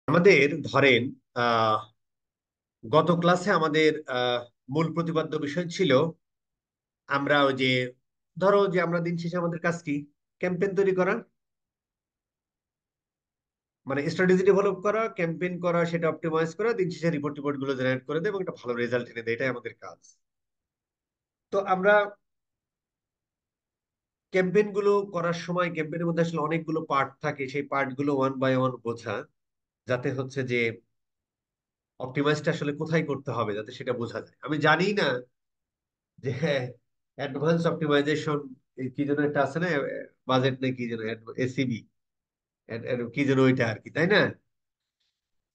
আমাদের ধরেন আহ গত ক্লাসে আমাদের মূল প্রতিপাদ্য বিষয় ছিল আমরা ওই যে ধরো যে আমরা দিন শেষে আমাদের কাজ কি ক্যাম্পেইন তৈরি করা, মানে স্ট্র্যাটেজি ডেভেলপ করা, ক্যাম্পেইন করা, সেটা অপটিমাইজ করা, দিন শেষে রিপোর্ট টিপোর্ট গুলো জেনারেট করে দেয় এবং একটা ভালো রেজাল্ট এনে দেয়, এটাই আমাদের কাজ। তো আমরা ক্যাম্পেইন গুলো করার সময় ক্যাম্পেইনের মধ্যে আসলে অনেকগুলো পার্ট থাকে, সেই পার্ট গুলো ওয়ান বাই ওয়ান বোঝা, যাতে হচ্ছে যে অপটিমাইজটা আসলে কোথায় করতে হবে যাতে সেটা বোঝা যায়। আমি জানি না যে অ্যাডভান্স অপটিমাইজেশন কি যেন একটা আছে না, বাজেট না কি যেন, এসিবি কি যেন ওইটা আর কি, তাই না?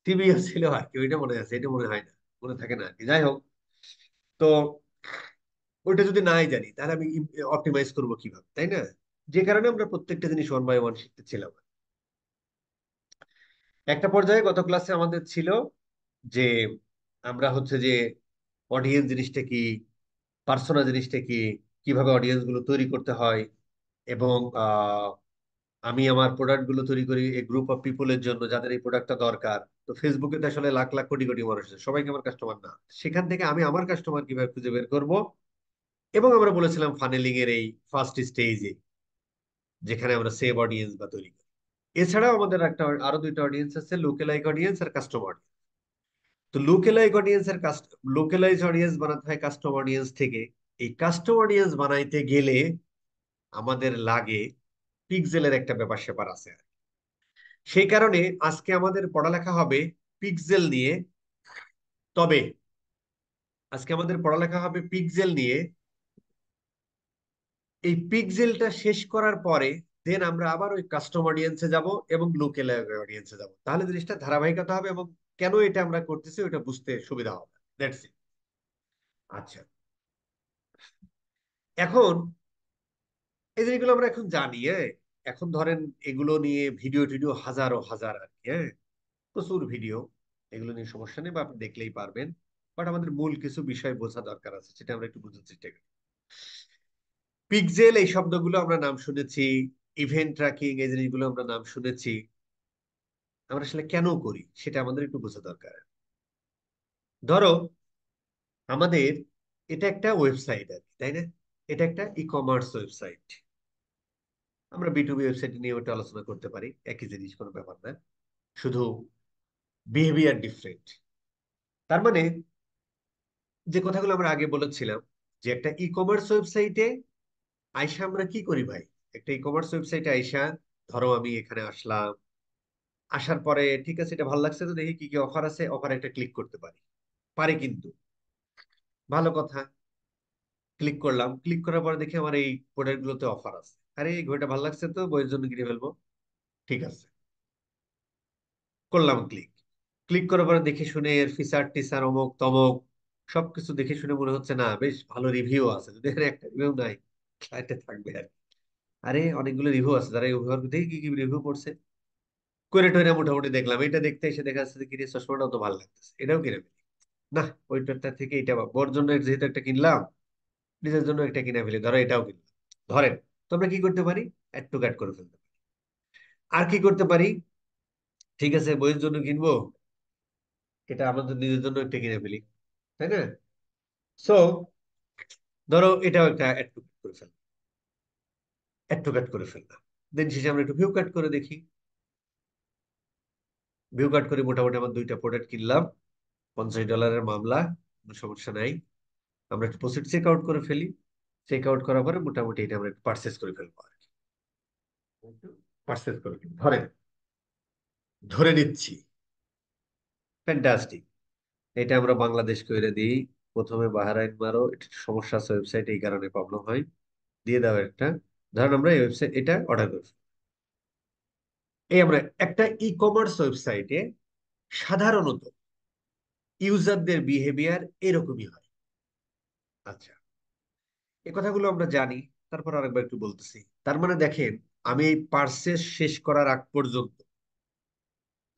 টিবিও ছিল আর কি, ওইটা মনে আছে, এটা মনে হয় না, মনে থাকে না আর কি। যাই হোক, তো ওইটা যদি নাই জানি তাহলে আমি অপটিমাইজ করবো কিভাবে, তাই না? যে কারণে আমরা প্রত্যেকটা জিনিস ওয়ান বাই ওয়ান শিখতেছিলাম। একটা পর্যায়ে গত ক্লাসে আমাদের ছিল যে আমরা হচ্ছে যে অডিয়েন্স জিনিসটা কি, পার্সোনা জিনিসটা কি, কিভাবে অডিয়েন্স গুলো তৈরি করতে হয়, এবং আমি আমার প্রোডাক্ট গুলো তৈরি করি এই গ্রুপ অফ পিপলের জন্য যাদের এই প্রোডাক্টটা দরকার। তো ফেসবুকে তো আসলে লাখ লাখ কোটি কোটি মানুষ আছে, সবাইকে আমার কাস্টমার না। সেখান থেকে আমি আমার কাস্টমার কিভাবে খুঁজে বের করব, এবং আমরা বলেছিলাম ফানেলিং এর এই ফার্স্ট স্টেজে যেখানে আমরা সেভ অডিয়েন্স বা তৈরি করি। এছাড়াও আমাদের একটা আরো দুইটা অডিয়েন্স আছে, লোকালাইক অডিয়েন্স আর কাস্টম অডিয়েন্স। তো লোকালাইজ অডিয়েন্স বানাতে হয় কাস্টম অডিয়েন্স থেকে। এই কাস্টম অডিয়েন্স বানাইতে গেলে আমাদের লাগে পিক্সেলের একটা ব্যাপার স্যাপার আছে। সেই কারণে আজকে আমাদের পড়ালেখা হবে পিক্সেল নিয়ে। তবে আজকে আমাদের পড়ালেখা হবে পিক্সেল নিয়ে। এই পিক্সেলটা শেষ করার পরে দেন আমরা আবার ওই কাস্টম অডিয়েন্সে যাব এবং লোকাল অডিয়েন্সে যাব, তাহলে জিনিসটা ধারাবাহিকতা হবে এবং কেন এটা আমরা করতেছি ওটা বুঝতে সুবিধা হবে। That's it. আচ্ছা, এখন এই জিনিসগুলো আমরা এখন জানি, হ্যাঁ। এখন ধরেন এগুলো নিয়ে ভিডিও টিডিও হাজারো হাজার আর কি, হ্যাঁ, প্রচুর ভিডিও। এগুলো নিয়ে সমস্যা নেই, বা আপনি দেখলেই পারবেন। বাট আমাদের মূল কিছু বিষয় বোঝা দরকার আছে, সেটা আমরা একটু বোঝার চেষ্টা করি। পিক্সেল এই শব্দগুলো আমরা নাম শুনেছি, ইভেন্ট ট্র্যাকিং এই জিনিসগুলো আমরা নাম শুনেছি। আমরা আসলে কেন করি সেটা আমাদের একটু বোঝা দরকার। ধরো আমাদের এটা একটা ওয়েবসাইট আর কি, তাই না? এটা একটা ই কমার্স ওয়েবসাইট। আমরা বিটুবি ওয়েবসাইট নিয়ে ওটা আলোচনা করতে পারি, একই জিনিস, কোনো ব্যাপার না, শুধু বিহেভিয়ার ডিফারেন্ট। তার মানে যে কথাগুলো আমরা আগে বলেছিলাম, যে একটা ই কমার্স ওয়েবসাইটে আইসা আমরা কি করি ভাই? একটা ই কমার্স ওয়েবসাইটে আইসা, ধরো আমি এখানে আসলাম, আসার পরে ঠিক আছে এটা ভালো লাগছে, তো দেখি কি কি অফার আছে, অফারে একটা ক্লিক করতে পারি, পারি কিন্তু, ভালো কথা। ক্লিক করলাম, ক্লিক করার পরে দেখি আমার এই প্রোডাক্ট গুলোতে অফার আছে, আরে এই ঘড়িটা ভালো লাগছে তো বইয়ের জন্য কিনে ফেলবো, ঠিক আছে, করলাম ক্লিক। ক্লিক করার পরে দেখে শুনে এর ফিচার টিচার অমুক তমক সবকিছু দেখে শুনে মনে হচ্ছে না বেশ ভালো রিভিউ আছে, যদি এখানে একটা রিভিউ নাই ফ্লাইটে থাকবে আর কি। আরে অনেকগুলো রিভিউ আছে, যারা রিভিউ দেখি কি কি রিভিউ করছে, করে টরে মোটামুটি দেখলাম। এটা দেখতে এসে দেখা যাচ্ছে যে কি রে, চশমাটাও তো ভালো লাগতেছে, এটাও কিনে ফেলি। না, ওইটার থেকে এটা বোর জন্য যেহেতু একটা কিনলাম, নিজের জন্য একটা কিনে ফেলি, ধরো এটাও কিনলাম। ধরেন, তোমরা কি করতে পারি, অ্যাড টু কার্ট করে ফেলতে পারি। আর কি করতে পারি, ঠিক আছে বইয়ের জন্য কিনবো, এটা আমাদের নিজের জন্য একটা কিনে ফেলি, তাই না? সো ধরো এটাও একটা অ্যাড টু কার্ট করে ফেললাম, অ্যাড টু কার্ট করে ফেললাম। দেন শেষে আমরা একটু ভিউ কাট করে দেখি। ভিউ কাট করে মোটামুটি আমার দুইটা প্রোডাক্ট কিনলাম, $50 মামলা, কোনো সমস্যা নাই। আমরা একটু প্রসিড চেক আউট করে ফেলি। চেক আউট করার পরে মোটামুটি এটা আমরা একটু পার্চেস করে ফেলবো আর কি। পার্চেস করে ফেলি, ধরেন, ধরে নিচ্ছি, ফ্যান্টাস্টিক, এটা আমরা বাংলাদেশ করে দিই। প্রথমে বাহরাইন মারো, এটা একটু সমস্যা আছে ওয়েবসাইট, এই কারণে প্রবলেম হয়, দিয়ে দাও একটা। ধরেন আমরা এই ওয়েবসাইট এটা অর্ডার করি। এই আমরা একটা ই কমার্স ওয়েবসাইটে সাধারণত ইউজারদের বিহেভিয়ার এরকমই হয়। আচ্ছা, এই কথাগুলো আমরা জানি, তারপর আরেকবার একটু বলতেছি। তার মানে দেখেন, আমি এই পার্সেস শেষ করার আগ পর্যন্ত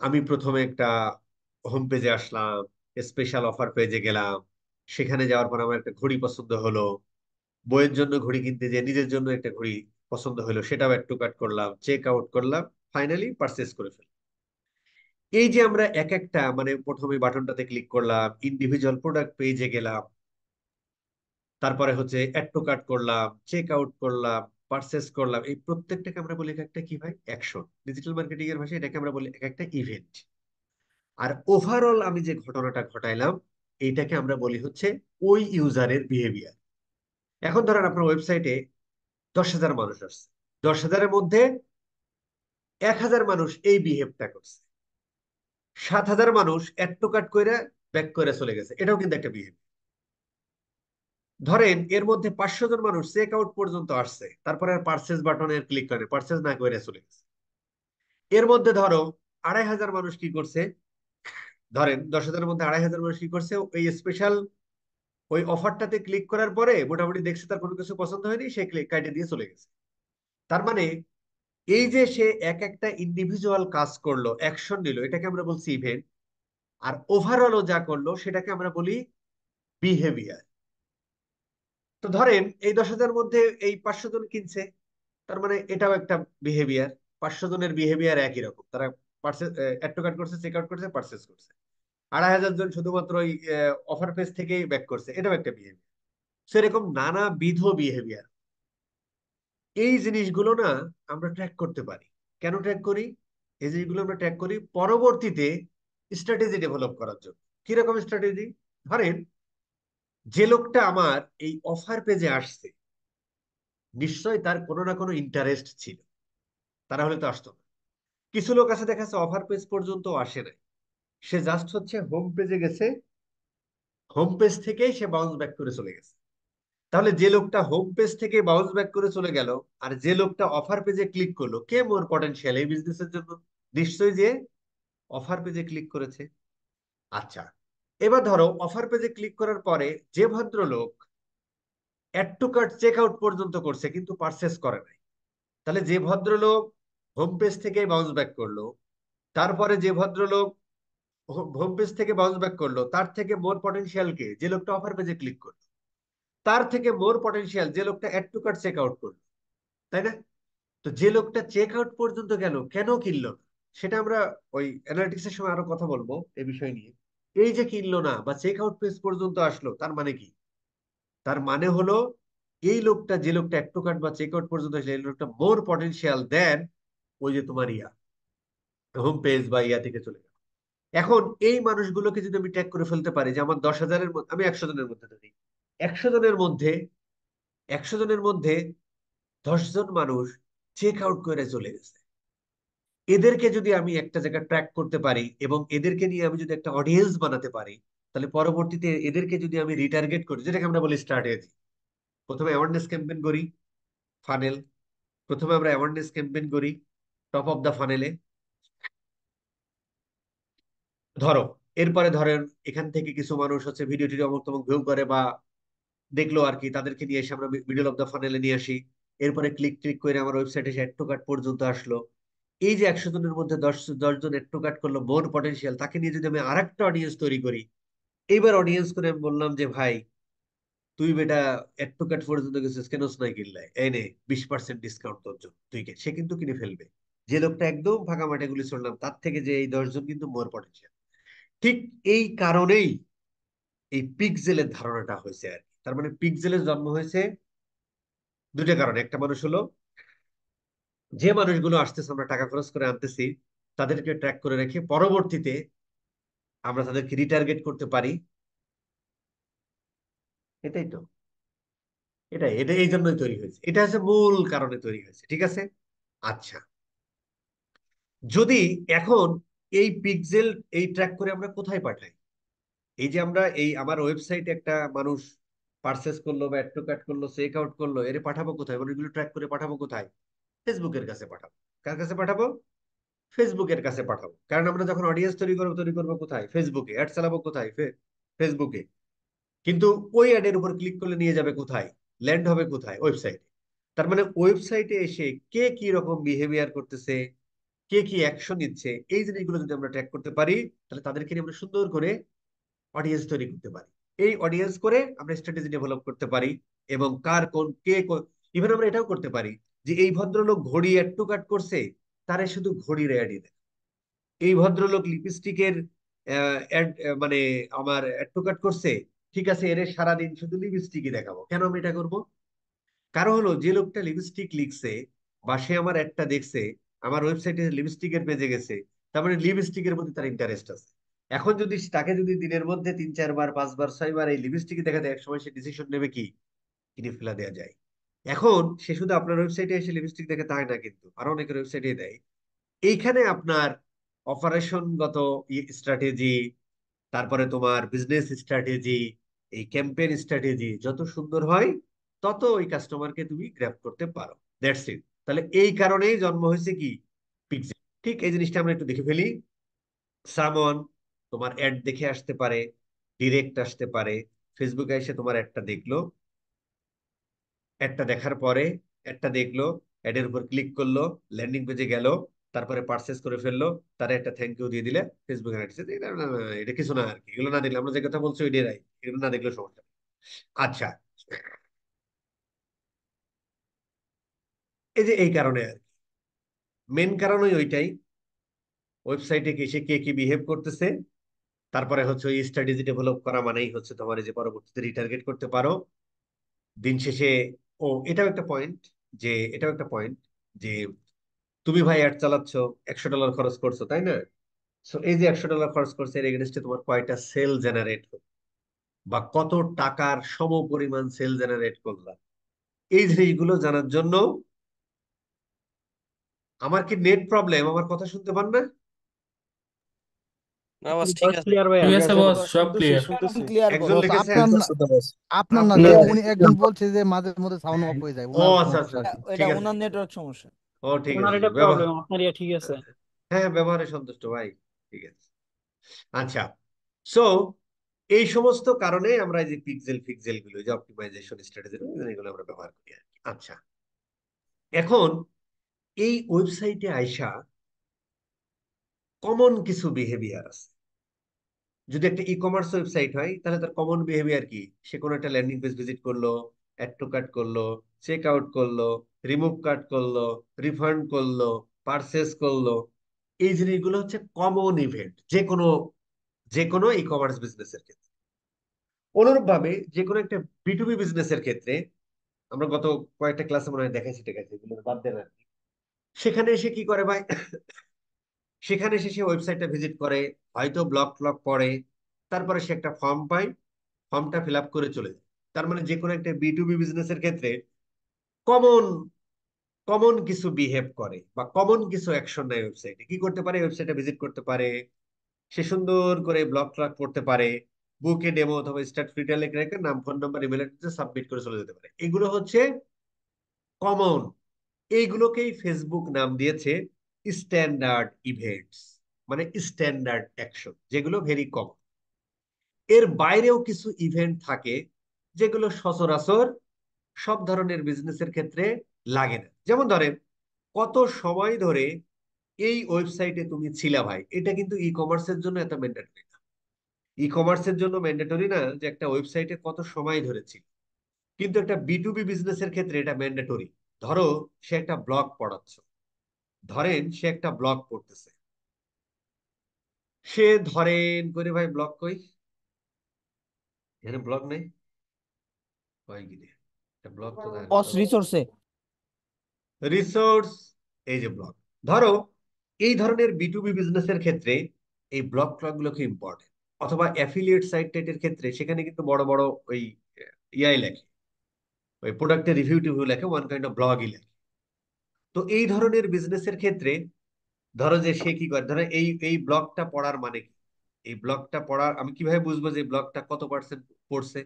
আমি প্রথমে একটা হোম পেজে আসলাম, স্পেশাল অফার পেজে গেলাম, সেখানে যাওয়ার পর আমার একটা ঘড়ি পছন্দ হলো, বইয়ের জন্য ঘড়ি কিনতে যে নিজের জন্য একটা ঘড়ি পছন্দ হলো, সেটাও একটু কাট করলাম, চেক আউট করলাম, ফাইনালি পারচেস করে ফেললাম। এই যে আমরা এক একটা মানে প্রথমে বাটনটাতে ক্লিক করলাম, ইন্ডিভিজুয়াল প্রোডাক্ট পেজে গেলাম, তারপরে হচ্ছে অ্যাড টু কার্ট করলাম, চেক আউট করলাম, পারচেস করলাম, এই প্রত্যেকটাকে আমরা বলি এক একটা কি ভাই, অ্যাকশন। ডিজিটাল মার্কেটিং এর ভাষায় এটাকে আমরা বলি এক একটা ইভেন্ট। আর ওভারঅল আমি যে ঘটনাটা ঘটাইলাম এইটাকে আমরা বলি হচ্ছে ওই ইউজারের বিহেভিয়ার। এখন ধরেন আপনার ওয়েবসাইটে 10,000 মানুষ আসছে, 10,000-এর মধ্যে 1,000 মানুষ এই বিহেভটা করছে, 7,000 মানুষ অ্যাড টু কার্ট করে ব্যাক করে চলে গেছে, এটাও কিন্তু একটা বিহেভ। ধরেন এর মধ্যে 500 জন মানুষ চেক আউট পর্যন্ত আসছে, তারপরে আর পার্সেস বাটনে ক্লিক করে পার্সেস না করে চলে গেছে। এর মধ্যে ধরো 2,500 মানুষ কি করছে, ধরেন 10,000-এর মধ্যে 2,500 মানুষ কি করছে, ওই স্পেশাল ওই অফারটাতে ক্লিক করার পরে মোটামুটি দেখছে তার কোনো কিছু পছন্দ হয়নি, সে ক্লিক কাইটে দিয়ে চলে গেছে। তার মানে এই যে সে এক একটা ইন্ডিভিজুয়াল কাজ করলো, অ্যাকশন নিল, এটাকে আমরা বলছি ইভেন্ট। আর ওভারঅলও যা করলো সেটাকে আমরা বলি বিহেভিয়ার। তো ধরেন এই 10,000 মধ্যে এই 500 জন কিনছে, তার মানে এটাও একটা বিহেভিয়ার। 500 জনের বিহেভিয়ার একই রকম, তারা পার্সেস অ্যাড টু কার্ট করছে, চেক আউট করছে, পার্সেস করছে। 2,500 জন শুধুমাত্র ওই অফার পেজ থেকেই ব্যাক করছে, এটাও একটা বিহেভিয়ার। সেরকম নানাবিধ বিহেভিয়ার, এই জিনিসগুলো না আমরা ট্র্যাক করতে পারি। কেন ট্র্যাক করি? এই জিনিসগুলো আমরা ট্র্যাক করি পরবর্তীতে স্ট্র্যাটেজি ডেভেলপ করার জন্য। কিরকম স্ট্র্যাটেজি? ধরেন যে লোকটা আমার এই অফার পেজে আসছে, নিশ্চয়ই তার কোনো না কোনো ইন্টারেস্ট ছিল, তারা হলে তো আসতো না। কিছু লোক আছে দেখা যাচ্ছে অফার পেজ পর্যন্ত আসে নাই, সে জাস্ট হচ্ছে হোম পেজে গেছে, হোম পেজ থেকেই সে বাউন্স ব্যাক করে চলে গেছে। তাহলে যে লোকটা হোম পেজ থেকে বাউন্স ব্যাক করে চলে গেল, আর যে লোকটা অফার পেজে ক্লিক করলো, কে মোর পটেনশিয়াল এই বিজনেসের জন্য? নিশ্চয়ই যে অফার পেজে ক্লিক করেছে। আচ্ছা, এবার ধরো অফার পেজে ক্লিক করার পরে যে ভদ্রলোক add to cart check out পর্যন্ত করছে কিন্তু পারচেস করে নাই, তাহলে যে ভদ্রলোক হোম পেজ থেকে বাউন্স ব্যাক করলো, তারপরে যে ভদ্রলোক হোম পেজ থেকে বাউন্স ব্যাক করলো, তার থেকে মোর পটেনশিয়াল কে? যে লোকটা অফার পেজে ক্লিক করলো। তার থেকে মোর পটেনশিয়াল যে লোকটা add to cart check out করলো, তাই না? তো যে লোকটা চেক আউট পর্যন্ত গেল কেন কিনলো না, সেটা আমরা ওই অ্যানালিটিক্স এর সময় আরো কথা বলবো এই বিষয় নিয়ে। এই যে কিনলো না বা চেক আউট পেজ পর্যন্ত আসলো, তার মানে কি? তার মানে হলো এই লোকটা, যে লোকটা অ্যাড টু কার্ট বা চেক আউট পর্যন্ত আসলে, এই লোকটা মোর পটেনশিয়াল দেন ওই যে তোমার হোম পেজ বা থেকে চলে গেল। এখন এই মানুষগুলোকে যদি আমি ট্যাগ করে ফেলতে পারি যে আমার 10,000-এর মধ্যে, আমি 100 জনের মধ্যে ধরি, 100 জনের মধ্যে 100 জনের মধ্যে 10 জন মানুষ চেক আউট করে চলে গেছে, এদেরকে যদি আমি একটা জায়গায় ট্র্যাক করতে পারি এবং এদেরকে নিয়ে আমি যদি একটা অডিয়েন্স বানাতে পারি, তাহলে পরবর্তীতে এদেরকে যদি আমি রিটার্গেট করি, যেটাকে আমরা বলি স্ট্র্যাটেজি। প্রথমে অ্যাওয়ারনেস ক্যাম্পেইন করি, ফানেল। প্রথমে আমরা অ্যাওয়ারনেস ক্যাম্পেইন করি টপ অফ দা ফানেলে, ধরো। এরপরে ধরেন এখান থেকে কিছু মানুষ হচ্ছে ভিডিও টিডিও অমুক তমুক ভিউ করে বা দেখলো আর কি, তাদেরকে নিয়ে এসে আমরা মিডল অফ দা ফানেলে নিয়ে আসি। এরপরে ক্লিক ক্লিক করে আমার ওয়েবসাইটে এসে অ্যাড টু কার্ট পর্যন্ত আসলো। এই যে 100 জনের মধ্যে 10 জন অ্যাড টু কার্ট করলো, মোর পটেনশিয়াল, তাকে নিয়ে যদি আমি আরেকটা অডিয়েন্স তৈরি করি, এইবার অডিয়েন্স করে আমি বললাম যে ভাই, তুই বেটা অ্যাড টু কার্ট পর্যন্ত গেছিস কেন, নাই কিনলে, এই নে 20% ডিসকাউন্ট তোর জন্য, তুই কে? সে কিন্তু কিনে ফেলবে। যে লোকটা একদম ফাঁকা মাঠে গুলি ছড়লাম, তার থেকে যে এই 10 জন কিন্তু মোর পটেনশিয়াল। ঠিক এই কারণেই এই পিক্সেলের ধারণাটা হয়েছে আর কি। তার মানে পিক্সেলের জন্ম হয়েছে দুইটা কারণে। একটা মানুষ হলো যে মানুষগুলো আসতেছে, আমরা টাকা খরচ করে আনতেছি, তাদেরকে ট্র্যাক করে রেখে পরবর্তীতে আমরা তাদেরকে রিটার্গেট করতে পারি। এটাই তো, এটা এই জন্যই তৈরি হয়েছে, এটা হচ্ছে মূল কারণে তৈরি হয়েছে, ঠিক আছে। আচ্ছা, যদি এখন এই পিক্সেল, এই ট্র্যাক করে আমরা কোথায় পাঠাই? এই যে আমরা এই আমার ওয়েবসাইটে একটা মানুষ পারচেস করলো বা অ্যাড টু কার্ট করলো, চেক আউট করলো, এর পাঠাবো কোথায়? মানে এগুলো ট্র্যাক করে পাঠাবো কোথায়? ফেসবুকের কাছে পাঠাবো। কার কাছে পাঠাবো? ফেসবুকের কাছে পাঠাবো। কারণ আমরা যখন অডিয়েন্স তৈরি করবো কোথায়? ফেসবুকে। অ্যাড চালাবো কোথায়? ফেসবুকে। কিন্তু ওই অ্যাডের উপর ক্লিক করলে নিয়ে যাবে কোথায়? ল্যান্ড হবে কোথায়? ওয়েবসাইটে। তার মানে ওয়েবসাইটে এসে কে কি রকম বিহেভিয়ার করতেছে, কে কি অ্যাকশন নিচ্ছে, এই জিনিসগুলো যদি আমরা ট্র্যাক করতে পারি, তাহলে তাদেরকে নিয়ে আমরা সুন্দর করে অডিয়েন্স তৈরি করতে পারি। এই অডিয়েন্স করে আমরা স্ট্র্যাটেজি ডেভেলপ করতে পারি। এবং কার কোন কে, ইভেন আমরা এটাও করতে পারি যে এই ভদ্রলোক ঘড়ি অ্যাড টু কাট করছে, তারে শুধু ঘড়ির অ্যাডই দেয়। এই ভদ্রলোক লিপস্টিকের অ্যাড মানে আমার অ্যাড টু কাট করছে, ঠিক আছে এর সারাদিন শুধু লিপস্টিকই দেখাবো, কেন আমি এটা করবো? কারণ হলো যে লোকটা লিপস্টিক লিখছে বা সে আমার একটা দেখছে, আমার ওয়েবসাইটে লিপস্টিকের পেজে গেছে, তার মানে লিপস্টিকের প্রতি তার ইন্টারেস্ট আছে। এখন যদি তাকে যদি দিনের মধ্যে 3 4 বার 5 বার 6 বার এই লিপস্টিক দেখাতে, একসময় সে ডিসিশন নেবে কি কিনে ফেলা দেওয়া যায়। এখন সে শুধু আপনার ওয়েবসাইটে এসে লিপস্টিক দেখে তাই না, কিন্তু আরো অনেকের ওয়েবসাইটে দেয়। এইখানে আপনার অপারেশনগত স্ট্র্যাটেজি, তারপরে তোমার বিজনেস স্ট্র্যাটেজি, এই ক্যাম্পেইন স্ট্র্যাটেজি যত সুন্দর হয়, তত ওই কাস্টমারকে তুমি গ্র্যাব করতে পারো। That's it. তাহলে এই কারণেই জন্ম হয়েছে কি পিক্সেল। ঠিক এই জিনিসটা আমরা একটু দেখে ফেলি। সামন তোমার অ্যাড দেখে আসতে পারে, ডিরেক্ট আসতে পারে। ফেসবুকে এসে তোমার একটা দেখলো, একটা দেখার পরে একটা দেখলো, অ্যাডের উপর ক্লিক করলো, ল্যান্ডিং পেজে গেল, তারপরে পারচেস করে ফেললো, তারা একটা থ্যাংক ইউ দিয়ে দিলে ফেসবুকে এটা না, না, এটা কিছু না আর কি, এগুলো না দেখলে, আমরা যে কথা বলছি ওইটাই রাইট, এগুলো না দেখলে সমস্যা নেই। আচ্ছা, এই যে এই কারণে আর কি, মেন কারণই ওইটাই, ওয়েবসাইটে এসে কে কি বিহেভ করতেছে, তারপরে হচ্ছে ওই স্ট্র্যাটেজি ডেভেলপ করা মানেই হচ্ছে তোমার এই যে পরবর্তীতে রিটার্গেট করতে পারো দিন শেষে। ও এটাও একটা পয়েন্ট, যে এটাও একটা পয়েন্ট যে তুমি ভাই অ্যাড চালাচ্ছ, $100 খরচ করছো তাই না? সো এই যে $100 খরচ করছে এর এগেনস্টে তোমার কয়টা সেল জেনারেট হলো, বা কত টাকার সম পরিমাণ সেল জেনারেট করলাম, এই জিনিসগুলো জানার জন্য। আমার কি নেট প্রবলেম? আমার কথা শুনতে পান না? না বাস আপনার ঠিক ভয়েস আছে। ক্লিয়ার ভাইয়া। ঠিক ঠিক আছে আছে বস, সব শুনতেছি ক্লিয়ার। শুনতেছি। ক্লিয়ার একজন বস, লিখেছেন আপনার আপনার না, যে আপনার। উনি একজন বলছে যে মাঝে মধ্যে সাউন্ড অফ হয়ে যায়, ও ওনার আচ্ছা আচ্ছা সমস্যা আর আচ্ছা, কি। এটা ঠিক আছে ওনার ঠিক আছে। নেটওয়ার্ক সমস্যা। ও ঠিক ওনার আছে, এটা ব্যবহার, প্রবলেম, আপনার ইয়া ঠিক আছে। হ্যাঁ ব্যবহারে সন্তুষ্ট ভাই, ঠিক আছে। আচ্ছা, সো এই সমস্ত কারণে আমরা এই যে পিক্সেল ফিক্সেল গুলো, যে অপটিমাইজেশন স্ট্র্যাটেজি, এগুলো আমরা ব্যবহার করি আর কি। আচ্ছা, এখন এই ওয়েবসাইটে আইসা কমন কিছু বিহেভিয়ার আছে। যদি একটা ই কমার্স ওয়েবসাইট হয় তাহলে তার কমন বিহেভিয়ার কি? সে কোনো একটা ল্যান্ডিং পেজ ভিজিট করলো, অ্যাড টু কার্ট করলো, চেক আউট করলো, রিমুভ কার্ট করলো, রিফান্ড করলো, পারচেস করলো। এই জিনিসগুলো হচ্ছে কমন ইভেন্ট যে কোনো ই কমার্স বিজনেসের ক্ষেত্রে। অনুরূপ ভাবে যে কোনো একটা বিটুবি বিজনেসের ক্ষেত্রে, আমরা গত কয়েকটা ক্লাসে মনে হয় দেখাইছি টেখাইছি, এগুলো বাদ দেন আর কি। সেখানে এসে কি করে ভাই, সেখানে এসে সে ওয়েবসাইটটা ভিজিট করে, হয়তো ব্লগ ট্লগ পড়ে, তারপরে সে একটা ফর্ম পায়, ফর্মটা ফিল আপ করে চলে যায়। তার মানে যে কোনো একটা বিটুবি বিজনেসের ক্ষেত্রে কমন কমন কিছু বিহেভ করে বা কমন কিছু অ্যাকশন নেয়। ওয়েবসাইটে কি করতে পারে? ওয়েবসাইটে ভিজিট করতে পারে, সে সুন্দর করে ব্লগ ট্লগ পড়তে পারে, বুকে ডেমো অথবা স্টার্ট ফ্রিটা লিখে রেখে নাম phone number email address submit করে চলে যেতে পারে। এগুলো হচ্ছে কমন। এইগুলোকেই ফেসবুক নাম দিয়েছে স্ট্যান্ডার্ড ইভেন্টস, মানে স্ট্যান্ডার্ড অ্যাকশন, যেগুলো ভেরি কমন। এর বাইরেও কিছু ইভেন্ট থাকে যেগুলো সচরাচর সব ধরনের বিজনেসের ক্ষেত্রে লাগে না। যেমন ধরেন, কত সময় ধরে এই ওয়েবসাইটে তুমি ছিলা ভাই, এটা কিন্তু ই কমার্সের জন্য এত ম্যান্ডেটরি না। ই কমার্সের জন্য ম্যান্ডেটরি না যে একটা ওয়েবসাইটে কত সময় ধরে ছিল, কিন্তু একটা বিটুবি বিজনেসের ক্ষেত্রে এটা ম্যান্ডেটরি। ধরো সে একটা ব্লগ পড়াচ্ছে, ধরেন সে একটা ব্লগ পড়তেছে, সে ধরেন করে ভাই ব্লগ কই, এখানে ব্লগ নেই, কয় গিরে, ব্লগ তো বস রিসোর্সে রিসোর্স, এই যে ব্লগ। ধরো এই ধরনের বিটুবি বিজনেসের ক্ষেত্রে এই ব্লগ ট্লগ গুলো খুব ইম্পর্টেন্ট। অথবা অ্যাফিলিয়েট সাইট টাইটের ক্ষেত্রে সেখানে কিন্তু বড় বড় ওই ইয়াই লেখে, ওই প্রোডাক্টের রিভিউ টিভিউ লেখে, ওয়ান কাইন্ড অফ ব্লগই লেখে। তো এই ধরনের বিজনেসের ক্ষেত্রে ধরো যে সে কি করে, ধরো এই এই ব্লগটা পড়ার মানে কি, এই ব্লগটা পড়ার আমি কিভাবে বুঝবো যে ব্লগটা কত পার্সেন্ট পড়ছে?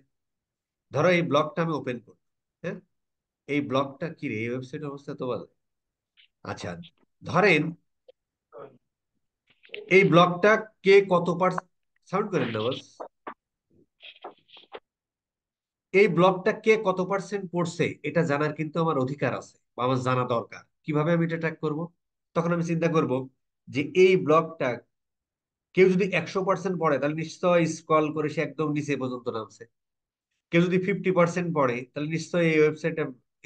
ধরো এই ব্লগটা আমি ওপেন করি, হ্যাঁ, এই ব্লগটা কি রে, এই ওয়েবসাইট অবস্থা তো বলে। আচ্ছা, ধরেন এই ব্লগটা কে কত পার্সেন্ট, সাউন্ড করেন না বস, এই ব্লগটা কে কত পার্সেন্ট পড়ছে এটা জানার কিন্তু আমার অধিকার আছে, বা আমার জানা দরকার। কিভাবে আমি এটা ট্র্যাক করব? তখন আমি চিন্তা করব যে এই ব্লগটা কেউ যদি 100% পড়ে তাহলে নিশ্চয়ই স্ক্রল করে সে একদম নিচে পর্যন্ত নামছে। কেউ যদি 50% পড়ে তাহলে নিশ্চয়ই এই ওয়েবসাইটটা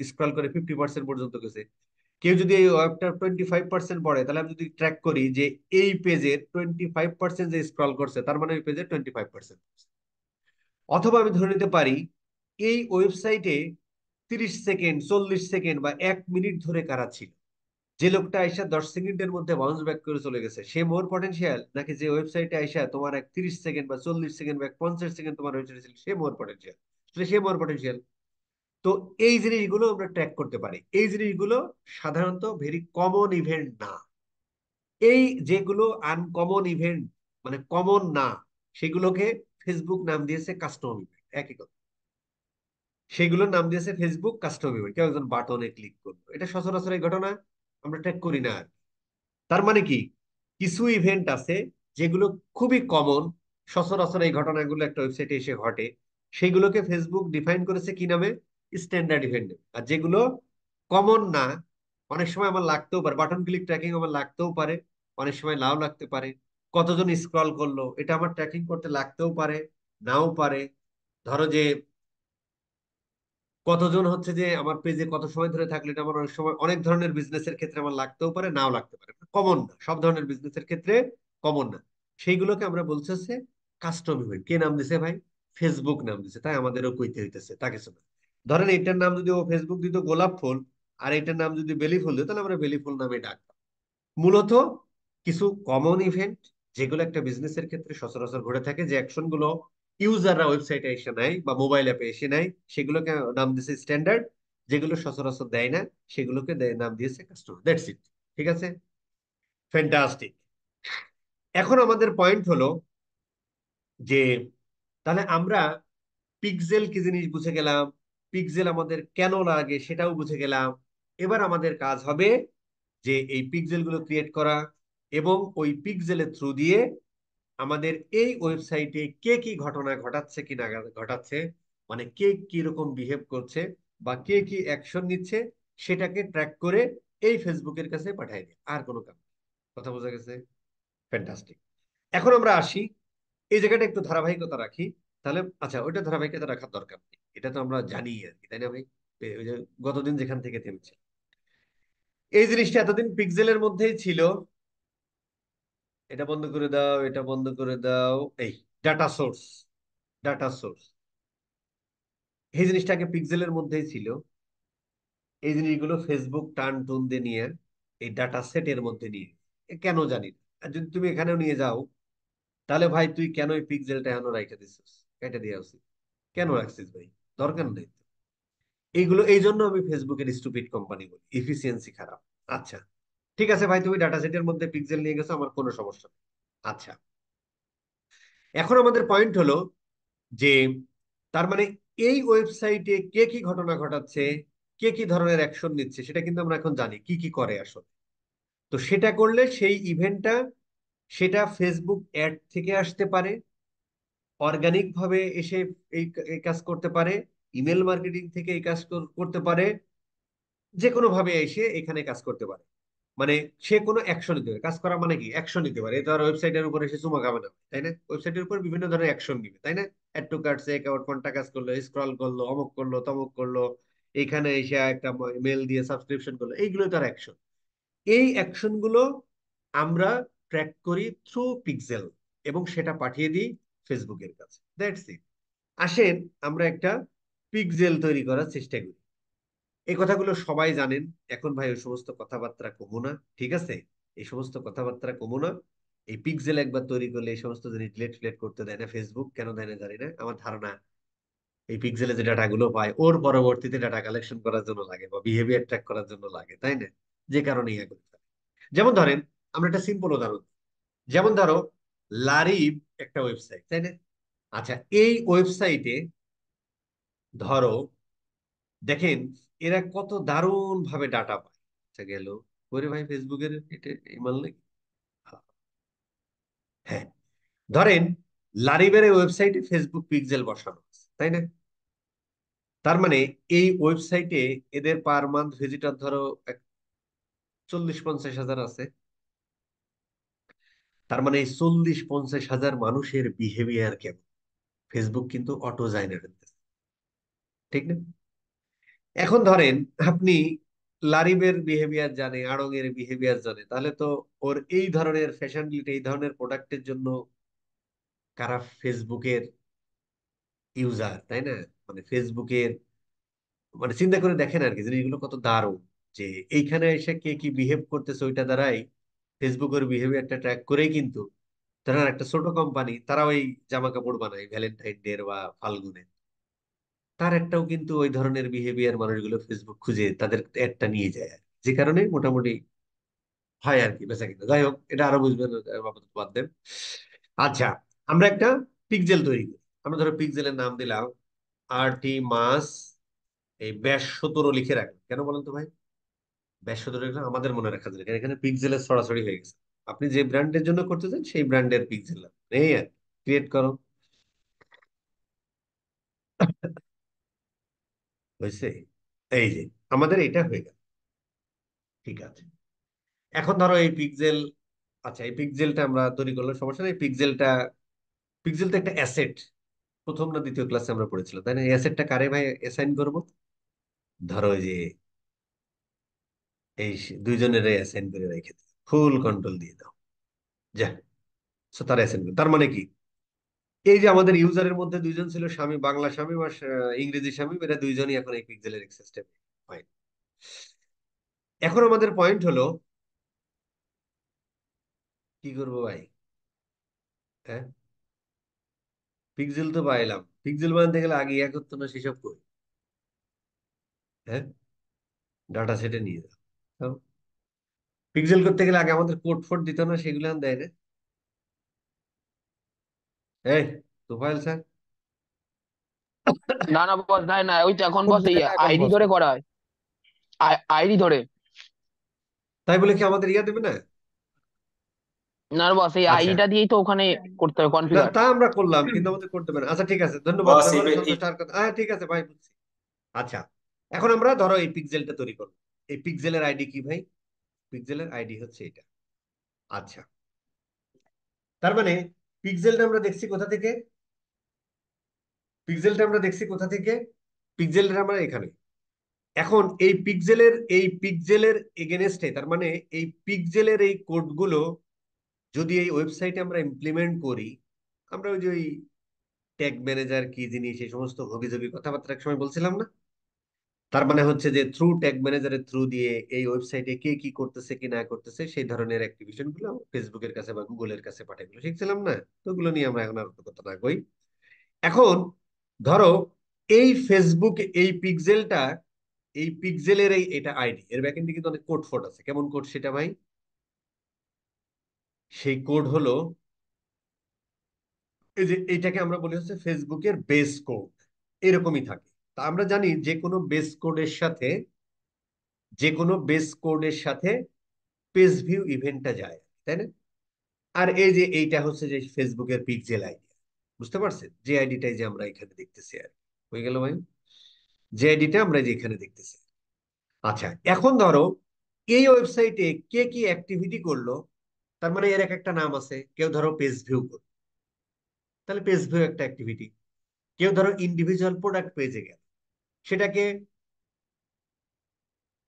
স্ক্রল করে 50% পর্যন্ত গেছে। কেউ যদি এই ওয়েবটা 25% পড়ে, তাহলে আমি যদি ট্র্যাক করি যে এই পেজের 25% যে স্ক্রল করছে, তার মানে ওই পেজের 25%। অথবা আমি ধরে নিতে পারি এই ওয়েবসাইটে 30 সেকেন্ড, 40 সেকেন্ড বা 1 মিনিট ধরে কারা ছিল। যে লোকটা আইসা 10 সেকেন্ডের মধ্যে বাউন্স ব্যাক করে চলে গেছে, সে মোর পটেনশিয়াল, নাকি যে ওয়েবসাইটে আইসা তোমার 30 সেকেন্ড বা 40 সেকেন্ড বা 50 সেকেন্ড তোমার ওয়েবসাইটে ছিল, সে মোর পটেনশিয়াল? সে মোর পটেনশিয়াল। তো এই জিনিসগুলো আমরা ট্র্যাক করতে পারি। এই জিনিসগুলো সাধারণত ভেরি কমন ইভেন্ট না। এই যেগুলো আনকমন ইভেন্ট, মানে কমন না, সেগুলোকে ফেসবুক নাম দিয়েছে কাস্টম ইভেন্ট। একই কথা, সেগুলোর নাম দিয়েছে ফেসবুক কাস্টম ইভেন্ট। কেউ একজন বাটনে ক্লিক করলো, এটা সচরাচর এই ঘটনা আমরা ট্র্যাক করি না আর। তার মানে কি, কিছু ইভেন্ট আছে যেগুলো খুবই কমন, সচরাচর এই ঘটনাগুলো একটা ওয়েবসাইটে এসে ঘটে, সেগুলোকে ফেসবুক ডিফাইন করেছে কি নামে? Standard event. আর যেগুলো কমন না, অনেক সময় আমার লাগতেও পারে, বাটন ক্লিক ট্র্যাকিং আমার লাগতেও পারে, অনেক সময় নাও লাগতে পারে। কতজন স্ক্রল করলো এটা আমার ট্র্যাকিং করতে লাগতেও পারে, নাও পারে। ধরো যে কতজন হচ্ছে যে আমার পেজে কত সময় ধরে থাকলে, এটা আমার অনেক সময় অনেক ধরনের বিজনেসের ক্ষেত্রে আমার লাগতেও পারে, নাও লাগতে পারে। কমন না, সব ধরনের বিজনেসের ক্ষেত্রে কমন না। সেইগুলোকে আমরা বলছে হচ্ছে কাস্টম ইভেন্ট। কে নাম দিছে ভাই? ফেসবুক নাম দিছে, তাই আমাদেরও কইতে হইতেছে, তা কিছু না। ধরেন এটার নাম যদি ও ফেসবুক দিত গোলাপ ফুল, আর এটার নাম যদি বেলি ফুল দিত, তাহলে আমরা বেলি ফুল নামে ডাকতাম। মূলত কিছু কমন ইভেন্ট, যেগুলো একটা বিজনেসের ক্ষেত্রে সচরাচর ঘটে থাকে, যে অ্যাকশন গুলো ইউজাররা ওয়েবসাইটে এসে নেয় বা মোবাইল অ্যাপে এসে নেয়, সেগুলোকে নাম দিয়েছে স্ট্যান্ডার্ড। যেগুলো সচরাচর দেয় না, সেগুলোকে নাম দিয়েছে কাস্টমার। That's it. ঠিক আছে, ফ্যান্টাস্টিক। এখন আমাদের পয়েন্ট হলো যে, তাহলে আমরা পিক্সেল কি জিনিস বুঝে গেলাম, পিক্সেল আমাদের কেন লাগে সেটাও বুঝে গেলাম। এবার আমাদের কাজ হবে যে এই পিক্সেল গুলো ক্রিয়েট করা, এবং ওই পিক্সেলের থ্রু দিয়ে আমাদের এই ওয়েবসাইটে কে কি ঘটনা ঘটাচ্ছে কি না ঘটাচ্ছে, মানে কে কি রকম বিহেভ করছে বা কে কি অ্যাকশন নিচ্ছে, সেটাকে ট্র্যাক করে এই ফেসবুকের কাছে পাঠিয়ে দিই। আর কোনো কাজ নেই। কথা বোঝা গেছে? ফ্যান্টাস্টিক। এখন আমরা আসি, এই জায়গাটা একটু ধারাবাহিকতা রাখি। তাহলে আচ্ছা, ওইটা ধারাবাহিকতা রাখার দরকার নেই, এটা তো আমরা জানি আর কি, তাই না ভাই? ওই যে গতদিন যেখান থেকে থেমেছে, এই জিনিসটা এতদিন পিক্সেলের মধ্যেই ছিল। এটা বন্ধ করে দাও, এটা বন্ধ করে দাও। এই ডাটা সোর্স, ডাটা সোর্স, এই জিনিসটাকে পিক্সেলের মধ্যেই ছিল। এই জিনিসগুলো ফেসবুক টার্ন টুন দিয়ে নিয়ে এই ডাটা সেটের মধ্যে নিয়ে, কেন জানি না। আর যদি তুমি এখানেও নিয়ে যাও, তাহলে ভাই তুই কেন এই পিক্সেলটা এখনো রাখে দিছিস? কেটে দিয়ে উচিত। কেন রাখছিস ভাই? দরকার নেই তো। এইগুলো এই জন্য আমি ফেসবুকের স্টুপিড কোম্পানি বলি, এফিসিয়েন্সি খারাপ। আচ্ছা, ঠিক আছে ভাই, তুমি ডাটা সেটের মধ্যে পিক্সেল নিয়ে গেছো, আমার কোনো সমস্যা নেই। আচ্ছা, এখন আমাদের পয়েন্ট হলো যে, তার মানে এই ওয়েবসাইটে কে কি ঘটনা ঘটাচ্ছে, কে কি ধরনের অ্যাকশন নিচ্ছে, সেটা কিন্তু আমরা এখন জানি কি কি করে আসলে। তো সেটা করলে সেই ইভেন্টটা, সেটা ফেসবুক অ্যাড থেকে আসতে পারে, অর্গানিক ভাবে এসে এই এই কাজ করতে পারে, ইমেল মার্কেটিং থেকে এই কাজ করতে পারে, যে কোনো ভাবে এসে এখানে কাজ করতে পারে। মানে সে কোনো অ্যাকশন নিতে পারে। কাজ করা মানে কি? অ্যাকশন নিতে পারে। এই তো আর ওয়েবসাইটের উপর এসে চুমা খাবে না, তাই না? ওয়েবসাইটের উপর বিভিন্ন ধরনের অ্যাকশন নিবে, তাই না? অ্যাড টু কার্টস, কোনটা কাজ করলো, স্ক্রল করলো, অমুক করলো, তমুক করলো, এখানে এসে একটা মেল দিয়ে সাবস্ক্রিপশন করলো, এইগুলো তার অ্যাকশন। এই অ্যাকশন গুলো আমরা ট্র্যাক করি থ্রু পিক্সেল, এবং সেটা পাঠিয়ে দিই ফেসবুকের কাছে। That's it. আসেন আমরা একটা পিক্সেল তৈরি করার চেষ্টা করি। এই কথাগুলো সবাই জানেন। এখন ভাই ওই সমস্ত কথাবার্তা কমো না, ঠিক আছে? এই সমস্ত কথাবার্তা কমো না। এই পিক্সেল একবার তৈরি করলে এই সমস্ত জিনিস ডিলেট ফিলেট করতে দেয় না ফেসবুক। কেন দেয় না জানি না, আমার ধারণা এই পিক্সেলে যে ডাটাগুলো পায় ওর পরবর্তীতে ডাটা কালেকশন করার জন্য লাগে বা বিহেভিয়ার ট্র্যাক করার জন্য লাগে, তাই না? যে কারণে ইয়া করতে পারে। যেমন ধরেন, আমরা একটা সিম্পল উদাহরণ দিই। যেমন ধরো লারিব একটা ওয়েবসাইট, তাই না? আচ্ছা, এই ওয়েবসাইটে ধরো দেখেন এরা কত দারুণ ভাবে ডাটা পায়। আচ্ছা গেল, ওরে ভাই ফেসবুকের এটা ইমাল নাকি? হ্যাঁ, ধরেন লারিবের ওয়েবসাইটে ফেসবুক পিক্সেল বসানো আছে, তাই না? তার মানে এই ওয়েবসাইটে এদের পার মান্থ ভিজিটর ধরো 40-50 হাজার আছে। তার মানে এই 40-50 হাজার মানুষের বিহেভিয়ার কেমন, ফেসবুক কিন্তু অটো জাইনে ফেলতেছে, ঠিক না? এখন ধরেন আপনি লারিবের বিহেভিয়ার জানে, আড়ং এর বিহেভিয়ার জানে, তাহলে তো ওর এই ধরনের ফ্যাশন, এই ধরনের প্রোডাক্টের জন্য কারা ফেসবুকের ইউজার, তাই না? মানে ফেসবুকের, মানে চিন্তা করে দেখেন আর কি জিনিসগুলো কত দারুণ, যে এইখানে এসে কে কি বিহেভ করতেছে ওইটা দ্বারাই ফেসবুকের বিহেভিয়ারটা ট্র্যাক করেই কিন্তু তারা একটা ছোট কোম্পানি, তারা ওই জামা কাপড় বানায় ভ্যালেন্টাইন ডে বা ফাল্গুনে, তার একটাও কিন্তু ওই ধরনের বিহেভিয়ার মানুষগুলো ফেসবুক খুঁজে তাদের একটা নিয়ে যায় আর কি। যে কারণে মোটামুটি হয় আর কি বেচা কিনা। যাই হোক, এটা আরো বুঝবেন, আপাতত বাদ দেন। আচ্ছা, আমরা একটা পিকজেল তৈরি করি। আমরা ধরো পিকজেলের নাম দিলাম আর্টিমাস, এই ব্যাস 17 লিখে রাখলাম, কেন বলেন তো ভাই? ব্যাস 17 লিখলাম আমাদের মনে রাখা যায়, কারণ এখানে পিকজেলের ছড়াছড়ি হয়ে গেছে। আপনি যে ব্র্যান্ডের জন্য করতে চান সেই ব্র্যান্ডের পিকজেল এই আর ক্রিয়েট করো, হয়েছে? এই যে আমাদের এটা হয়ে গেল, ঠিক আছে। এখন ধরো এই পিক্সেল, আচ্ছা এই পিক্সেলটা আমরা তৈরি করলাম, সমস্যা নেই। পিক্সেলটা, পিক্সেল তো একটা অ্যাসেট, প্রথম না দ্বিতীয় ক্লাসে আমরা পড়েছিলাম, তাই না? এই অ্যাসেটটা কারে ভাই অ্যাসাইন করব? ধরো এই যে এই দুইজনের অ্যাসাইন করে রেখে দিই, ফুল কন্ট্রোল দিয়ে দাও, যা। So তার অ্যাসাইন, তার মানে কি, এই যে আমাদের ইউজারের মধ্যে দুইজন ছিল স্বামী, বাংলা স্বামী বা ইংরেজি স্বামী, এরা দুইজনই এখন এই পিক্সেলের সিস্টেম। ফাইন। এখন আমাদের পয়েন্ট হলো কি করবো ভাই? হ্যাঁ, পিক্সেল তো পাইলাম, পিক্সেল বানাতে গেলে আগে ইয়া করতো না, সেসব করি। হ্যাঁ, ডাটা সেটে নিয়ে যাও। পিক্সেল করতে গেলে আগে আমাদের কোড ফোড দিত না, সেগুলো এখন দেয় না। এই তোফায়েল স্যার, না না বস, নাই না, ওই তো এখন কোড বস এই দেয় না এখন আইডি বস। ধরে করা হয়। আইডি ধরে। তাই বলে কি আমাদের ইয়া দেবে না? না বস, এই আচ্ছা, আইডিটা দিয়েই তো ওখানে করতে হবে না কনফিগার। তা আমরা করলাম, কিন্তু আমাদের করতে পারে। আচ্ছা ঠিক আছে, ধন্যবাদ, বস ব্যাপারে সন্তুষ্ট, আর কথা, হ্যাঁ ঠিক আছে ভাই, বুঝছি। আচ্ছা, এখন আমরা ধরো এই পিক্সেলটা তৈরি করবো। এই পিক্সেলের আইডি কি ভাই? পিক্সেলের আইডি হচ্ছে এটা। আচ্ছা, তার মানে পিক্সেলটা আমরা দেখছি কোথা থেকে? পিক্সেলটা আমরা দেখছি কোথা থেকে? পিক্সেলটা আমরা এখানে। এখন এই পিক্সেলের এগেনস্টে, তার মানে এই পিক্সেলের এই কোডগুলো যদি এই ওয়েবসাইটে আমরা ইমপ্লিমেন্ট করি, আমরা ওই যে ওই ট্যাগ ম্যানেজার কি জিনিস, এই সমস্ত হবিজবি কথাবার্তা এক সময় বলছিলাম না? তার মানে হচ্ছে যে থ্রু ট্যাগ ম্যানেজারের থ্রু দিয়ে এই ওয়েবসাইটে কে কি করতেছে কি না করতেছে সেই ধরনের অ্যাক্টিভিশন গুলো ফেসবুকের কাছে বা গুগলের কাছে পাঠাই, গুলো শিখছিলাম না? তো ওগুলো নিয়ে আমরা এখন আর অত কথা না কই। এখন ধরো এই ফেসবুক, এই পিক্সেলটা, এই পিক্সেলের এই এটা আইডি, এর ব্যাকেন্ডে কিন্তু অনেক কোড ফোড আছে। কেমন কোড সেটা ভাই? সেই কোড হলো এই যে এইটাকে আমরা বলি হচ্ছে ফেসবুকের বেস কোড, এরকমই থাকে। তা আমরা জানি যে কোনো বেস কোডের সাথে, যে কোনো বেস কোডের সাথে পেজ ভিউ ইভেন্টটা যায়, তাই না? আর এই যে এইটা হচ্ছে যে ফেসবুকের পিক্সেল আইডি, বুঝতে পারছেন? যে আইডিটাই যে আমরা এখানে দেখতেছি আর কি। হয়ে গেল ভাই, যে আইডিটা আমরা যে এখানে দেখতেছি। আচ্ছা, এখন ধরো এই ওয়েবসাইটে কে কি অ্যাক্টিভিটি করলো, তার মানে এর এক একটা নাম আছে। কেউ ধরো পেজ ভিউ করলো, তাহলে পেজ ভিউ একটা অ্যাক্টিভিটি। কেউ ধরো ইন্ডিভিজুয়াল প্রোডাক্ট পেজে গেল, সেটাকে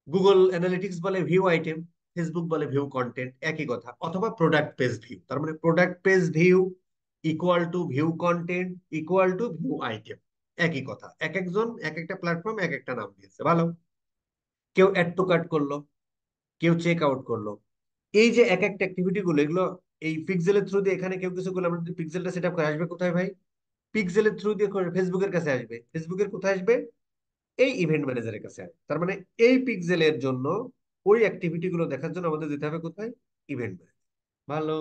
গুগল অ্যানালিটিক্স বলে ভিউ আইটেম, ফেসবুক বলে ভিউ কন্টেন্ট, একই কথা। অথবা প্রোডাক্ট পেজ ভিউ, তার মানে product page view equal to view content equal to view item, একই কথা। এক একজন এক একটা প্ল্যাটফর্ম এক একটা নাম দিয়েছে, ভালো। কেউ অ্যাড টু কার্ট করলো, কেউ চেক আউট করলো। এই যে এক একটা অ্যাক্টিভিটি গুলো, এগুলো এই পিক্সেলের থ্রু দিয়ে এখানে কেউ কিছু করলে আমরা যদি পিক্সেলটা সেট আপ করে, আসবে কোথায় ভাই? পিক্সেলের থ্রু দিয়ে ফেসবুকের কাছে আসবে। ফেসবুকের কোথায় আসবে? এই ইভেন্ট ম্যানেজারের কাছে আসবে। তার মানে এই পিক্সেলের জন্য ওই অ্যাক্টিভিটি গুলো দেখার জন্য আমাদের যেতে হবে কোথায়? Event manager. ভালো,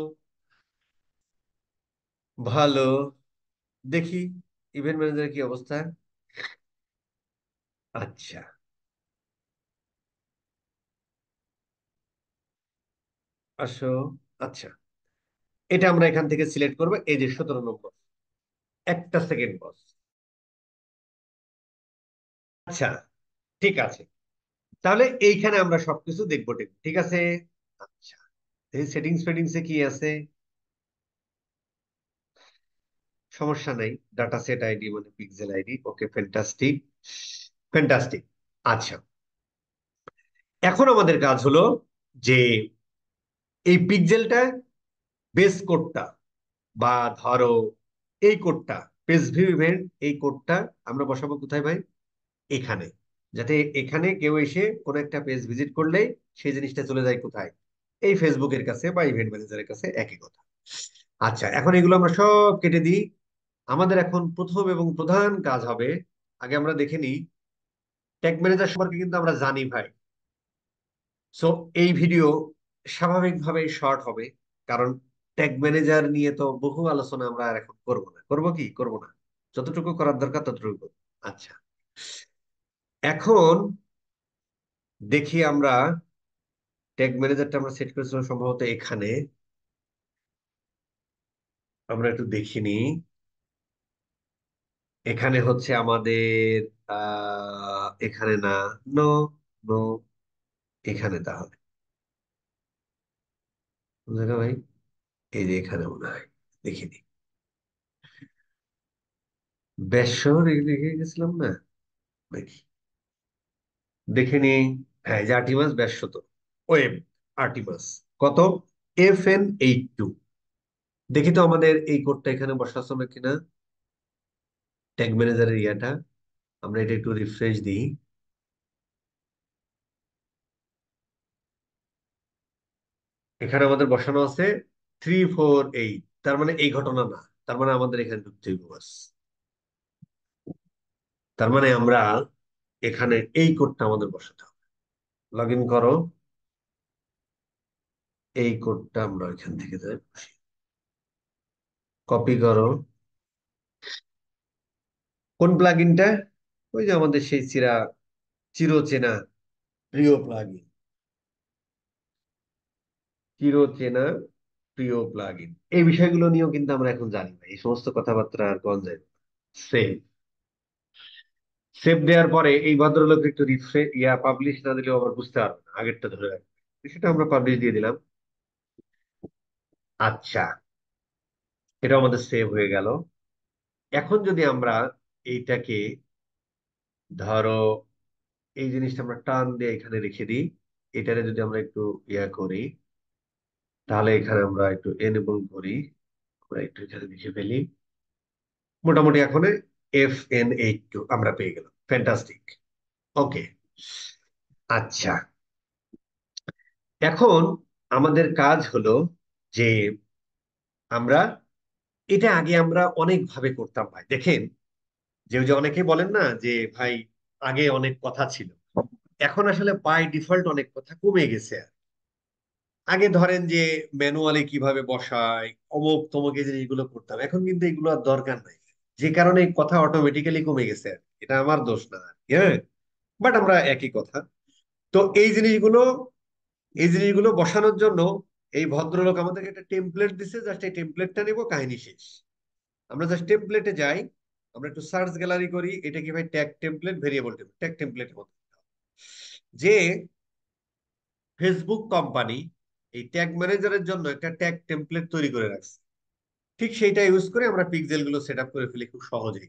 ভালো। দেখি ইভেন্ট ম্যানেজারের কি অবস্থা। আচ্ছা, আসো। আচ্ছা, এটা আমরা এখান থেকে সিলেক্ট করবো, এই যে 17 নম্বর। একটা সেকেন্ড বস। আচ্ছা, ঠিক আছে, তাহলে এইখানে আমরা সবকিছু দেখবো, ঠিক আছে। আচ্ছা, এই সেটিংস ফেটিংসে কি আছে? সমস্যা নাই, ডাটা সেট আইডি মানে পিক্সেল আইডি, ওকে, ফ্যান্টাস্টিক, ফ্যান্টাস্টিক। আচ্ছা, এখন আমাদের কাজ হলো যে এই পিক্সেলটা, বেস কোডটা, বা ধরো এই কোডটা, পেজ ভিউ ইভেন্ট, এই কোডটা আমরা বসাবো কোথায় ভাই? এখানে। যাতে এখানে কেউ এসে কোন একটা পেজ ভিজিট করলে সেই জিনিসটা চলে যায় কোথায়? এই ফেসবুকের কাছে বা ইভেন্ট ম্যানেজারের কাছে, একই কথা। আচ্ছা, এখন এগুলো আমরা সব কেটে দিই। আমাদের এখন প্রথম এবং প্রধান কাজ হবে, আগে আমরা দেখে নিই ট্যাগ ম্যানেজার সম্পর্কে। কিন্তু আমরা জানি ভাই। সো এই ভিডিও স্বাভাবিকভাবে শর্ট হবে, কারণ ট্যাগ ম্যানেজার নিয়ে তো বহু আলোচনা আমরা আর এখন করব না। করব কি করব না, যতটুকু করার দরকার ততটুকু করব। আচ্ছা, এখন দেখি আমরা ট্যাগ ম্যানেজারটা আমরা সেট করেছিলাম সম্ভবত এখানে। আমরা একটু দেখিনি। এখানে হচ্ছে আমাদের এখানে না, নো, নো, এখানে তাহলে কোন জায়গা ভাই? এই যে এখানে মনে হয়, দেখিনি। বেশর রেখে গেছিলাম না নাকি? দেখিনি। হ্যাঁ, এই যে আর্টিমাস ১২০০, ওয়েব আর্টিমাস কত? FN82। দেখি তো আমাদের এই কোডটা এখানে বসাচ্ছ না কিনা, ট্যাগ ম্যানেজারের ইয়াটা। আমরা এটা একটু রিফ্রেশ দিই। এখানে আমাদের বসানো আছে 348। তার মানে এই ঘটনা না, তার মানে আমাদের এখানে ঢুকতে হবে বাস। তার মানে আমরা এখানে এই কোডটা আমাদের বসাতে হবে। লগ ইন করো, এই কোডটা আমরা এখান থেকে কপি করো। কোন প্লাগইনটা? ওই যে আমাদের সেই চিরচেনা প্রিয় প্লাগইন, চিরচেনা প্রিয় প্লাগইন। এই বিষয়গুলো নিয়েও কিন্তু আমরা এখন জানি না, এই সমস্ত কথাবার্তা আর কোন যায়। সেভ, সেভ দেওয়ার পরে এই ভদ্রলোক একটু রিফ্রেশ পাবলিশ না দিলেও আবার বুঝতে পারবে না, আগেরটা ধরে রাখবে। সেটা আমরা পাবলিশ দিয়ে দিলাম। আচ্ছা, এটা আমাদের সেভ হয়ে গেল। এখন যদি আমরা এইটাকে ধরো এই জিনিসটা আমরা টান দিয়ে এখানে রেখে দিই, এটারে যদি আমরা একটু করি, তাহলে এখানে আমরা একটু এনেবল করি, আমরা একটু এখানে লিখে ফেলি। মোটামুটি এখন FN82 আমরা পেয়ে গেলাম। ফ্যান্টাস্টিক। ওকে। আচ্ছা, এখন আমাদের কাজ হলো যে আমরা এটা আগে আমরা অনেক ভাবে করতাম ভাই। দেখেন, যে ওই যে অনেকে বলেন না যে ভাই আগে অনেক কথা ছিল, এখন আসলে বাই ডিফল্ট অনেক কথা কমে গেছে। আগে ধরেন যে ম্যানুয়ালি কিভাবে বসায়, অমুক তমুক এই জিনিসগুলো করতাম, এখন কিন্তু এগুলো আর দরকার নাই। যে কারণে এই কথা অটোমেটিক্যালি কমে গেছে আর কি। এটা আমার দোষ না আর কি, হ্যাঁ। বাট আমরা একই কথা। তো এই জিনিসগুলো বসানোর জন্য এই ভদ্রলোক আমাদেরকে একটা টেমপ্লেট দিছে, জাস্ট এই টেমপ্লেটটা নিব, কাহিনী শেষ। আমরা জাস্ট টেমপ্লেটে যাই, আমরা একটু সার্চ গ্যালারি করি, এটা কি ভাই? Tag template, variable template, tag টেমপ্লেটের মধ্যে যে ফেসবুক কোম্পানি এই ট্যাগ ম্যানেজারের জন্য একটা ট্যাগ টেমপ্লেট তৈরি করে রাখছে। ঠিক সেইটা ইউজ করে আমরা পিক্সেল গুলো সেট আপ করে ফেলি খুব সহজেই।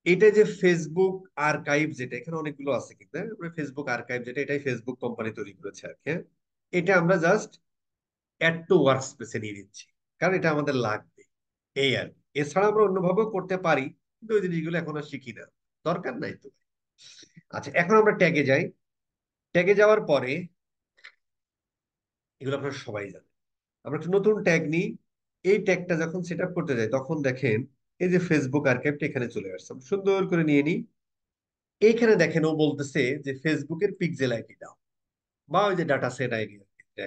এটা যে ফেসবুক আর্কাইভ, যেটা এখানে অনেকগুলো আছে কিন্তু, হ্যাঁ? আমরা ফেসবুক আর্কাইভ যেটা, এটাই ফেসবুক কোম্পানি তৈরি করেছে আর কি, হ্যাঁ? এটা আমরা জাস্ট অ্যাড টু ওয়ার্ক স্পেসে নিয়ে নিচ্ছি, কারণ এটা আমাদের লাগবে, এই আর কি। এছাড়া আমরা অন্যভাবেও করতে পারি, কিন্তু ওই জিনিসগুলো এখন আর শিখি না, দরকার নাই তো। আচ্ছা, এখন আমরা ট্যাগে যাই। ট্যাগে যাওয়ার পরে এগুলো আপনারা সবাই জানেন। আমরা একটা নতুন ট্যাগ নিই। এই ট্যাগটা যখন সেট আপ করতে যাই, তখন দেখেন এই যে ফেসবুক আর্কাইভটা এখানে চলে আসছে। আমরা সুন্দর করে নিয়ে নিই। এইখানে দেখেন ও বলতেছে যে ফেসবুকের পিক্সেল আইডি দাও, বা ওই যে ডাটা সেট আইডি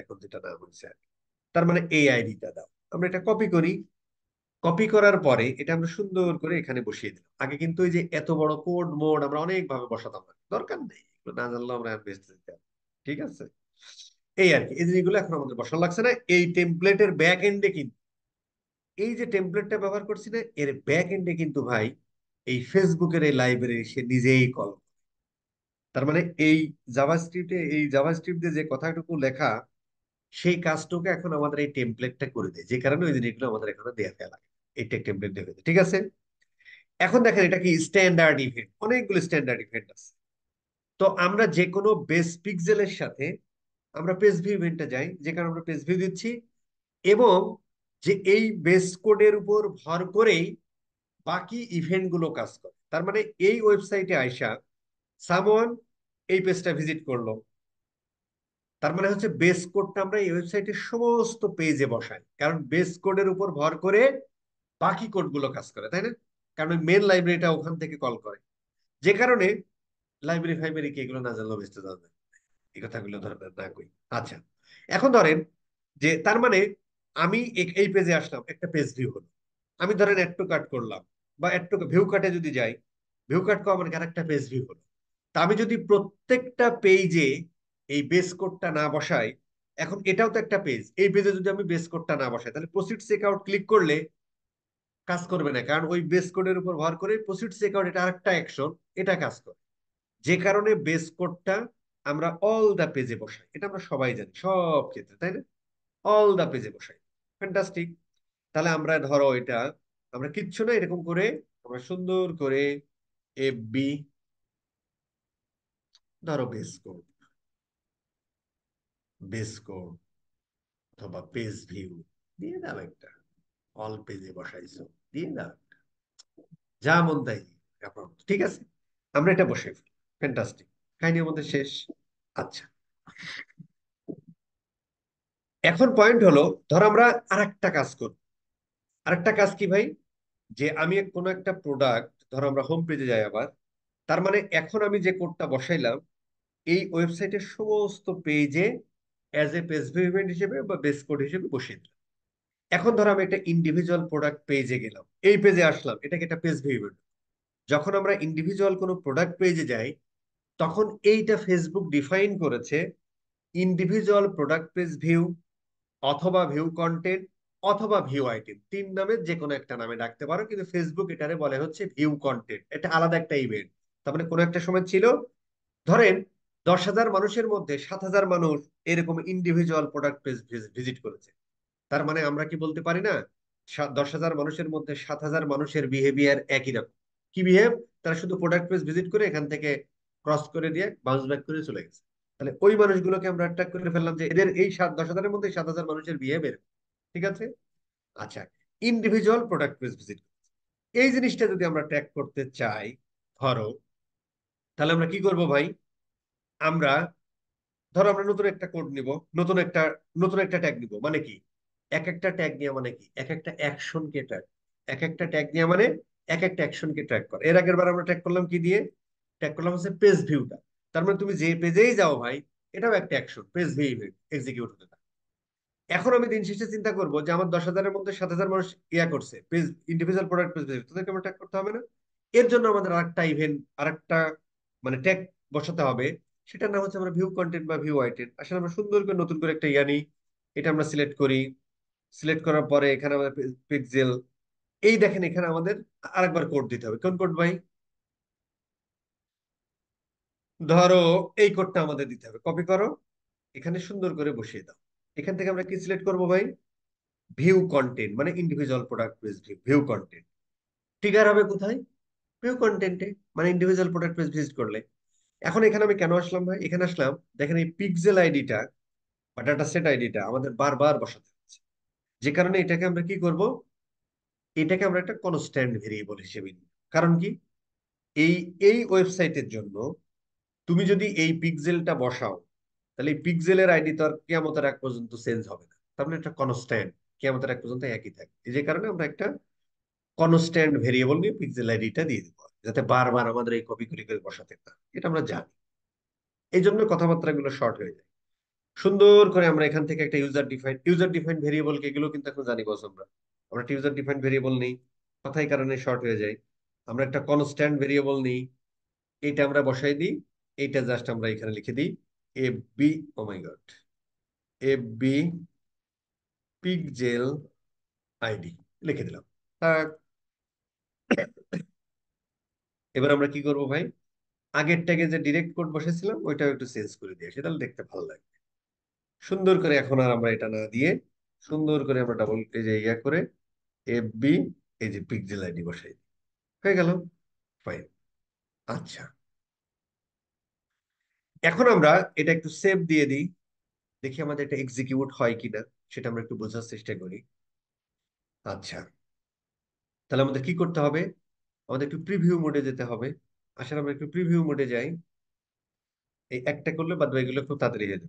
এখন যেটা নাম হয়েছে আর কি। তার মানে এই আইডিটা দাও। আমরা এটা কপি করি। কপি করার পরে এটা আমরা সুন্দর করে এখানে বসিয়ে দিলাম। আগে কিন্তু ওই যে এত বড় কোড মোড আমরা অনেক ভাবে বসাতাম না, দরকার নেই, এগুলো না জানলেও আমরা বেঁচে দিতাম। ঠিক আছে, এই আর কি। এই জিনিসগুলো এখন আমাদের বসানো লাগছে না। এই টেমপ্লেটের ব্যাক এন্ডে কিন্তু, এই যে টেমপ্লেটটা ব্যবহার করছি না, এর ব্যাক এন্ডে কিন্তু ভাই এই ফেসবুকের এই লাইব্রেরি সে নিজেই কল। তার মানে এই জাভাস্ক্রিপ্টে দিয়ে যে কথাটুকু লেখা, সেই কাজটুকু এখন আমাদের এই টেমপ্লেটটা করে দেয়, যে কারণে ওই জিনিসগুলো আমাদের এখানে দেয়া ফেলা লাগে। এই টেমপ্লেট দিয়ে ঠিক আছে। এখন দেখেন এটা কি স্ট্যান্ডার্ড ইভেন্ট, অনেকগুলো স্ট্যান্ডার্ড ইভেন্ট আছে। তো আমরা যে কোনো বেস পিক্সেলের সাথে আমরা পেজ ভিউ ইভেন্টে যাই, যেখানে আমরা পেজ ভিউ দিচ্ছি, এবং যে এই বেস কোডের উপর ভর করেই বাকি ইভেন্ট গুলো কাজ করে। তার মানে এই ওয়েবসাইটে আইসা সামওয়ান এই পেজটা ভিজিট করলো, তার মানে হচ্ছে বেস কোডটা আমরা এই ওয়েবসাইটের সমস্ত পেজে বসাই, কারণ বেস কোডের উপর ভর করে বাকি কোডগুলো কাজ করে, তাই না? কারণ মেন লাইব্রেরিটা ওখান থেকে কল করে, যে কারণে লাইব্রেরি ফাইব্রেরি কি এগুলো না জানলেও বেঁচতে যাবে, এই কথাগুলো ধরেন না কই। আচ্ছা, এখন ধরেন যে তার মানে আমি এই পেজে আসলাম, একটা পেজ ভিউ হলো, আমি ধরেন অ্যাড টু কার্ট করলাম, বা অ্যাড টু ভিউ কার্টে যদি যাই, ভিউ কার্ট আমার আরেকটা পেজ ভিউ হলো। তা আমি যদি প্রত্যেকটা পেজে এই বেস কোডটা না বসাই, এখন এটাও তো একটা পেজ, এই পেজে যদি আমি বেস কোডটা না বসাই, তাহলে প্রসিড চেকআউট ক্লিক করলে কাজ করবে না, কারণ ওই বেস কোডের উপর ভর করে প্রসিড চেকআউট, এটা আরেকটা অ্যাকশন, এটা কাজ করে। যে কারণে বেস কোডটা আমরা অল দা পেজে বসাই, এটা আমরা সবাই জানি সব ক্ষেত্রে, তাই না? অল দা পেজে বসাই। ফ্যান্টাস্টিক। তাহলে আমরা ধরো এটা, আমরা কিচ্ছু না এরকম করে আমরা সুন্দর করে এফ বি, ধরো বেস কোড অথবা পেজ ভিউ দিয়ে দাও একটা, অল পেজে বসাইছো, দিয়ে দাও, যা মন তাই আপনার, ঠিক আছে? আমরা এটা বসাই ফেলি। ফ্যান্টাস্টিক, কাহিনী আমাদের শেষ। আচ্ছা, এখন পয়েন্ট হলো, ধর আমরা আরেকটা কাজ করব। আরেকটা কাজ কি ভাই? যে আমি কোনো একটা প্রোডাক্ট, ধর আমরা হোম পেজে যাই আবার, তার মানে এখন আমি যে কোডটা বসাইলাম এই ওয়েবসাইটের সমস্ত পেজে as a page view event হিসেবে বা বেস কোড হিসেবে বসিয়ে দিলাম। এখন ধর আমি একটা ইন্ডিভিজুয়াল প্রোডাক্ট পেজে গেলাম, এই পেজে আসলাম, এটাকে একটা পেজ ভিউ ইভেন্ট। যখন আমরা ইন্ডিভিজুয়াল কোনো প্রোডাক্ট পেজে যাই, তখন এইটা ফেসবুক ডিফাইন করেছে ইন্ডিভিজুয়াল প্রোডাক্ট পেজ ভিউ, অথবা ভিউ কন্টেন্ট, অথবা ভিউ আইটেম, তিন নামের যে কোনো একটা নামে ডাকতে পারো, কিন্তু ফেসবুক এটারে বলে হচ্ছে ভিউ কন্টেন্ট, এটা আলাদা একটা ইভেন্ট। তার মানে কোনো একটা সময় ছিল, ধরেন 10,000 মানুষের মধ্যে 7,000 মানুষ এরকম ইন্ডিভিজুয়াল প্রোডাক্ট পেজ ভিজিট করেছে। তার মানে আমরা কি বলতে পারি না 10,000 মানুষের মধ্যে 7,000 মানুষের বিহেভিয়ার একই রকম? কি বিহেভ? তারা শুধু প্রোডাক্ট পেজ ভিজিট করে এখান থেকে ক্রস করে দিয়ে বাউন্স ব্যাক করে চলে গেছে। তাহলে ওই মানুষগুলোকে আমরা অ্যাট্রাক্ট করে ফেললাম যে এদের এই 10,000-এর মধ্যে 7,000 মানুষের বিহেভিয়ার, ঠিক আছে? আচ্ছা, ইন্ডিভিজুয়াল প্রোডাক্ট পেজ ভিজিট, এই জিনিসটা যদি আমরা ট্র্যাক করতে চাই, ধরো, তাহলে আমরা কি করব ভাই? আমরা ধরো আমরা নতুন একটা কোড নিব, নতুন একটা ট্যাগ নিব, মানে কি? এক একটা ট্যাগ নিয়ে মানে কি, এক একটা অ্যাকশনকে ট্র্যাক, এক একটা ট্যাগ নিয়ে মানে এক একটা অ্যাকশনকে ট্র্যাক করে। এর আগের বার আমরা ট্র্যাক করলাম কি দিয়ে? ট্র্যাক করলাম হচ্ছে পেজ ভিউটা। তার মানে তুমি যে পেজেই যাও ভাই, এটাও একটা action, page view event execute হতে থাকে। এখন আমি দিন শেষে চিন্তা করবো যে আমার 10,000-এর মধ্যে 7,000 মানুষ ইয়া করছে পেজ, ইন্ডিভিজুয়াল প্রোডাক্ট পেজ, তাদেরকে আমরা ট্র্যাক করতে হবে না? এর জন্য আমাদের আরেকটা ইভেন্ট, আরেকটা মানে ট্যাগ বসাতে হবে। সেটার নাম হচ্ছে আমরা ভিউ কন্টেন্ট বা ভিউ আইটেম। আসলে আমরা সুন্দর করে নতুন করে একটা ইয়া নিই, এটা আমরা সিলেক্ট করি। সিলেক্ট করার পরে এখানে আমাদের পিক্সেল, এই দেখেন এখানে আমাদের আরেকবার কোড দিতে হবে। কোন কোড ভাই? ধরো এই কোডটা আমাদের দিতে হবে, কপি করো, এখানে সুন্দর করে বসিয়ে দাও। এখান থেকে আমরা কি সিলেক্ট করবো ভাই? ভিউ কন্টেন্ট, মানে individual product page view, view content. Trigger হবে কোথায়? ভিউ কন্টেন্টে, মানে ইন্ডিভিজুয়াল প্রোডাক্ট পেজ ভিজিট করলে। এখন এখানে আমি কেন আসলাম ভাই? এখানে আসলাম, দেখেন এই পিক্সেল আইডিটা বা ডাটা সেট আইডিটা আমাদের বারবার বসাতে হচ্ছে, যে কারণে এটাকে আমরা কি করব? এটাকে আমরা একটা কনস্ট্যান্ট ভেরিয়েবল হিসেবে নিই। কারণ কি? এই এই ওয়েবসাইটের জন্য তুমি যদি এই পিক্সেলটা বসাও, তাহলে এই পিক্সেলের আইডি তো আর কিয়ামতের আগ পর্যন্ত চেঞ্জ হবে না, তার মানে একটা কনস্ট্যান্ট, কিয়ামতের আগ পর্যন্ত একই থাকে। এই যে কারণে আমরা একটা কনস্ট্যান্ট ভেরিয়েবল নিয়ে পিক্সেল আইডিটা দিয়ে দেবো, যাতে বারবার আমাদের এই কপি করে করে বসাতে না, এটা আমরা জানি। এই জন্য কথাবার্তা গুলো শর্ট হয়ে যায়। সুন্দর করে আমরা এখান থেকে একটা ইউজার ডিফাইন ভেরিয়েবল, এগুলো কিন্তু এখন জানি বস আমরা। আমরা একটা ইউজার ডিফাইন ভেরিয়েবল নেই, কথাই কারণে শর্ট হয়ে যায়। আমরা একটা কনস্ট্যান্ট ভেরিয়েবল নিই, এইটা আমরা বসাই দিই, এইটা জাস্ট আমরা এখানে লিখে দিই F B, oh my god, F B pixel ID লিখে দিলাম। আর এবার আমরা কি করব ভাই? আগের ট্যাগে যে ডিরেক্ট কোড বসেছিলাম ওইটাও একটু চেঞ্জ করে দিয়ে সেটা দেখতে ভালো লাগে। সুন্দর করে এখন আর আমরা এটা না দিয়ে, সুন্দর করে আমরা ডাবল এই যে ইয়া করে এফ বি, এই যে পিক্সেল আইডি বসাই দিই। হয়ে গেল, ফাইন। আচ্ছা, এখন আমরা এটা একটু সেভ দিয়ে দিই, দেখি আমাদের এটা এক্সিকিউট হয় কিনা, সেটা আমরা একটু বোঝার চেষ্টা করি। আচ্ছা, তাহলে আমাদের কি করতে হবে? আমাদের একটু প্রিভিউ মোডে যেতে হবে। আসলে আমরা একটু প্রিভিউ মোডে যাই। এই একটা করলে বাদ বাকিগুলো খুব তাড়াতাড়ি হয়ে যাবে,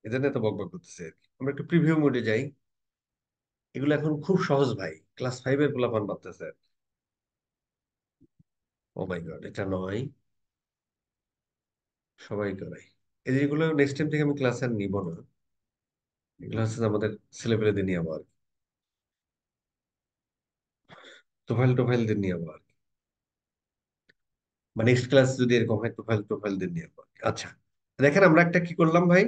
এজন্য এত বকবক করতেছে আর কি। আমরা একটু প্রিভিউ মোডে যাই। এগুলো এখন খুব সহজ ভাই, ক্লাস 5 এর পোলাপান ভাবতেছে। ও মাই গড, এটা নয়, সবাই করে এই যেগুলো। নেক্সট টাইম থেকে আমি ক্লাস আর নিব না, এগুলো হচ্ছে যে আমাদের ছেলেপেলেদের নিয়ে আবার প্রোফাইল টোফাইলদের নিয়ে আবার, বা নেক্সট ক্লাস যদি এরকম হয় প্রোফাইল টোফাইলদের নিয়ে আবার। আচ্ছা, দেখেন আমরা একটা কি করলাম ভাই,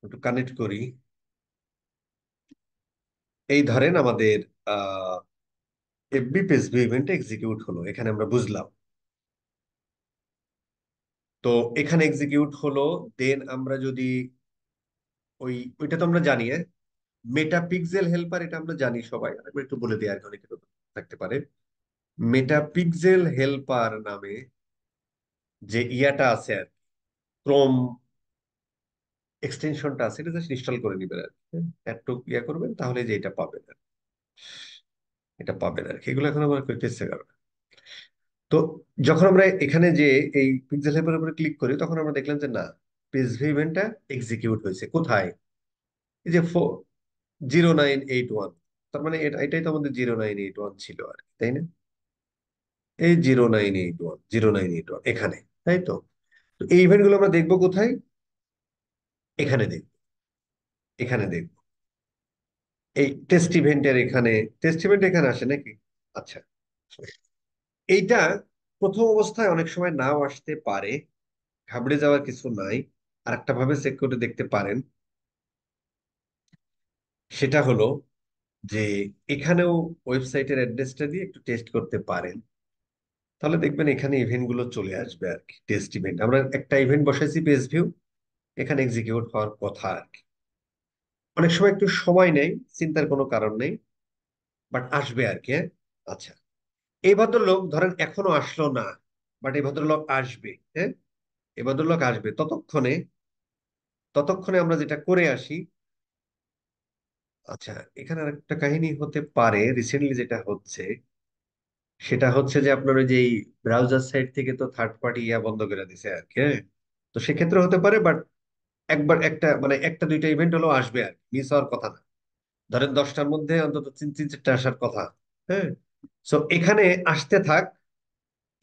একটু কানেক্ট করি। এই ধরেন আমাদের আহ FB page view event execute হলো, এখানে আমরা বুঝলাম। তো এখানে এক্সিকিউট হলো, দেন আমরা যদি ওইটা তো আমরা জানি, মেটা পিক্সেল হেল্পার, এটা আমরা জানি সবাই, আমি একটু বলে দিই আর কি, অনেকে থাকতে পারে। মেটা পিক্সেল হেল্পার নামে যে ইয়াটা আছে আর ক্রোম এক্সটেনশনটা আছে, এটা জাস্ট ইনস্টল করে নিবেন আর কি। একটু ইয়া করবেন, তাহলে যে এটা পাবেন আর কি। এটা পাবেন আর কি, এগুলো এখন আমার করতেছে কারণ। তো যখন আমরা এখানে যে এই পিক্সেল হেল্পারের উপরে ক্লিক করি, তখন আমরা দেখলাম যে না, পেজ ভিউ ইভেন্টটা এক্সিকিউট হয়েছে। কোথায়? এই যে 0981, তার মানে এটাই তো আমাদের 0981 ছিল আর কি, তাই না? এই 0981 এখানে, তাই তো। তো এই ইভেন্ট গুলো আমরা দেখবো কোথায়? এখানে দেখবো, এখানে দেখবো এই টেস্ট ইভেন্টের এখানে। টেস্ট ইভেন্ট এখানে আসে নাকি? আচ্ছা, এইটা প্রথম অবস্থায় অনেক সময় নাও আসতে পারে, ঘাবড়ে যাওয়ার কিছু নাই। আর একটা ভাবে চেক করে দেখতে পারেন, সেটা হলো যে এখানেও ওয়েবসাইটের অ্যাড্রেসটা দিয়ে একটু টেস্ট করতে পারেন। তাহলে দেখবেন এখানে ইভেন্ট গুলো চলে আসবে আর কি। টেস্ট ইভেন্ট আমরা একটা ইভেন্ট বসাইছি পেজ ভিউ, এখানে এক্সিকিউট হওয়ার কথা আর কি। অনেক সময় একটু সময় নেই, চিন্তার কোনো কারণ নেই, বাট আসবে আর কি, হ্যাঁ। আচ্ছা, এই ভদ্রলোক ধরেন এখনো আসলো না, বাট এই ভদ্রলোক আসবে, হ্যাঁ। এই ভদ্রলোক আসবে, ততক্ষণে ততক্ষণে আমরা যেটা করে আসি। আচ্ছা, এখানে আরেকটা কাহিনী হতে পারে, রিসেন্টলি যেটা হচ্ছে সেটা হচ্ছে যে আপনার ওই যে ব্রাউজার সাইট থেকে তো থার্ড পার্টি ইয়া বন্ধ করে দিছে আর কি, হ্যাঁ। তো সেক্ষেত্রে হতে পারে, বাট একবার একটা মানে একটা দুইটা ইভেন্ট হলেও আসবে আর মিস হওয়ার কথা না। ধরেন 10টার মধ্যে অন্তত তিন তিন চারটা আসার কথা, হ্যাঁ। সো এখানে আসতে থাক,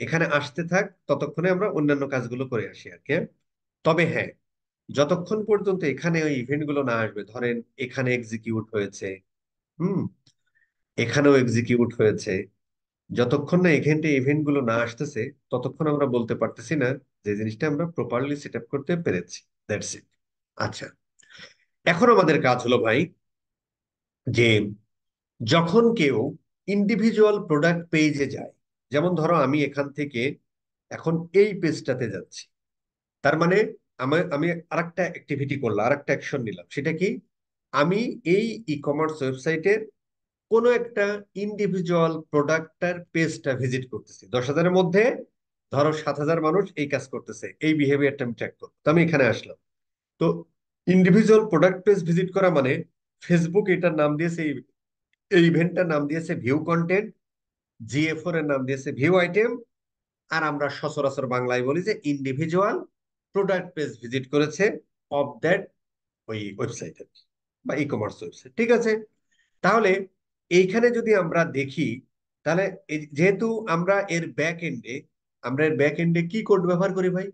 এখানে আসতে থাক, ততক্ষণে আমরা অন্যান্য কাজগুলো করে আসি আর কি, হ্যাঁ? তবে হ্যাঁ, যতক্ষণ পর্যন্ত এখানে ওই ইভেন্ট গুলো না আসবে, ধরেন এখানে এক্সিকিউট হয়েছে, হুম, এখানেও এক্সিকিউট হয়েছে, যতক্ষণ না এখানে ইভেন্ট গুলো না আসতেছে, ততক্ষণ আমরা বলতে পারতেছি না যে জিনিসটা আমরা প্রপারলি সেট আপ করতে পেরেছি। That's it. আচ্ছা, এখন আমাদের কাজ হলো ভাই, যে যখন কেউ ইন্ডিভিজুয়াল প্রোডাক্ট পেজে যায়, যেমন ধরো আমি এখান থেকে এখন এই পেজটাতে যাচ্ছি, তার মানে আমি আমি আরেকটা অ্যাক্টিভিটি করলাম, আরেকটা অ্যাকশন নিলাম। সেটা কি? আমি এই ই কমার্স ওয়েবসাইটের কোনো একটা ইন্ডিভিজুয়াল প্রোডাক্টটার পেজটা ভিজিট করতেছি। 10,000-এর মধ্যে ধরো 7,000 মানুষ এই কাজ করতেছে, এই বিহেভিয়ারটা আমি ট্র্যাক করবো, তো আমি এখানে আসলাম। তো ইন্ডিভিজুয়াল প্রোডাক্ট পেজ ভিজিট করা মানে ফেসবুক এটার নাম দিয়েছে, এই ইভেন্টটার নাম দিয়েছে ভিউ কন্টেন্ট, জিএফ4 এর নাম দিয়েছে ভিউ আইটেম, আর আমরা সচরাচর বাংলায় বলি যে ইন্ডিভিজুয়াল প্রোডাক্ট পেজ ভিজিট করেছে অফ দ্যাট ওই ওয়েবসাইট বা ই কমার্স ওয়েবসাইট, ঠিক আছে। তাহলে এইখানে যদি আমরা দেখি, তাহলে যেহেতু আমরা এর ব্যাক এন্ডে কি কোড ব্যবহার করি ভাই?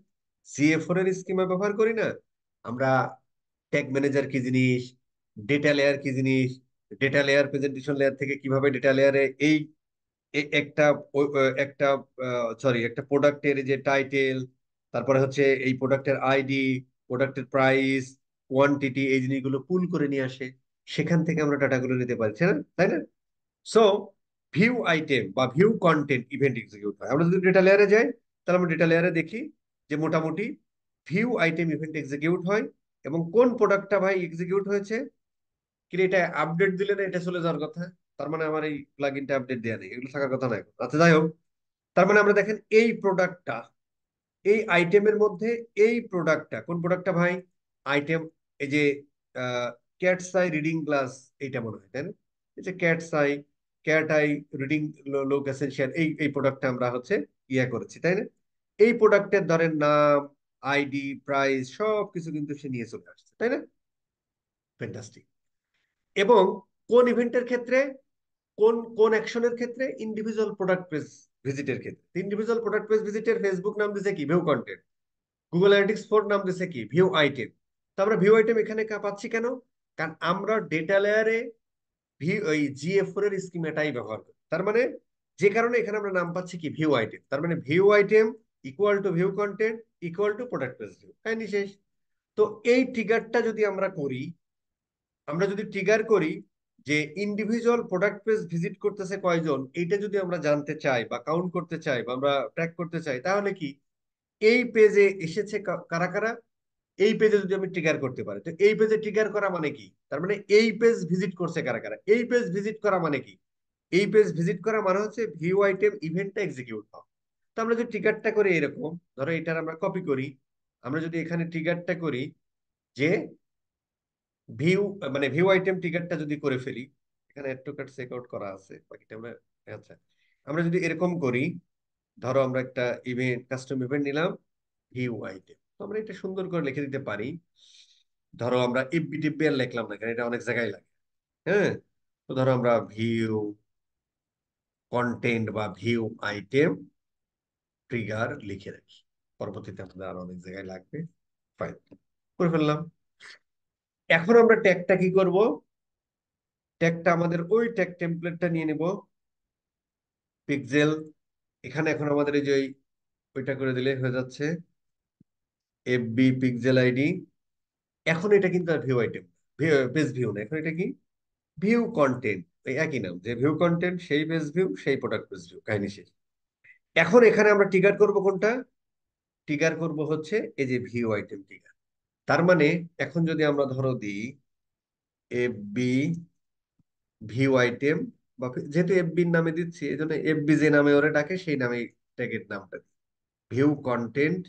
সিএ4 এর স্কিমা ব্যবহার করি না আমরা? ট্যাগ ম্যানেজার কি জিনিস, ডেটা লেয়ার কি জিনিস, ডেটা লেয়ার প্রেজেন্টেশন লেয়ার থেকে কিভাবে ডেটা লেয়ারে এই একটা একটা সরি একটা প্রোডাক্টের যে টাইটেল, তারপরে হচ্ছে এই প্রোডাক্টের আইডি, প্রোডাক্টের প্রাইস, কোয়ান্টিটি, এই জিনিসগুলো পুল করে নিয়ে আসে, সেখান থেকে আমরা ডাটাগুলো নিতে পারছি না, তাই না? সো ভিউ আইটেম বা ভিউ কন্টেন্ট ইভেন্ট এক্সিকিউট হয়। আমরা যদি ডেটা লেয়ারে যাই, তাহলে আমরা ডেটা লেয়ারে দেখি যে মোটামুটি ভিউ আইটেম ইভেন্ট এক্সিকিউট হয়। এবং কোন প্রোডাক্টটা ভাই এক্সিকিউট হয়েছে? কি রে, এটা আপডেট দিলে না এটা চলে যাওয়ার কথা, তার মানে আমার এই প্লাগইনটা আপডেট দেওয়া নেই, এগুলো থাকার কথা না এখন। আচ্ছা, যাই হোক, তার মানে আমরা দেখেন এই প্রোডাক্টটা এই আইটেমের মধ্যে এই প্রোডাক্টটা, কোন প্রোডাক্টটা ভাই? আইটেম, এই যে ক্যাটস আই রিডিং গ্লাস, এইটা মনে হয় তাই না? এই যে cat's eye, cat eye reading লোক এসেনশিয়াল, এই এই প্রোডাক্টটা আমরা হচ্ছে ইয়া করেছি তাই না? এই প্রোডাক্টের ধরেন নাম, আইডি, প্রাইস সব কিছু কিন্তু সে নিয়ে চলে আসছে তাই না? ফ্যান্টাস্টিক। এবং কোন ইভেন্টের ক্ষেত্রে, কোন কোন অ্যাকশনের ক্ষেত্রে? ইন্ডিভিজুয়াল প্রোডাক্ট পেজ ভিজিটের ক্ষেত্রে। ইন্ডিভিজুয়াল প্রোডাক্ট পেজ ভিজিটের ফেসবুক নাম দিছে কি? View content. গুগল অ্যানালিটিক্স 4 নাম দিছে কি? View item. তো আমরা ভিউ আইটেম এখানে পাচ্ছি কেন? কারণ আমরা ডেটা লেয়ারে ওই GA4 এর স্কিমাটাই ব্যবহার করি। তার মানে যে কারণে এখানে আমরা নাম পাচ্ছি কি? View item. তার মানে view item equal to view content equal to product page view, কাহিনী শেষ। তো এই ট্রিগারটা যদি আমরা করি, আমরা যদি ট্রিগার করি যে ইন্ডিভিজুয়াল প্রোডাক্ট পেজ ভিজিট করতেছে কয়জন, এইটা যদি আমরা জানতে চাই বা কাউন্ট করতে চাই বা আমরা ট্র্যাক করতে চাই, তাহলে কি এই পেজে এসেছে কারা কারা, এই পেজে যদি আমি ট্রিগার করতে পারি। তো এই পেজে ট্রিগার করা মানে কি? তার মানে এই পেজ ভিজিট করছে কারা কারা। এই পেজ ভিজিট করা মানে কি? এই পেজ ভিজিট করা মানে হচ্ছে ভিউ আইটেম ইভেন্টটা এক্সিকিউট হওয়া। তো আমরা যদি ট্রিগারটা করি এরকম, ধরো এটার আমরা কপি করি, আমরা যদি এখানে ট্রিগারটা করি যে ভিউ, মানে ভিউ আইটেম ট্রিগারটা যদি করে ফেলি, এখানে add to cart check out করা আছে, বাকিটা আমরা, আচ্ছা, আমরা যদি এরকম করি, ধরো আমরা একটা ইভেন্ট, কাস্টম ইভেন্ট নিলাম, ভিউ আইটেম, তো আমরা এটা সুন্দর করে লিখে দিতে পারি। ধরো আমরা এফবি টিপবি আর লিখলাম না, কারণ এটা অনেক জায়গায় লাগে। হ্যাঁ, তো ধরো আমরা ভিউ কন্টেন্ট বা ভিউ আইটেম ট্রিগার লিখে রাখি, পরবর্তীতে আমাদের আরো অনেক জায়গায় লাগবে। ফাইন, করে ফেললাম। এখন আমরা ট্যাগটা কি করব? ট্যাগটা আমাদের ওই ট্যাগ টেমপ্লেটটা নিয়ে নিব, পিক্সেল। এখানে এখন আমাদের এই যে ওইটা করে দিলে হয়ে যাচ্ছে এফবি পিক্সেল আইডি। এখন এটা কিন্তু আর ভিউ আইটেম, পেজ ভিউ না, এখন এটা কি? View content. এই একই নাম, যে ভিউ কন্টেন্ট সেই পেজ ভিউ সেই প্রোডাক্ট পেজ ভিউ, কাহিনী শেষ। এখন এখানে আমরা ট্রিগার করব কোনটা? ট্রিগার করব হচ্ছে এই যে ভিউ আইটেম ট্রিগার। তার মানে এখন যদি আমরা ধরো দিই এফবি ভিউ আইটেম, বা যেহেতু এফবির নামে দিচ্ছি এই জন্য এফবি যে নামে ওরা ডাকে সেই নামে ট্যাগের নামটা দিই, ভিউ কন্টেন্ট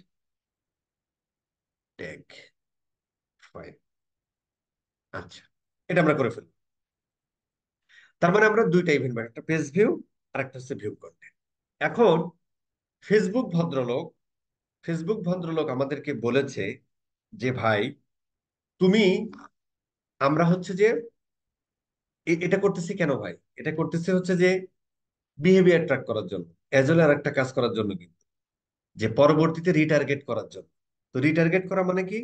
ট্যাগ। ফাইন, আচ্ছা, এটা আমরা করে ফেলবো। তার মানে আমরা দুইটা ইভেন্ট পাই, একটা পেজ ভিউ আর একটা হচ্ছে ভিউ কন্টেন্ট। এখন ফেসবুক ভদ্রলোক, ফেসবুক ভদ্রলোক আমাদেরকে বলেছে যে ভাই তুমি, আমরা হচ্ছে যে এটা করতেছি কেন ভাই? এটা করতেছি হচ্ছে যে বিহেভিয়ার ট্র্যাক করার জন্য, এজ ওয়েল আর একটা কাজ করার জন্য কিন্তু, যে পরবর্তীতে রিটার্গেট করার জন্য। তো রিটার্গেট করা মানে কি?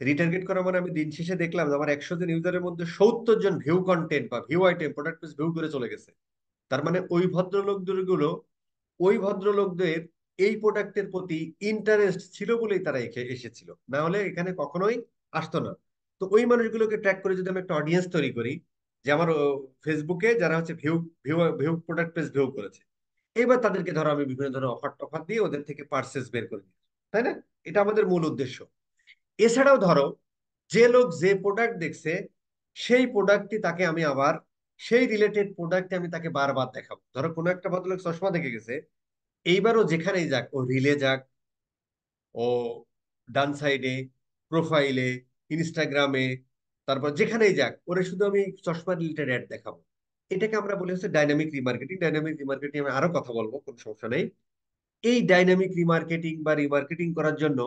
রিটার্গেট করা মানে আমি দিন শেষে দেখলাম যে আমার 100 জন ইউজারের মধ্যে 70 জন ভিউ কন্টেন্ট বা view item product page view করে চলে গেছে। তার মানে ওই ভদ্রলোকদের গুলো, ওই ভদ্রলোকদের এই প্রোডাক্টের প্রতি ইন্টারেস্ট ছিল বলেই তারা এসেছিল, না হলে এখানে কখনোই আসতো না। তো ওই মানুষগুলোকে ট্র্যাক করে যদি আমি একটা অডিয়েন্স তৈরি করি, যে আমার ফেসবুকে যারা হচ্ছে view view view product page view করেছে, এবার তাদেরকে ধরো আমি বিভিন্ন ধরনের অফার টফার দিয়ে ওদের থেকে পার্সেস বের করে দিই, তাই না? এটা আমাদের মূল উদ্দেশ্য। এছাড়াও ধরো যে লোক যে প্রোডাক্ট দেখছে, সেই প্রোডাক্টটি তাকে আমি আবার, সেই রিলেটেড প্রোডাক্টে আমি তাকে বারবার দেখাবো। ধরো কোনো একটা ভদ্রলোক চশমা দেখে গেছে, এইবারও যেখানেই যাক, ও রিলে যাক, ও ডান সাইডে, প্রোফাইলে, ইনস্টাগ্রামে, তারপর যেখানেই যাক, ওরে শুধু আমি চশমা রিলেটেড অ্যাড দেখাবো। এটাকে আমরা বলি হচ্ছে ডাইনামিক রিমার্কেটিং। ডাইনামিক রিমার্কেটিং আমি আরো কথা বলবো, কোনো সমস্যা নেই। এই ডাইনামিক রিমার্কেটিং বা রিমার্কেটিং করার জন্য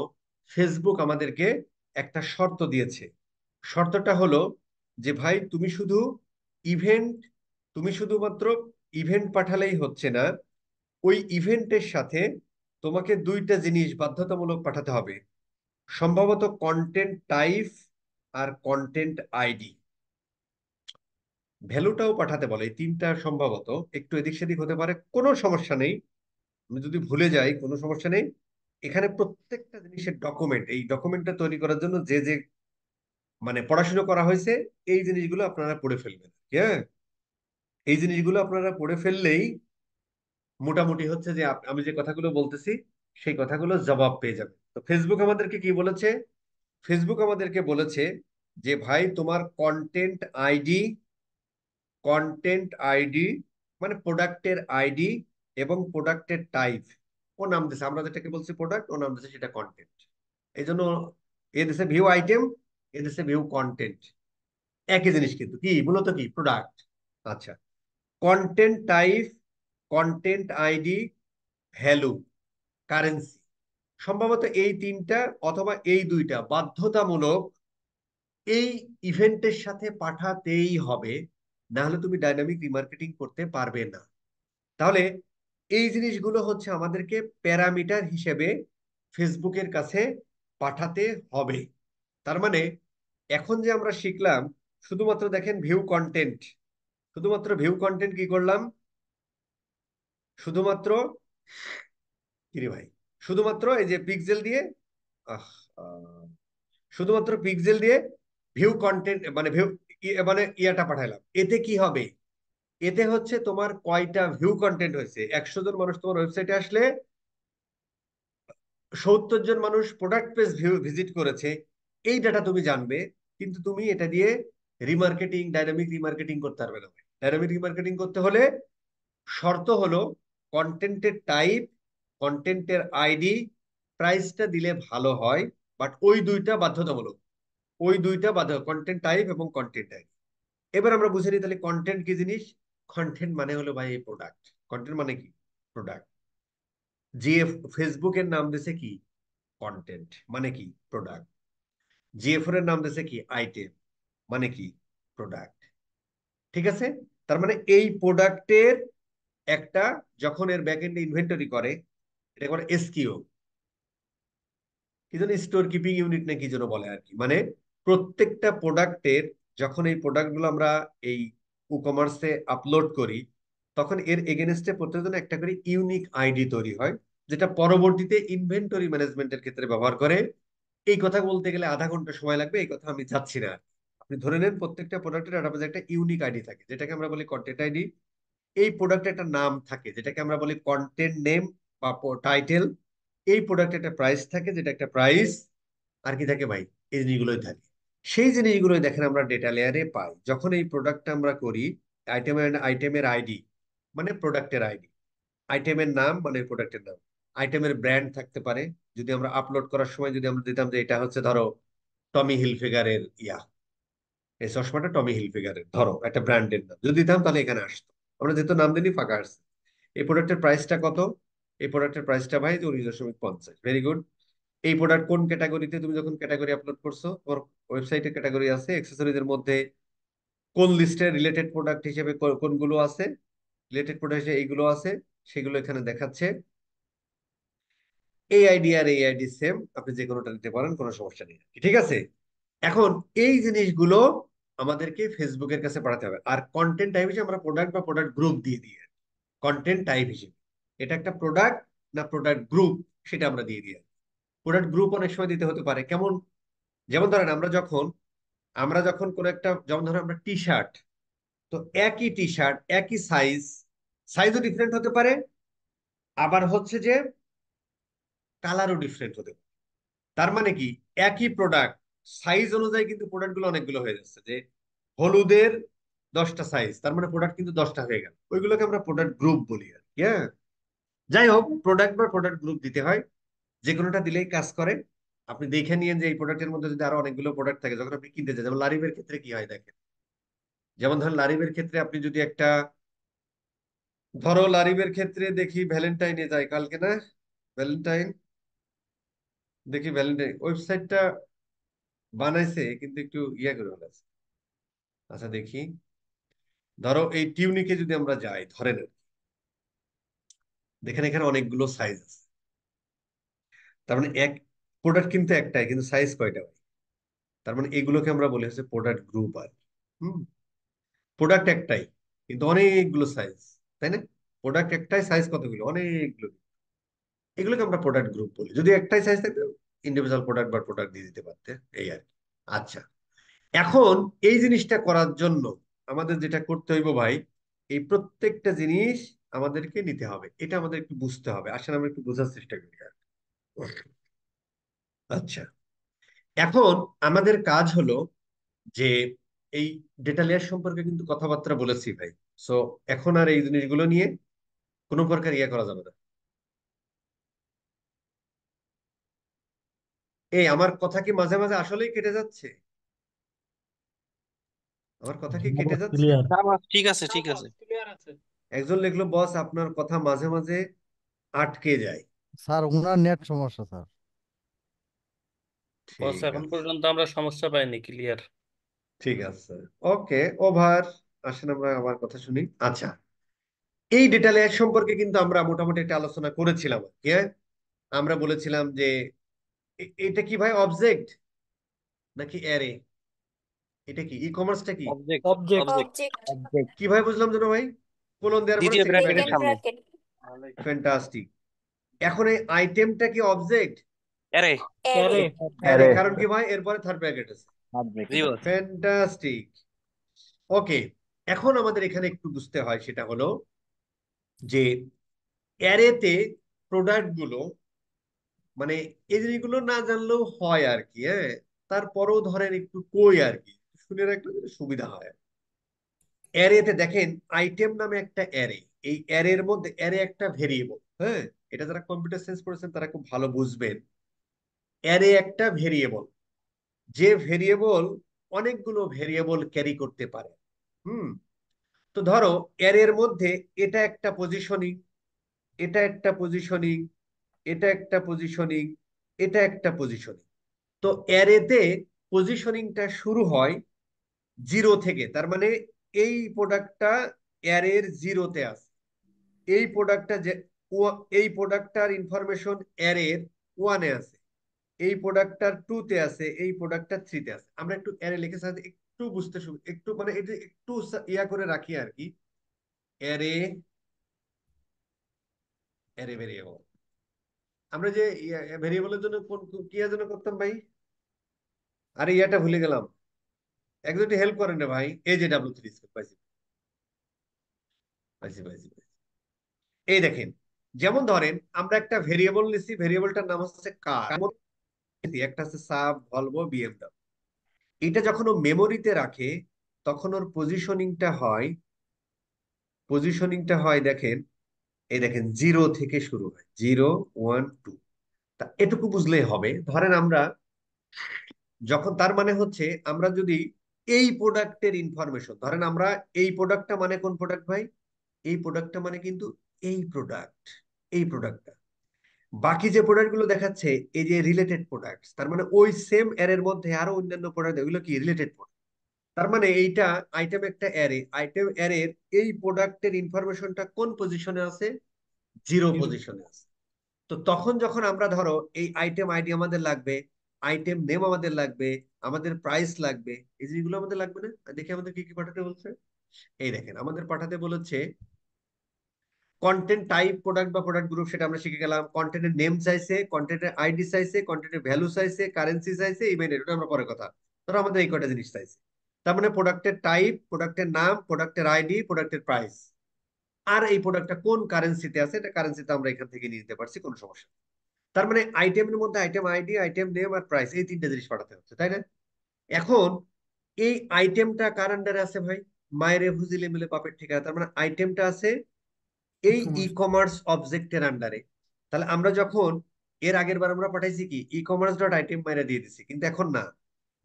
ফেসবুক আমাদেরকে একটা শর্ত দিয়েছে। শর্তটা হলো যে ভাই তুমি শুধু ইভেন্ট, তুমি শুধুমাত্র ইভেন্ট পাঠালেই হচ্ছে না, ওই ইভেন্টের সাথে তোমাকে দুইটা জিনিস বাধ্যতামূলক পাঠাতে হবে, সম্ভবত কন্টেন্ট টাইপ আর কন্টেন্ট আইডি। ভ্যালুটাও পাঠাতে বলে, এই তিনটা সম্ভবত একটু এদিক সেদিক হতে পারে, কোনো সমস্যা নেই, আমি যদি ভুলে যাই কোনো সমস্যা নেই। এখানে প্রত্যেকটা জিনিসের ডকুমেন্ট, এই ডকুমেন্টটা তৈরি করার জন্য যে যে মানে পড়াশোনা করা হয়েছে, এই জিনিসগুলো আপনারা পড়ে ফেলবেন। হ্যাঁ, এই জিনিসগুলো আপনারা পড়ে ফেললেই মোটামুটি হচ্ছে যে আমি যে কথাগুলো বলতেছি সেই কথাগুলো জবাব পেয়ে যাবে। তো ফেসবুক আমাদেরকে কি বলেছে? ফেসবুক আমাদেরকে বলেছে যে ভাই তোমার কন্টেন্ট আইডি, কন্টেন্ট আইডি মানে প্রোডাক্টের আইডি এবং প্রোডাক্টের টাইপ, ও নাম দিছে, আমরা যেটাকে বলছি প্রোডাক্ট, ও নাম দিছে সেটা কন্টেন্ট। এই জন্য এ দিছে ভিউ আইটেম, এ দিছে ভিউ কন্টেন্ট, একই জিনিস কিন্তু কি মূলত কি প্রোডাক্ট। আচ্ছা, content type, content ID, value, currency, সম্ভবত এই তিনটা অথবা এই দুইটা বাধ্যতামূলক এই ইভেন্টের সাথে পাঠাতেই হবে, না হলে তুমি ডাইনামিক রিমার্কেটিং করতে পারবে না। তাহলে এই জিনিসগুলো হচ্ছে আমাদেরকে প্যারামিটার হিসেবে ফেসবুকের কাছে পাঠাতে হবে। তার মানে এখন যে আমরা শিখলাম শুধুমাত্র দেখেন ভিউ কন্টেন্ট, শুধুমাত্র ভিউ কন্টেন্ট কি করলাম, শুধুমাত্র কি রে ভাই, শুধুমাত্র এই যে পিক্সেল দিয়ে আহ আহ, শুধুমাত্র পিক্সেল দিয়ে ভিউ কন্টেন্ট মানে ভিউ মানে ইয়াটা পাঠাইলাম, এতে কি হবে, এতে হচ্ছে তোমার কয়টা ভিউ কন্টেন্ট হয়েছে। 100 জন মানুষ তোমার ওয়েবসাইটে আসলে 70 জন মানুষ প্রোডাক্ট পেজ ভিজিট করেছে, এই ডাটা তুমি জানবে। কিন্তু তুমি এটা দিয়ে রিমার্কেটিং, ডাইনামিক রিমার্কেটিং করতে পারবে না। ডাইনামিক রিমার্কেটিং করতে হলে শর্ত হলো কন্টেন্টের টাইপ, কন্টেন্টের আইডি, প্রাইসটা দিলে ভালো হয়। বাট ওই দুইটা বাধ্যতামূলক, ওই দুইটা বাধ্য, কন্টেন্ট টাইপ এবং কন্টেন্ট আইডি। এবার আমরা বুঝে নিই তাহলে কন্টেন্ট কি জিনিস। কন্টেন্ট মানে হলো ভাই এই প্রোডাক্ট। কন্টেন্ট মানে কি প্রোডাক্ট। যে ফেসবুকের নাম দিছে কি কন্টেন্ট, মানে কি প্রোডাক্ট। জিএফওর এর নাম দিছে কি আইটেম, মানে কি প্রোডাক্ট। ঠিক আছে, তার মানে এই প্রোডাক্টের একটা, যখন এর ব্যাক এন্ডে ইনভেন্টরি করে, এটা করে এসকিউ, কি যেন স্টোর কিপিং ইউনিট না কি যেন বলে আর কি। মানে প্রত্যেকটা প্রোডাক্টের, যখন এই প্রোডাক্টগুলো আমরা এই ই কমার্সে আপলোড করি, তখন এর এগেনস্টে প্রত্যেকজন একটা করে ইউনিক আইডি তৈরি হয়, যেটা পরবর্তীতে ইনভেন্টরি ম্যানেজমেন্টের ক্ষেত্রে ব্যবহার করে। এই কথা বলতে গেলে আধা ঘন্টা সময় লাগবে, এই কথা আমি যাচ্ছি না। আপনি ধরে নেন প্রত্যেকটা প্রোডাক্টের ডাটাবেজে একটা ইউনিক আইডি থাকে, যেটাকে আমরা বলি কন্টেন্ট আইডি। এই প্রোডাক্টের একটা নাম থাকে, যেটাকে আমরা বলি কন্টেন্ট নেম বা টাইটেল। এই প্রোডাক্টের একটা প্রাইস থাকে, যেটা একটা প্রাইস। আর কি থাকে ভাই, এই জিনিসগুলোই থাকে। সেই জিনিসগুলোই দেখেন আমরা ডেটা লেয়ারে পাই যখন এই প্রোডাক্টটা আমরা করি। আইটেমের আইডি মানে প্রোডাক্টের আইডি, আইটেমের নাম মানে প্রোডাক্টের নাম, আইটেমের ব্র্যান্ড থাকতে পারে। যদি আমরা আপলোড করার সময় যদি আমরা দিতাম যে এটা হচ্ছে ধরো টমি হিলফিগারের ইয়া, এই চশমাটা টমি হিলফিগারের ধরো একটা ব্র্যান্ডের নাম যদি দিতাম, তাহলে এখানে আসতো। আমরা যেহেতু নাম দিনই ফাঁকা আসছে। এই প্রোডাক্টের প্রাইসটা কত, এই প্রোডাক্টের প্রাইসটা ভাই 19.50। Very good. এই প্রোডাক্ট কোন ক্যাটাগরিতে, তুমি যখন ক্যাটাগরি আপলোড করছো তোমার ওয়েবসাইটে ক্যাটাগরি আছে, অ্যাক্সেসরিজের মধ্যে কোন লিস্টে রিলেটেড প্রোডাক্ট হিসেবে কোনগুলো আছে, রিলেটেড প্রোডাক্ট হিসেবে এইগুলো আছে, সেগুলো এখানে দেখাচ্ছে। এই আইডি আর এই আইডি সেম, আপনি যে কোনোটা দিতে পারেন, কোনো সমস্যা নেই। ঠিক আছে, এখন এই জিনিসগুলো আমাদেরকে ফেসবুকের কাছে পাঠাতে হবে। আর কন্টেন্ট টাইপ হিসেবে আমরা প্রোডাক্ট বা প্রোডাক্ট গ্রুপ দিয়ে দিই। কন্টেন্ট টাইপ হিসেবে এটা একটা প্রোডাক্ট না প্রোডাক্ট গ্রুপ, সেটা আমরা দিয়ে দিই। প্রোডাক্ট গ্রুপ অনেক সময় দিতে হতে পারে, কেমন, যেমন ধরেন আমরা যখন কোনো একটা, যেমন ধরেন আমরা টি শার্ট, তো একই টি শার্ট একই সাইজ, সাইজও ডিফারেন্ট হতে পারে, আবার হচ্ছে যে কালারও ডিফারেন্ট হতে পারে। তার মানে কি একই প্রোডাক্ট সাইজ অনুযায়ী কিন্তু প্রোডাক্ট গুলো অনেকগুলো হয়ে যাচ্ছে। যে হলুদের 10টা সাইজ, তার মানে প্রোডাক্ট কিন্তু 10টা হয়ে গেল, ওইগুলোকে আমরা প্রোডাক্ট গ্রুপ বলি আর কি। হ্যাঁ, যাই হোক, প্রোডাক্ট বা প্রোডাক্ট গ্রুপ দিতে হয়, যে কোনোটা দিলেই কাজ করে। আপনি দেখে নিয়েন যে এই প্রোডাক্টের মধ্যে যদি আরো অনেকগুলো প্রোডাক্ট থাকে, যখন আপনি কিনতে যান, যেমন লারিবের ক্ষেত্রে কি হয় দেখেন। যেমন ধরেন লারিবের ক্ষেত্রে আপনি যদি একটা, ধরো লারিবের ক্ষেত্রে দেখি ভ্যালেন্টাইনে যাই কালকে না, ভ্যালেন্টাইন, দেখি ভ্যালেন্টাইন ওয়েবসাইটটা বানাইছে কিন্তু একটু ইয়া করে ফেলেছে। আচ্ছা দেখি, ধরো এই টিউনিকে যদি আমরা যাই, ধরেন দেখেন এখানে অনেকগুলো সাইজ আছে। তার মানে এক প্রোডাক্ট কিন্তু একটাই, কিন্তু সাইজ কয়টা হয়। তার মানে এগুলোকে আমরা বলি হচ্ছে প্রোডাক্ট গ্রুপ আর কি। হুম, প্রোডাক্ট একটাই কিন্তু অনেকগুলো সাইজ, তাই না? প্রোডাক্ট একটাই, সাইজ কতগুলো, অনেকগুলো। এগুলোকে আমরা প্রোডাক্ট গ্রুপ বলি। যদি একটাই সাইজ থাকতো ইন্ডিভিজুয়াল প্রোডাক্ট বা প্রোডাক্ট দিয়ে দিতে পারতে, এই আর কি। আচ্ছা, এখন এই জিনিসটা করার জন্য আমাদের যেটা করতে হইব ভাই, এই প্রত্যেকটা জিনিস আমাদেরকে নিতে হবে, এটা আমাদের একটু বুঝতে হবে। আসলে আমরা একটু বোঝার চেষ্টা করি আর কি। আচ্ছা, এখন আমাদের কাজ হলো যে এই ডেটা লেয়ার সম্পর্কে কিন্তু কথাবার্তা বলেছি ভাই। সো এখন আর এই জিনিসগুলো নিয়ে কোনো প্রকার ইয়ে করা যাবে না। এই আমার কথা কি মাঝে মাঝে আসলেই কেটে যাচ্ছে? আমার কথা কি কেটে যাচ্ছে? ক্লিয়ার। না বস, ঠিক আছে, ঠিক আছে। ক্লিয়ার আছে। একজন লিখলো, বস আপনার কথা মাঝে মাঝে আটকে যায়। স্যার ওনার নেট সমস্যা স্যার। বস ঠিক এখন আছে, পর্যন্ত আমরা সমস্যা পাইনি, ক্লিয়ার। ঠিক আছে। ওকে, ওভার। আসেন আমরা আমার কথা শুনি। আচ্ছা, এই ডেটা লেয়ার সম্পর্কে কিন্তু আমরা মোটামুটি একটা আলোচনা করেছিলাম আর কি, হ্যাঁ? আমরা বলেছিলাম যে এটা কি ভাই, অবজেক্ট নাকি অ্যারে? এটা কি, ই কমার্সটা কি? অবজেক্ট। অবজেক্ট। অবজেক্ট। অবজেক্ট। কি ভাই, বুঝলাম যেন ভাই। কোলন দেওয়ার পরে দ্বিতীয় সেকেন্ড ব্র্যাকেটের ব্র্যাকেট সেকেন্ড লিখবো। সামনে। ব্র্যাকেট। ফ্যান্টাস্টিক। এখন এই আইটেমটা কি অবজেক্ট? আরে, অ্যারে। অ্যারে, কারণ কি ভাই, এরপরে থার্ড ব্র্যাকেট আছে। জি বস। ফ্যান্টাস্টিক। ওকে, এখন আমাদের এখানে একটু বুঝতে হয়, সেটা হলো যে অ্যারেতে প্রোডাক্ট গুলো, মানে এই জিনিসগুলো না জানলেও হয় আর কি, হ্যাঁ? তারপরেও ধরেন একটু কই আর কি, শুনে রাখলে যেন সুবিধা হয়। অ্যারেতে দেখেন, আইটেম নামে একটা অ্যারে। এই অ্যারের মধ্যে অ্যারে একটা ভেরিয়েবল, হ্যাঁ? এটা যারা কম্পিউটার সায়েন্স পড়েছেন তারা খুব ভালো বুঝবেন। অ্যারে একটা ভেরিয়েবল, যে ভেরিয়েবল অনেকগুলো ভেরিয়েবল ক্যারি করতে পারে। হুম। তো ধরো অ্যারের মধ্যে এটা একটা পজিশনিং, এটা একটা পজিশনিং, এটা একটা পজিশনিং, এটা একটা পজিশনিং। তো অ্যারেতে পজিশনিংটা শুরু হয় জিরো থেকে, তার মানে এই প্রোডাক্টটা অ্যারের জিরোতে আছে। এই প্রোডাক্টটা যে এই প্রোডাক্টটার ইনফরমেশন অ্যারের ওয়ানে আছে, এই প্রোডাক্টটার টু তে আছে, এই প্রোডাক্টটা থ্রি তে আছে। আমরা একটু অ্যারে লিখে সাথে একটু বুঝতে একটু মানে এটা একটু ইয়া করে রাখি আর কি। Array, array variable. আমরা যে ভেরিয়েবলের জন্য কোন কি যেন করতাম ভাই? আরে ইয়াটা ভুলে গেলাম। একজন হেল্প করেন না ভাই। এই যে W3 স্কোয়ার পাইছি, পাইছি, পাইছি, পাইছি। এই দেখেন, যেমন ধরেন আমরা একটা ভেরিয়েবল নিছি, ভেরিয়েবলটার নাম হচ্ছে কার, একটা আছে সাব, ভলভো, বিএমডব্লিউ। এটা যখন ও মেমোরিতে রাখে তখন ওর পজিশনিংটা হয় দেখেন, এই দেখেন জিরো থেকে শুরু হয়, জিরো, ওয়ান, টু। তা এটুকু বুঝলেই হবে। ধরেন আমরা যখন, তার মানে হচ্ছে আমরা যদি এই প্রোডাক্টের ইনফরমেশন, ধরেন আমরা এই প্রোডাক্টটা মানে কোন প্রোডাক্ট ভাই? এই প্রোডাক্টটা মানে কিন্তু এই প্রোডাক্ট, এই প্রোডাক্টটা। বাকি যে প্রোডাক্ট গুলো দেখাচ্ছে এই যে রিলেটেড প্রোডাক্ট, তার মানে ওই সেম এর মধ্যে আরো অন্যান্য প্রোডাক্ট, এগুলো কি রিলেটেড প্রোডাক্ট। তার মানে এইটা আইটেম একটা অ্যারে, আইটেম অ্যারের এই প্রোডাক্টের ইনফরমেশনটা কোন পজিশনে আছে? জিরো পজিশনে আছে। তো তখন যখন আমরা ধরো এই আইটেম আইডি আমাদের লাগবে, আইটেম নেম আমাদের লাগবে, আমাদের প্রাইস লাগবে, এই জিনিসগুলো আমাদের লাগবে না? দেখি আমাদের কি কি পাঠাতে বলছে। এই দেখেন, আমাদের পাঠাতে বলেছে কন্টেন্ট টাইপ, প্রোডাক্ট বা প্রোডাক্ট গ্রুপ, সেটা আমরা শিখে গেলাম। কন্টেন্টের নেম চাইছে, কন্টেন্টের আইডি চাইছে, কন্টেন্টের ভ্যালু চাইছে, কারেন্সি চাইছে, ইভেন্ট, এটা আমরা পরে কথা। ধরো আমাদের এই কয়টা জিনিস চাইছে। তার মানে প্রোডাক্টের টাইপ, প্রোডাক্টের নাম, প্রোডাক্টের আইডি, প্রোডাক্টের প্রাইস, আর এই প্রোডাক্টটা কোন কারেন্সিতে আছে, এটা কারেন্সিতে আমরা এখান থেকে নিয়ে নিতে পারছি, কোনো সমস্যা নেই। তার মানে আইটেমের মধ্যে আইটেম আইডি, আইটেম নেম আর প্রাইস, এই তিনটা জিনিস পাঠাতে হচ্ছে, তাই না? এখন এই আইটেমটা কার আন্ডারে আছে ভাই? মায়ের ফুজিলে মিলে পাপের ঠিকানা। তার মানে আইটেমটা আছে এই ই কমার্স অবজেক্টের আন্ডারে। তাহলে আমরা যখন এর আগের বার আমরা পাঠাইছি কি, ই কমার্স ডট আইটেম মাইরা দিয়ে দিছি, কিন্তু এখন না।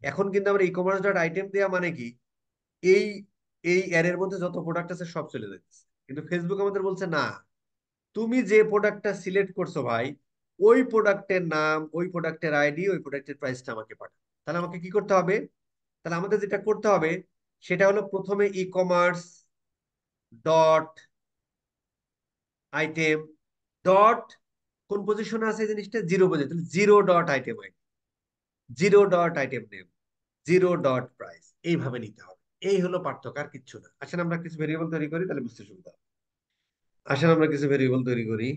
এখন কিন্তু আমরা ই কমার্স ডট আইটেম দেওয়া মানে কি, এই এই এর মধ্যে যত প্রোডাক্ট আছে সব চলে যাচ্ছে। কিন্তু ফেসবুক আমাদের বলছে না, তুমি যে প্রোডাক্টটা সিলেক্ট করছো ভাই, ওই প্রোডাক্টের নাম, ওই প্রোডাক্টের আইডি, ওই প্রোডাক্টের প্রাইসটা আমাকে পাঠাও। তাহলে আমাকে কি করতে হবে? তাহলে আমাদের যেটা করতে হবে সেটা হলো প্রথমে e commerce dot item dot, কোন পজিশনে আছে এই জিনিসটা? Zero position, zero dot item ID, zero dot item name, zero dot price, এইভাবে নিতে হবে। এই হলো পার্থক্য, আর কিচ্ছু না। আসেন আমরা কিছু ভেরিয়েবল তৈরি করি, তাহলে বুঝতে সুবিধা হবে। আসেন আমরা কিছু ভেরিয়েবল তৈরি করি।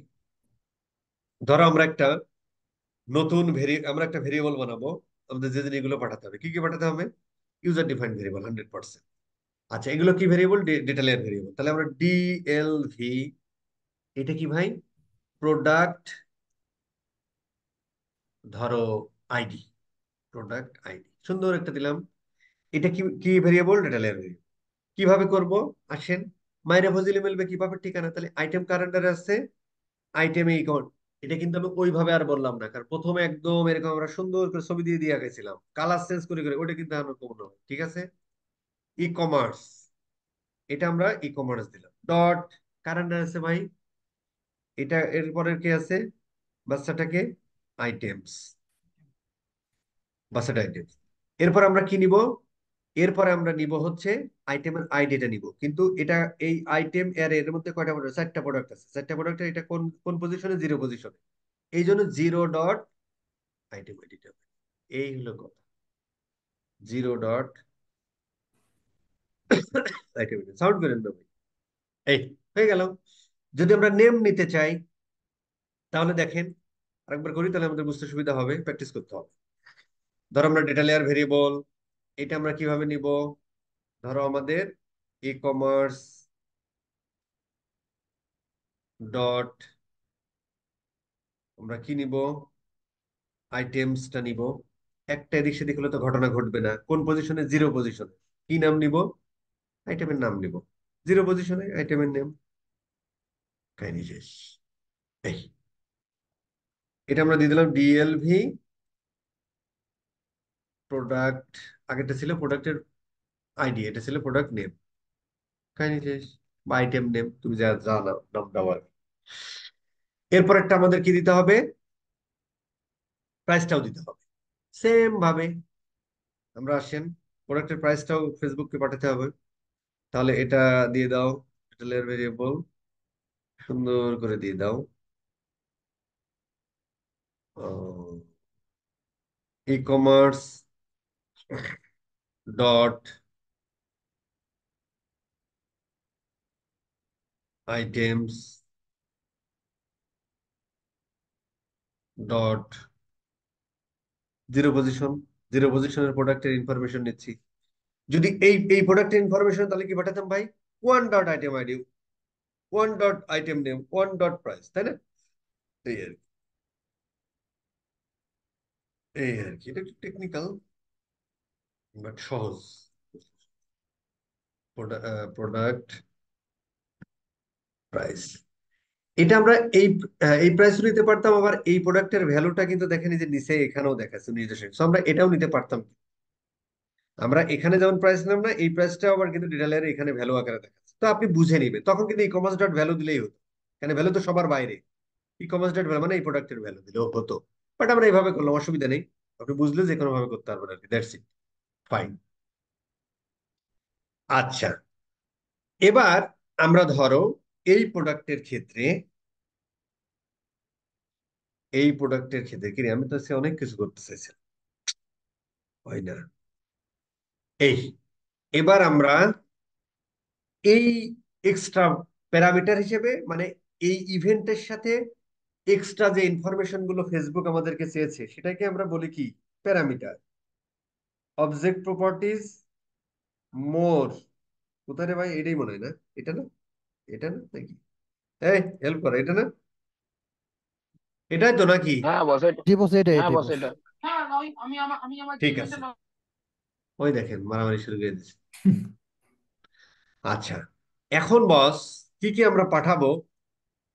ধরো আমরা একটা ভেরিয়েবল বানাবো। আমাদের যে জিনিসগুলো পাঠাতে হবে, কি কি পাঠাতে হবে? User defined variable 100%। আচ্ছা, এগুলো কি ভেরিয়েবল? Data layer variable. তাহলে আমরা ডিএলভি, এটা কি ভাই? প্রোডাক্ট, ধরো আইডি, প্রোডাক্ট আইডি, সুন্দর একটা দিলাম। এটা কি কি ভেরিয়েবল? Data layer variable. কিভাবে করব? আসেন, মাইরে ফজিলে মিলবে কিভাবে ঠিকানা। তাহলে আইটেম কারেন্টারে আছে, আইটেম এই এটা কিন্তু আমি ওইভাবে আর বললাম না, কারণ প্রথমে একদম এরকম আমরা সুন্দর করে ছবি দিয়ে দিয়ে গেছিলাম, কালার চেঞ্জ করে করে, ওটা কিন্তু আমার কমন হবে। ঠিক আছে, ই কমার্স, এটা আমরা ই কমার্স দিলাম ডট, কারেন্ট আছে ভাই, এটা এরপরে কি আছে, বাচ্চাটাকে আইটেমস, বাচ্চাটা আইটেমস। এরপর আমরা কি নিব, এরপরে আমরা নিব হচ্ছে আইটেমের আইডিটা নিব, কিন্তু এটা এই আইটেম এর এর মধ্যে কয়টা প্রোডাক্ট, চারটা প্রোডাক্ট আছে, চারটা প্রোডাক্ট, এটা কোন কোন পজিশনে, জিরো পজিশনে, এই জন্য জিরো ডট আইটেম আইডিটা, এই হলো কথা, জিরো ডট আইটেম সাউন্ড করেন না ভাই। এই হয়ে গেল। যদি আমরা নেম নিতে চাই তাহলে দেখেন, আরেকবার করি তাহলে আমাদের বুঝতে সুবিধা হবে, প্র্যাকটিস করতে হবে। ধরো আমরা ডেটা লেয়ার ভেরিয়েবল, এটা আমরা কিভাবে নিব, ধরো আমাদের ই কমার্স ডট, আমরা কি নিব, আইটেমসটা নিব। একটা এদিক সেদিক হলে তো ঘটনা ঘটবে না, কোন পজিশনে, জিরো পজিশনে, কি নাম নিব, আইটেমের নাম নিব, জিরো পজিশনে আইটেমের নাম, কাহিনী শেষ। এই এটা আমরা দিয়ে দিলাম ডিএলভি প্রোডাক্ট, আগেরটা ছিল প্রোডাক্টের আইডি, এটা ছিল প্রোডাক্ট নেম, কাহিনী শেষ, বা আইটেম নেম, তুমি যা যা নাম দাও আর কি। এরপর একটা আমাদের কি দিতে হবে, প্রাইসটাও দিতে হবে সেম ভাবে। আমরা আসেন, প্রোডাক্টের প্রাইসটাও ফেসবুককে পাঠাতে হবে, তাহলে এটা দিয়ে দাও, টোটালের ভেরিয়েবল সুন্দর করে দিয়ে দাও, e commerce dot items dot zero position, zero পজিশনের প্রোডাক্টের ইনফরমেশন নিচ্ছি। যদি এই প্রোডাক্টের ইনফরমেশন তাহলে কি পাঠাতাম ভাই, one dot item ID, one dot item name, one dot price, তাই না? এই আর কি, এই আর কি, এটা একটু টেকনিক্যাল বাট সহজ। প্রোডাক্ট প্রাইস, এটা আমরা এই এই প্রাইস নিতে পারতাম, আবার এই প্রোডাক্টের ভ্যালুটা কিন্তু দেখেন এই যে নিচে এখানেও দেখাচ্ছে নির্দেশন, তো আমরা এটাও নিতে পারতাম। আমরা এখানে যেমন প্রাইস নিলাম না, এই প্রাইসটাও আবার কিন্তু ডিটেইল এখানে ভ্যালু আকারে দেখাচ্ছে, তো আপনি বুঝে নিবেন, তখন কিন্তু ই কমার্স ডট ভ্যালু দিলেই হতো, এখানে ভ্যালু তো সবার বাইরে, ই কমার্স ডট ভ্যালু মানে এই প্রোডাক্টের ভ্যালু দিলেও হতো। বাট আমরা এইভাবে করলাম, অসুবিধা নেই, আপনি বুঝলে যে কোনো ভাবে করতে পারবেন আর কি, দ্যাটস ইট, ফাইন। আচ্ছা, এবার আমরা ধরো এই প্রোডাক্টের ক্ষেত্রে, এই প্রোডাক্টের ক্ষেত্রে কি রে, আমি তো আজকে অনেক কিছু করতে চাইছিলাম, হয় না। এই এবার আমরা এই এক্সট্রা প্যারামিটার হিসেবে, মানে এই ইভেন্টের সাথে এক্সট্রা যে ইনফরমেশন গুলো ফেসবুক আমাদেরকে চেয়েছে সেটাকে আমরা বলি কি, প্যারামিটার। অবজেক্ট প্রপার্টিজ মোর, কোথায় রে ভাই, এটাই মনে হয় না, এটা না, এটা না নাকি, এই হেল্প করো, এটা না, এটাই তো নাকি? হ্যাঁ বস এটা, জি বস, এটাই হ্যাঁ এটাই বস বস। এটা। ঠিক আছে, ওই দেখেন মারামারি শুরু করে দিচ্ছে। আচ্ছা, এখন বস কি কি আমরা পাঠাবো,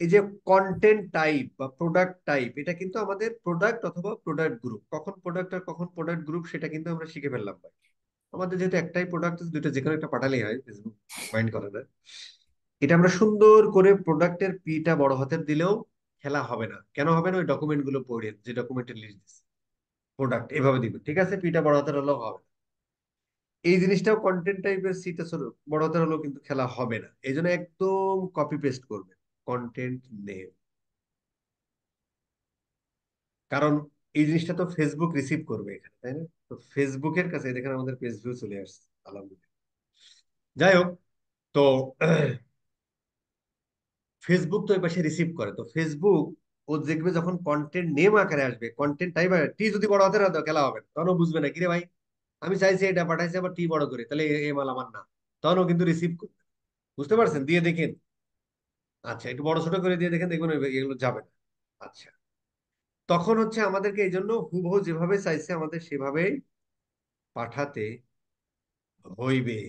এই যে কন্টেন্ট টাইপ বা প্রোডাক্ট টাইপ, এটা কিন্তু আমাদের প্রোডাক্ট অথবা প্রোডাক্ট গ্রুপ, কখন প্রোডাক্ট আর কখন প্রোডাক্ট গ্রুপ সেটা কিন্তু আমরা শিখে ফেললাম ভাই। আমাদের যেহেতু একটাই প্রোডাক্ট, দুটো যে কোনো একটা পাঠালেই হয়, ফেসবুক মাইন্ড করে না। এটা আমরা সুন্দর করে প্রোডাক্টের পিটা বড় হাতের দিলেও খেলা হবে না, কেন হবে না, ওই ডকুমেন্ট গুলো পড়ে, যে ডকুমেন্টের লিস্ট দিচ্ছে প্রোডাক্ট এভাবে দিবে, ঠিক আছে, পিটা বড় হাতের হলেও হবে না। এই জিনিসটাও কন্টেন্ট টাইপের, সিটা ছোট বড় হাতের হলেও কিন্তু খেলা হবে না, এই জন্য একদম কপি পেস্ট করবে কন্টেন্ট নেম, কারণ এই জিনিসটা তো ফেসবুক রিসিভ করবে এখানে, তাই না? তো ফেসবুকের কাছে দেখেন আমাদের পেজ ভিউ চলে আসছে, আলহামদুলিল্লাহ। যাই হোক, তো ফেসবুক তো এই পাশে রিসিভ করে, তো ফেসবুক ও দেখবে যখন কন্টেন্ট নেম আকারে আসবে, কন্টেন্ট টাইপ টি যদি বড় হাতের হতো খেলা হবে না, তখন ও বুঝবে না, কিরে ভাই আমি চাইছি এটা পাঠাইছি, আবার টি বড় করে, তাহলে এ মাল আমার না, তখন ও কিন্তু রিসিভ করবে। বুঝতে পারছেন, দিয়ে দেখেন। আচ্ছা, একটু বড় ছোট করে দিয়ে দেখেন, দেখবেন এগুলো যাবে না। আচ্ছা, তখন হচ্ছে আমাদেরকে এই জন্য হুবহু যেভাবে চাইছে আমাদের সেভাবেই পাঠাতে হইবে।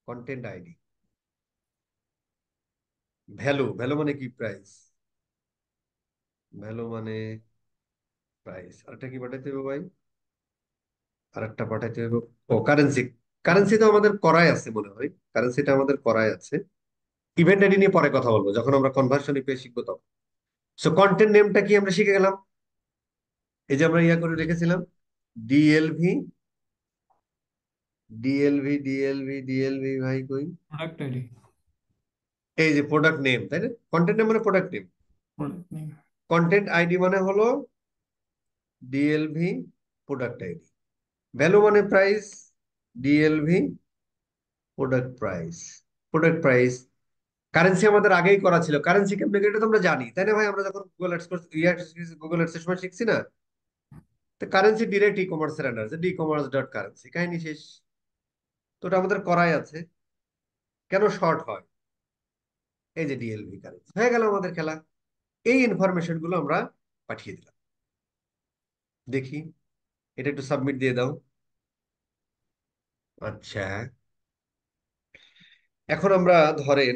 কন্টেন্ট আইডি, ভ্যালু, ভ্যালু মানে কি, প্রাইস, ভ্যালু মানে প্রাইস, আরেকটা কি পাঠাইতে হবে ভাই? আরেকটা পাঠাইতে হবে, ও কারেন্সি। কারেন্সি তো আমাদের করাই আছে মনে হয়, কারেন্সিটা আমাদের করাই আছে। ইভেন্ট আইডি নিয়ে পরে কথা বলবো, যখন আমরা কনভার্সন পেয়ে শিখবো তখন। সো কন্টেন্ট নেমটা কি আমরা শিখে গেলাম। এই যে আমরা ইয়া করে রেখেছিলাম, ডিএলভি ডিএলভি ডিএলভি ডিএলভি ভাই কই? Product ID. এই যে প্রোডাক্ট নেম, তাই না? কন্টেন্ট নেম মানে product name. Product name. Content ID মানে হলো ডিএলভি প্রোডাক্ট আইডি। ভ্যালু মানে price, DLV product price. Product price. Currency আমাদের আগেই করা ছিল, কারেন্সি কেমনে এটা তো আমরা জানি, তাই না ভাই? আমরা যখন গুগল অ্যাডস সময় শিখছি না, তো কারেন্সি ডিরেক্ট ই কমার্সের আন্ডার আছে, ডি কমার্স ডট কারেন্সি, কাহিনী শেষ। তো ওটা আমাদের করাই আছে। কেন শর্ট হয়? এই যে ডিএলভি কারেন্সি হয়ে গেল আমাদের খেলা। এই ইনফরমেশন গুলো আমরা পাঠিয়ে দিলাম। দেখি, এটা একটু সাবমিট দিয়ে দাও। আচ্ছা, এখন আমরা ধরেন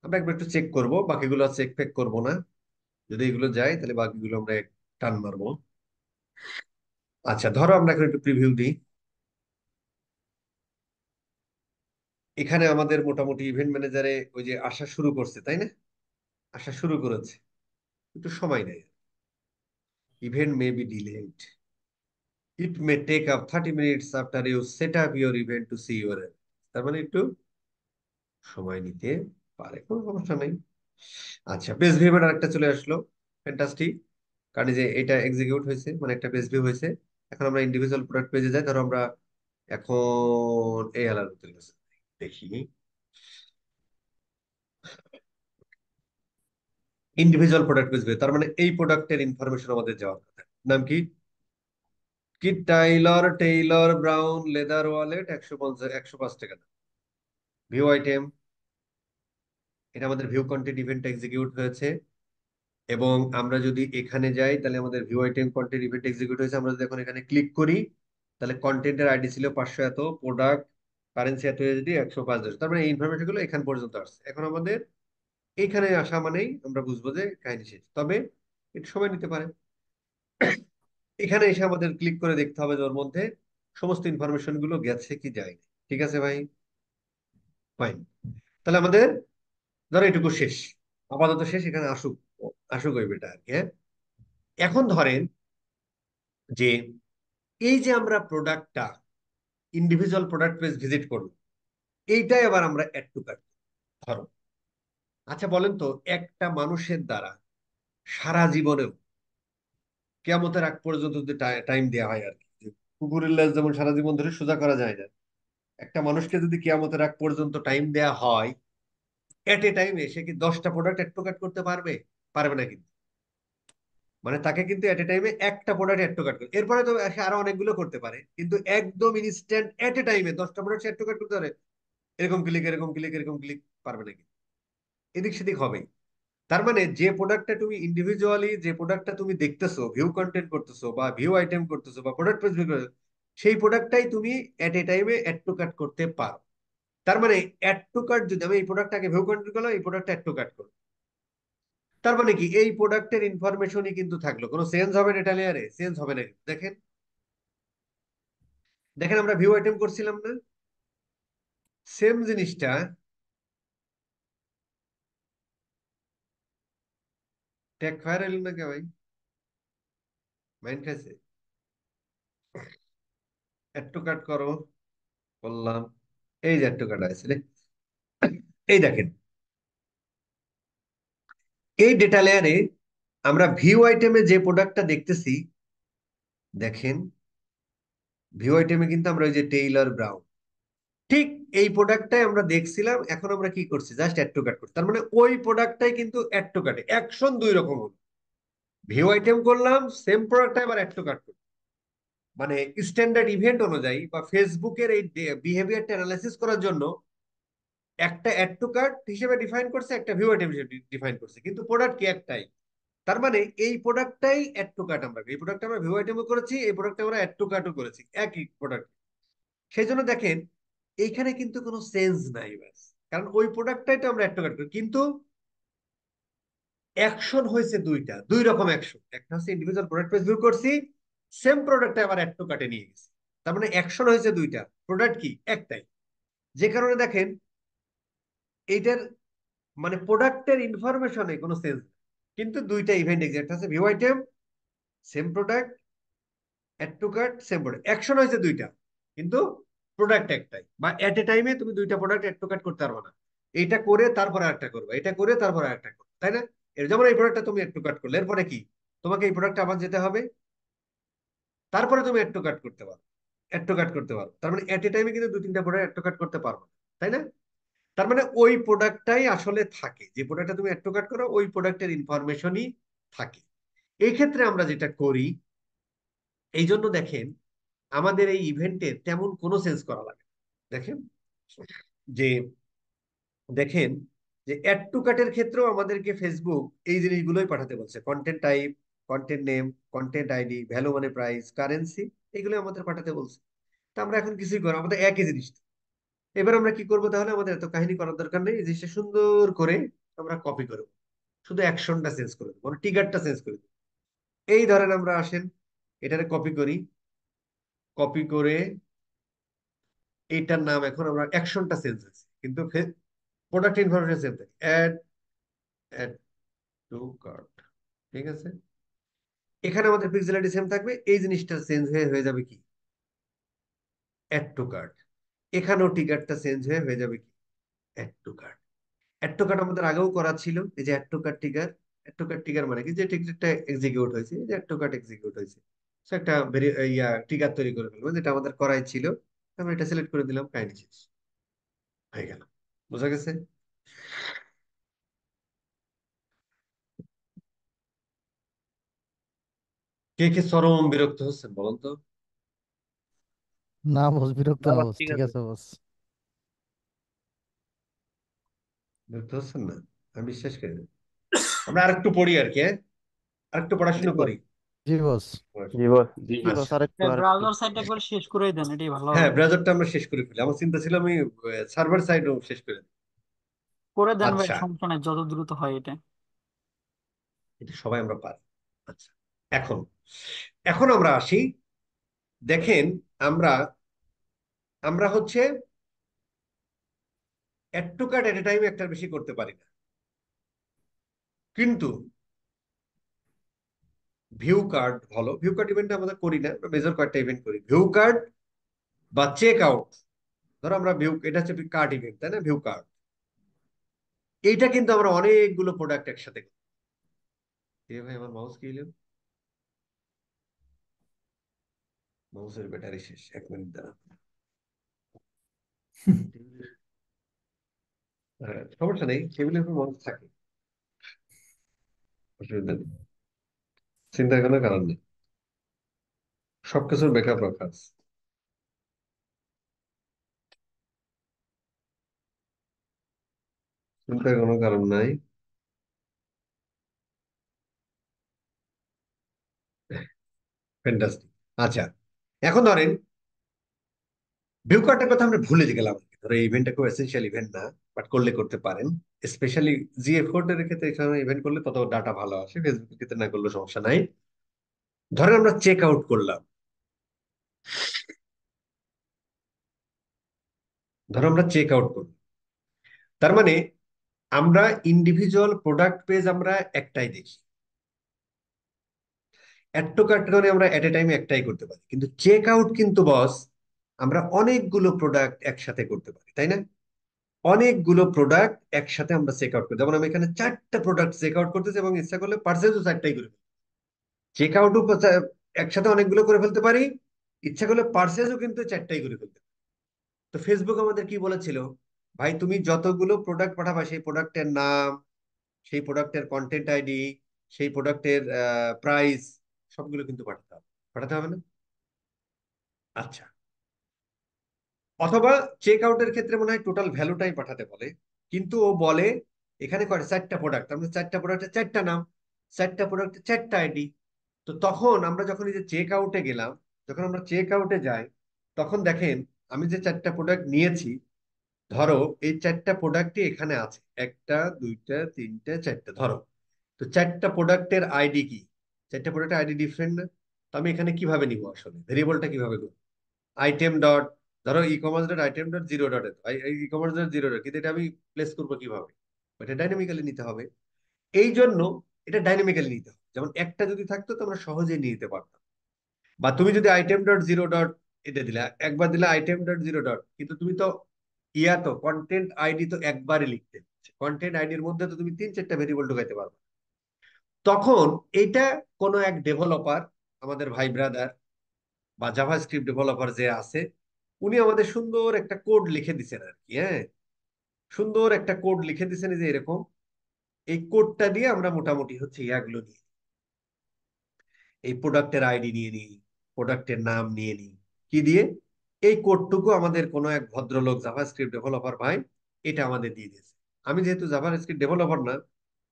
আমরা একবার একটু চেক করব, বাকিগুলো চেক ফেক করবো না। যদি এগুলো যায় তাহলে বাকিগুলো আমরা টান মারবো। আচ্ছা, ধরো আমরা এখন একটু প্রিভিউ দিই। এখানে আমাদের মোটামুটি ইভেন্ট ম্যানেজারে ওই যে আসা শুরু করছে, তাই না? আসা শুরু করেছে, একটু সময় নেই। Event may be delayed, it may take up 30 minutes after you set up your event to see your. তার মানে একটু সময় নিতে পারে, কোনো সমস্যা নেই। আচ্ছা, পেজ ভিউ এর একটা চলে আসলো, ফ্যান্টাস্টিক। কারণ এই যে এটা এক্সিকিউট হয়েছে, মানে একটা পেজ ভিউ হয়েছে। এখন আমরা ইন্ডিভিজুয়াল প্রোডাক্ট পেজে যাই। ধরো আমরা এখন এই অ্যালার্ম চলে গেছে, দেখি। ইন্ডিভিজুয়াল প্রোডাক্ট পেজ ভিউ, তার মানে এই প্রোডাক্টের ইনফরমেশন আমাদের যাওয়ার কথা। নাম কি? কি Taylor Taylor brown leather wallet, 150 105 টাকা। ভিউ আইটেম, এটা আমাদের ভিউ কন্টেন্ট ইভেন্ট এক্সিকিউট হয়েছে। এবং আমরা যদি এখানে যাই তাহলে আমাদের view item content event execute হয়েছে। আমরা যদি এখন এখানে ক্লিক করি তাহলে কন্টেন্টের আইডি ছিল 500 এত, প্রোডাক্ট কারেন্সি এত, ইউএসডি 105 তার মানে এই ইনফরমেশন গুলো এখান পর্যন্ত আসছে। এখন আমাদের এখানে আসা মানেই আমরা বুঝবো যে কাহিনী শেষ, তবে একটু সময় নিতে পারে। এখানে এসে আমাদের ক্লিক করে দেখতে হবে যে ওর মধ্যে সমস্ত ইনফরমেশন গুলো গেছে কি যায়নি। ঠিক আছে ভাই, ফাইন। তাহলে আমাদের ধরো এটুকু শেষ, আপাতত শেষ। এখানে আসুক, আসুক ওই বেটা আর কি। হ্যাঁ, এখন ধরেন যে এই যে আমরা প্রোডাক্টটা ইন্ডিভিজুয়াল প্রোডাক্ট পেজ ভিজিট করবো, এইটাই আবার আমরা অ্যাড টু কার্ট ধরো। আচ্ছা বলেন তো, একটা মানুষের দ্বারা সারা জীবনেও কিয়ামতের আগ পর্যন্ত যদি টাইম দেওয়া হয় আর কি, যে কুকুরের লেজ যেমন সারা জীবন ধরে সোজা করা যায় না, একটা মানুষকে যদি কিয়ামতের আগ পর্যন্ত টাইম দেওয়া হয়, এট এ টাইমে সে কি 10টা প্রোডাক্ট অ্যাড টু কার্ট করতে পারবে? পারবে না কিন্তু। মানে তাকে কিন্তু এট এ টাইমে একটা প্রোডাক্ট অ্যাড টু কার্ট করতে, এরপরে তো সে আরো অনেকগুলো করতে পারে, কিন্তু একদম ইনস্ট্যান্ট এট এ টাইমে 10টা প্রোডাক্ট অ্যাড টু কার্ট করতে পারে? এরকম ক্লিক এরকম ক্লিক এরকম ক্লিক পারবে নাকি? এদিক সেদিক হবেই। তার মানে যে প্রোডাক্টটা তুমি ইন্ডিভিজুয়ালি, যে প্রোডাক্টটা তুমি দেখতেছো, ভিউ কন্টেন্ট করতেছো বা ভিউ আইটেম করতেছো বা প্রোডাক্ট পেজ করতেছো, সেই প্রোডাক্টটাই তুমি এট এ টাইমে অ্যাড টু কার্ট করতে পারো। তার মানে অ্যাড টু কার্ট, যদি আমি এই প্রোডাক্টটাকে ভিউ কন্টেন্ট করলাম, এই প্রোডাক্টটা অ্যাড টু কার্ট করবো, তার মানে কি এই প্রোডাক্টের ইনফরমেশনই কিন্তু থাকলো, কোনো চেঞ্জ হবে ডেটা লেয়ারে? চেঞ্জ হবে না কিন্তু। দেখেন, দেখেন আমরা ভিউ আইটেম করছিলাম না, সেম জিনিসটা ট্যাগ ফায়ার এলো না কে ভাই? মাইন্ড খাইছে? অ্যাড টু কার্ট করো, করলাম। এই যে অ্যাড টু কার্ট আছে রে। এই দেখেন, এই ডেটা লেয়ারে আমরা ভিউ আইটেমে যে প্রোডাক্টটা দেখতেছি, দেখেন ভিউ আইটেমে কিন্তু আমরা ওই যে টেইলর ব্রাউন, ঠিক এই প্রোডাক্টটাই আমরা দেখছিলাম। এখন আমরা কি করছি? জাস্ট অ্যাড টু কার্ট করছি। তার মানে ওই প্রোডাক্টটাই কিন্তু অ্যাড টু কার্টে অ্যাকশন দুই রকম হলো। ভিউ আইটেম করলাম, সেম প্রোডাক্টটা আবার অ্যাড টু কার্ট করলাম। মানে স্ট্যান্ডার্ড ইভেন্ট অনুযায়ী বা ফেসবুকের এই বিহেভিয়ারটা অ্যানালাইসিস করার জন্য একটা অ্যাড টু কার্ট হিসেবে ডিফাইন করছে, একটা ভিউ আইটেম হিসেবে ডিফাইন করছে, কিন্তু প্রোডাক্ট কি একটাই। তার মানে এই প্রোডাক্টটাই অ্যাড টু কার্ট, আমরা এই প্রোডাক্ট আমরা ভিউ আইটেমও করেছি, এই প্রোডাক্ট আমরা অ্যাড টু কার্টও করেছি, একই প্রোডাক্ট। সেই জন্য দেখেন এইখানে কিন্তু কোনো চেঞ্জ নাই ব্যাস, কারণ ওই প্রোডাক্টটাই তো আমরা অ্যাড টু কার্ট করি। কিন্তু অ্যাকশন হয়েছে দুইটা, দুই রকম অ্যাকশন। একটা হচ্ছে ইন্ডিভিজুয়াল প্রোডাক্ট পেজ ভিউ করছি, সেম প্রোডাক্টে আবার অ্যাড টু কার্টে নিয়ে গেছি। তার মানে অ্যাকশন হয়েছে দুইটা, প্রোডাক্ট কি একটাই। যে কারণে দেখেন এইটার মানে প্রোডাক্টের ইনফরমেশনে কোনো সেন্স, কিন্তু দুইটা ইভেন্ট এক্সাক্ট আছে, view item same product, add to cart same product, action হয়েছে দুইটা কিন্তু প্রোডাক্ট একটাই। বা এট এ টাইমে তুমি দুইটা প্রোডাক্ট অ্যাড টু কার্ট করতে পারবে না, এটা করে তারপর আরেকটা করবে, এটা করে তারপর আরেকটা করবে, তাই না? এর যেমন এই প্রোডাক্টটা তুমি অ্যাড টু কার্ট করলে, এরপরে কি তোমাকে এই প্রোডাক্টটা আবার যেতে হবে, তারপরে তুমি অ্যাড টু কার্ট করতে পারো, অ্যাড টু কার্ট করতে পারো। তার মানে এট এ টাইমে কিন্তু দুই তিনটা প্রোডাক্ট অ্যাড টু কার্ট করতে পারবে না, তাই না? তার মানে ওই প্রোডাক্টটাই আসলে থাকে, যে প্রোডাক্টটা তুমি অ্যাড টু কার্ট করো ওই প্রোডাক্টের ইনফরমেশনই থাকে। এই ক্ষেত্রে আমরা যেটা করি, এই জন্য দেখেন আমাদের এই ইভেন্টে তেমন কোনো সেন্স করা লাগে না। দেখেন যে দেখেন যে অ্যাড টু কার্টের ক্ষেত্রেও আমাদেরকে ফেসবুক এই জিনিসগুলোই পাঠাতে বলছে, content type, content name, content ID, value মানে প্রাইস, কারেন্সি, এগুলো আমাদের পাঠাতে বলছে। তা আমরা এখন কিছুই করবো, আমাদের একই জিনিস। এবার আমরা কি করবো তাহলে, আমাদের এত কাহিনী করার দরকার নেই, এই জিনিসটা সুন্দর করে আমরা কপি করবো, শুধু অ্যাকশনটা চেঞ্জ করে দেবো, মানে টিগারটা চেঞ্জ করে দেবো। এই ধরেন আমরা আসেন এটারে কপি করি, কপি করে এইটার নাম এখন আমরা অ্যাকশনটা চেঞ্জ হয়েছে কিন্তু প্রোডাক্ট ইনফরমেশন সেম থাকে, অ্যাড অ্যাড টু কার্ট, ঠিক আছে? এখানে আমাদের পিক্সেল আইডি সেম থাকবে, এই জিনিসটা চেঞ্জ হয়ে হয়ে যাবে কি অ্যাড টু কার্ট। এখানেও টিকারটা চেঞ্জ হয়ে হয়ে যাবে কি add to cart. Add to cart আমাদের আগেও করা ছিল, এই যে add to cart trigger. Add to cart trigger মানে কি, যে টিকারটা এক্সিকিউট হয়েছে, এই যে অ্যাড টু কার্ট এক্সিকিউট হয়েছে, সো একটা টিকার তৈরি করে ফেলবো, যেটা আমাদের করাই ছিল। আমরা এটা সিলেক্ট করে দিলাম, কাহিনী শেষ হয়ে গেল। বোঝা গেছে? কে কে চরম বিরক্ত হচ্ছেন বলুন তো? না বস, বিরক্ত না না বস, বস, ঠিক ঠিক আছে। আছে বস। বিরক্ত হচ্ছেন না? আমি বিশ্বাস করি না। আমরা আরেকটু পড়ি আর কি, হ্যাঁ? আরেকটু জি পড়াশোনা বস। করি। জি বস। জি বস। জি বস, আচ্ছা, আরেকটু আরেকটু। ব্রাউজার সাইট একবার শেষ করে দেন, এটাই ভালো হ্যাঁ হবে। ব্রাউজারটা আমরা শেষ করে ফেলি, আমার চিন্তা ছিল আমি সার্ভার সাইডও শেষ করে দিই। করে দেন ভাই, আচ্ছা, সমস্যা নাই, যত দ্রুত হয় এটা। এটা সবাই আমরা পারি। আচ্ছা, এখন এখন আমরা আসি, দেখেন আমরা আমরা হচ্ছে add to cart at a time একটার বেশি করতে পারি না, কিন্তু ভিউ কার্ড ভালো, ভিউ কার্ড ইভেন্ট আমরা করি না, মেজর কয়েকটা ইভেন্ট করি, ভিউ কার্ড বা চেক আউট। ধরো আমরা ভিউ, এটা হচ্ছে কার্ড ইভেন্ট, তাই না? ভিউ কার্ড, এইটা কিন্তু আমরা অনেকগুলো প্রোডাক্ট একসাথে করি। এ ভাই আমার মাউস কি হলো? মাউসের ব্যাটারি শেষ, 1 মিনিট দ্বারা। হ্যাঁ সমস্যা নেই, টেবিলের উপর মাউস থাকে, অসুবিধা নেই, চিন্তার কোনো কারণ নেই, সবকিছুর ব্যাকআপ রাখা আছে, চিন্তার কোনো কারণ নাই। ফ্যান্টাস্টিক। আচ্ছা, এখন ধরেন ভিউ কার্ডের কথা আমরা ভুলে গেলাম, ধরো এই ইভেন্টটা খুব এসেনশিয়াল ইভেন্ট না, বাট করলে করতে পারেন। স্পেশালি জিএফ4 এর ক্ষেত্রে এখানে ইভেন্ট করলে তত ডাটা ভালো আসে, ফেসবুকের ক্ষেত্রে না করলে সমস্যা নাই। ধরেন আমরা চেক আউট করলাম, ধরো আমরা চেক আউট করলাম, তার মানে আমরা ইন্ডিভিজুয়াল প্রোডাক্ট পেজ আমরা একটাই দেখি, অ্যাড টু কার্ট আমরা এট এ টাইম একটাই করতে পারি, কিন্তু চেক আউট কিন্তু বস আমরা অনেকগুলো প্রোডাক্ট একসাথে করতে পারি, তাই না? অনেকগুলো প্রোডাক্ট একসাথে আমরা চেক আউট করি, যেমন আমি এখানে 4টা প্রোডাক্ট চেক আউট করতেছি এবং ইচ্ছা করলে পার্সেলও 4টাই করে ফেলি। চেক আউটও একসাথে অনেকগুলো করে ফেলতে পারি, ইচ্ছা করলে পার্সেলও কিন্তু 4টাই করে ফেলতে পারি। তো ফেসবুক আমাদের কি বলেছিল, ভাই তুমি যতগুলো প্রোডাক্ট পাঠাবা সেই প্রোডাক্টের নাম, সেই প্রোডাক্টের কন্টেন্ট আইডি, সেই প্রোডাক্টের প্রাইস, সবগুলো কিন্তু পাঠাতে হবে, পাঠাতে হবে না? আচ্ছা, অথবা চেক আউটের ক্ষেত্রে মনে হয় টোটাল ভ্যালুটাই পাঠাতে বলে, কিন্তু ও বলে এখানে করে 4টা প্রোডাক্ট, আমরা 4টা প্রোডাক্টের 4টা নাম, 4টা প্রোডাক্টের 4টা আইডি। তো তখন আমরা যখন এই যে চেক আউটে গেলাম, যখন আমরা চেক আউটে যাই, তখন দেখেন আমি যে 4টা প্রোডাক্ট নিয়েছি, ধরো এই 4টা প্রোডাক্টই এখানে আছে, 1টা 2টা 3টা 4টা, ধরো তো চারটা প্রোডাক্টের আইডি কি, চারটা প্রোডাক্টের আইডি ডিফারেন্ট না? তো আমি এখানে কিভাবে নিব, আসলে ভেরিয়েবলটা কিভাবে করব? আইটেম ডট, ধরো e commerce dot item dot zero dot, e commerce dot zero dot, কিন্তু এটা আমি প্লেস করবো কিভাবে? এটা ডাইনামিক্যালি নিতে হবে। এই জন্য এটা ডাইনামিক্যালি নিতে হবে। যেমন একটা যদি থাকতো তো আমরা সহজেই নিয়ে নিতে পারতাম। বা তুমি যদি আইটেম ডট জিরো ডট এটা দিলা, একবার দিলা আইটেম ডট জিরো ডট, কিন্তু তুমি তো তো কন্টেন্ট আইডি তো একবারই লিখতে হচ্ছে, কন্টেন্ট আইডির মধ্যে তো তুমি তিন চারটা ভেরিয়েবল ঢুকাইতে পারবে। তখন এটা কোনো এক ডেভেলপার, আমাদের ভাই ব্রাদার বা জাভাস্ক্রিপ্ট ডেভেলপার যে আছে, উনি আমাদের সুন্দর একটা কোড লিখে দিছেন আর কি। হ্যাঁ, সুন্দর একটা কোড লিখে দিছেন যে এরকম। এই কোডটা দিয়ে আমরা মোটামুটি হচ্ছে ইয়াগুলো নিয়ে, এই প্রোডাক্টের আইডি নিয়ে নিই, প্রোডাক্টের নাম নিয়ে নিই, কি দিয়ে? এই কোডটুকু আমাদের কোনো এক ভদ্রলোক জাভাস্ক্রিপ্ট ডেভেলপার ভাই এটা আমাদের দিয়ে দিয়েছে। আমি যেহেতু জাভাস্ক্রিপ্ট ডেভেলপার না,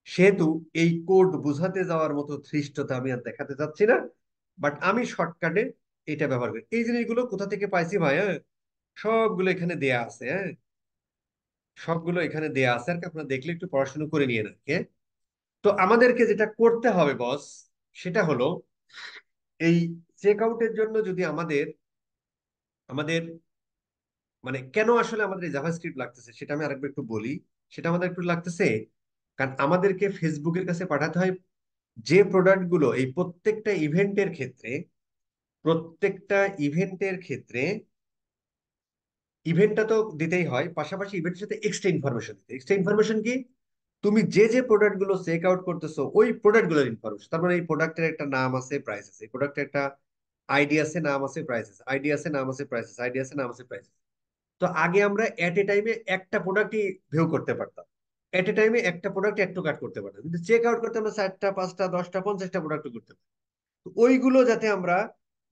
সেহেতু এই কোড বুঝাতে যাওয়ার মতো ধৃষ্টতা আমি আর দেখাতে চাচ্ছি না। বাট আমি শর্টকাটে এটা ব্যবহার করি। এই জিনিসগুলো কোথা থেকে পাইছি ভাই? হ্যাঁ, সবগুলো এখানে দেয়া আছে। হ্যাঁ, সবগুলো এখানে দেয়া আছে, আর কি আপনারা দেখলে একটু পড়াশোনা করে নিয়ে রাখে। তো আমাদেরকে যেটা করতে হবে বস, সেটা হলো এই চেক আউটের জন্য যদি আমাদের আমাদের মানে কেন আসলে আমাদের এই জাভাস্ক্রিপ্ট লাগতেছে সেটা আমি আরেকবার একটু বলি। সেটা আমাদের একটু লাগতেছে কারণ আমাদেরকে ফেসবুকের কাছে পাঠাতে হয় যে প্রোডাক্ট গুলো, এই প্রত্যেকটা ইভেন্টের ক্ষেত্রে ইভেন্টটা তো দিতেই হয়, পাশাপাশি ইভেন্টের সাথে এক্সট্রা ইনফরমেশন দিতে। এক্সট্রা ইনফরমেশন কি? তুমি যে যে প্রোডাক্ট গুলো চেক আউট করতেছো ওই প্রোডাক্ট গুলোর ইনফরমেশন। তার মানে এই প্রোডাক্টের একটা নাম আছে, প্রাইস আছে। এই প্রোডাক্টের একটা আইডি আছে, নাম আছে, প্রাইস আছে। আইডি আছে, নাম আছে, প্রাইস আছে। আইডি আছে, নাম আছে, প্রাইস আছে। তো আগে আমরা এট এ টাইমে একটা প্রোডাক্টই ভিউ করতে পারতাম, এট এ টাইমে একটা প্রোডাক্ট একটু কাট করতে পারতাম, কিন্তু চেক আউট করতে আমরা 4টা 5টা 10টা 50টা প্রোডাক্ট করতে পারি। তো ওইগুলো যাতে আমরা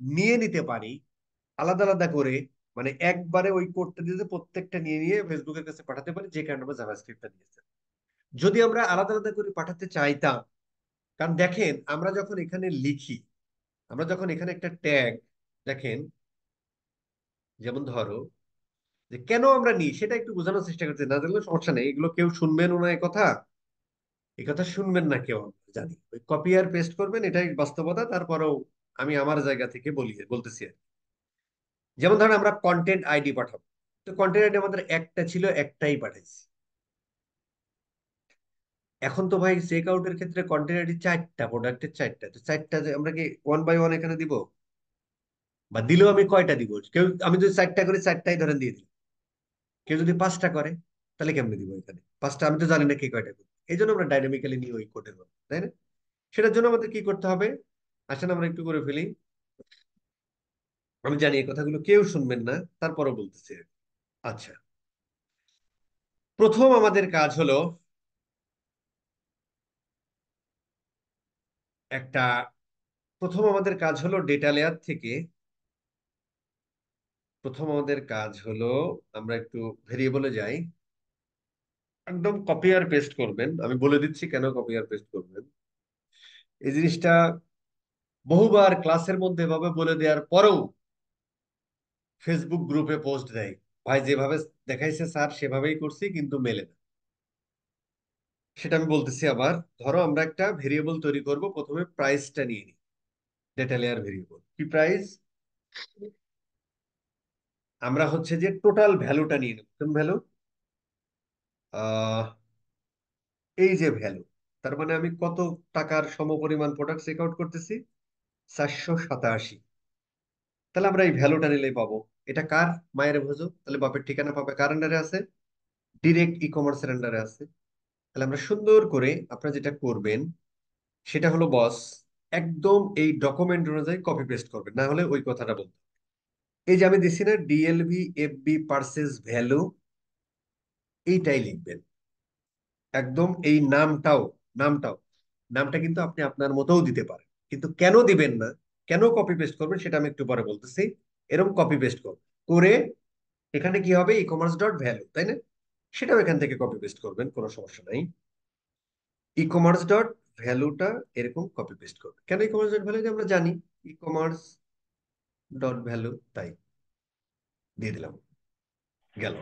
নিয়ে নিতে পারি আলাদা আলাদা করে, মানে একবারে ওই কোডটা দিয়ে প্রত্যেকটা নিয়ে নিয়ে ফেসবুকের কাছে পাঠাতে পারি, যে কারণে আমরা জাভাস্ক্রিপ্টটা দিয়েছি। যদি আমরা আলাদা আলাদা করে পাঠাতে চাইতাম, কারণ দেখেন আমরা যখন এখানে লিখি, আমরা যখন এখানে একটা ট্যাগ দেখেন, যেমন ধরো যে কেন আমরা নিই সেটা একটু বোঝানোর চেষ্টা করছি, না জানলে সমস্যা নেই, এগুলো কেউ শুনবেন না, এই কথা শুনবেন না কেউ, আমরা জানি। ওই কপি আর পেস্ট করবেন, এটাই বাস্তবতা। তারপরেও আমি আমার জায়গা থেকে বলতেছি আর কি। যেমন ধরেন আমরা কন্টেন্ট আইডি পাঠাবো, তো কন্টেন্ট আইডি আমাদের একটা ছিল, একটাই পাঠাইছি। এখন তো ভাই চেক আউটের ক্ষেত্রে কন্টেন্ট আইডি চারটা, প্রোডাক্টের চারটা, তো চারটা যে আমরা কি ওয়ান বাই ওয়ান এখানে দিব? বা দিলেও আমি কয়টা দিব? কেউ, আমি যদি চারটা করি চারটাই ধরেন দিয়ে দিই। কেউ যদি 5টা করে তাহলে কেমনে দিব? এখানে 5টা আমি তো জানি না কে কয়টা করবে। এই জন্য আমরা ডাইনামিক্যালি নিই ওই কোডের মধ্যে, তাই না? সেটার জন্য আমাদের কি করতে হবে? আসেন আমরা একটু করে ফেলি। আমি জানি এই কথাগুলো কেউ শুনবেন না, তারপরও বলতেছি। আচ্ছা, প্রথম আমাদের কাজ হলো একটা প্রথম আমাদের কাজ হলো ডেটা লেয়ার থেকে, প্রথম আমাদের কাজ হলো আমরা একটু ভেরিয়েবলে যাই। একদম কপি আর পেস্ট করবেন, আমি বলে দিচ্ছি কেন কপি আর পেস্ট করবেন। এই জিনিসটা বহুবার ক্লাসের মধ্যে এভাবে বলে দেওয়ার পরেও ফেসবুক গ্রুপে পোস্ট দেয়, ভাই যেভাবে দেখাইছে স্যার সেভাবেই করছি কিন্তু মেলে না। সেটা আমি বলতেছি আবার। ধরো আমরা একটা ভেরিয়েবল তৈরি করব, প্রথমে প্রাইসটা নিয়ে নিই। ডেটা লেয়ার ভেরিয়েবল কি প্রাইস? আমরা হচ্ছে যে টোটাল ভ্যালুটা নিয়ে নেব। কোন ভ্যালু? আহ এই যে ভ্যালু, তার মানে আমি কত টাকার সমপরিমাণ প্রোডাক্ট চেক আউট করতেছি? 487। তাহলে আমরা এই ভ্যালুটা নিলেই পাবো। এটা কার? মায়ের ভোজো, তাহলে বাপের ঠিকানা পাবে কার আন্ডারে আছে? ডিরেক্ট ই কমার্সের আন্ডারে আছে। তাহলে আমরা সুন্দর করে, আপনারা যেটা করবেন সেটা হলো বস, একদম এই ডকুমেন্ট অনুযায়ী কপি পেস্ট করবেন, না হলে ওই কথাটা বলতে হবে। এই যে আমি দিচ্ছি না ডিএলভি এফবি পার্সেস ভ্যালু, এইটাই লিখবেন। একদম এই নামটাও নামটা কিন্তু আপনি আপনার মতোও দিতে পারেন, কিন্তু কেন দিবেন না, কেন কপি পেস্ট করবেন সেটা আমি একটু পরে বলতেছি। এরকম কপি পেস্ট করে এখানে কি হবে? ই কমার্স ডট ভ্যালু, তাই না? সেটাও এখান থেকে কপি পেস্ট করবেন, কোনো সমস্যা নাই। ই কমার্স ডট ভ্যালুটা এরকম কপি পেস্ট করবেন। কেন ই কমার্স ডট ভ্যালু? আমরা জানি ই কমার্স ডট ভ্যালু, তাই দিয়ে দিলাম। গেল,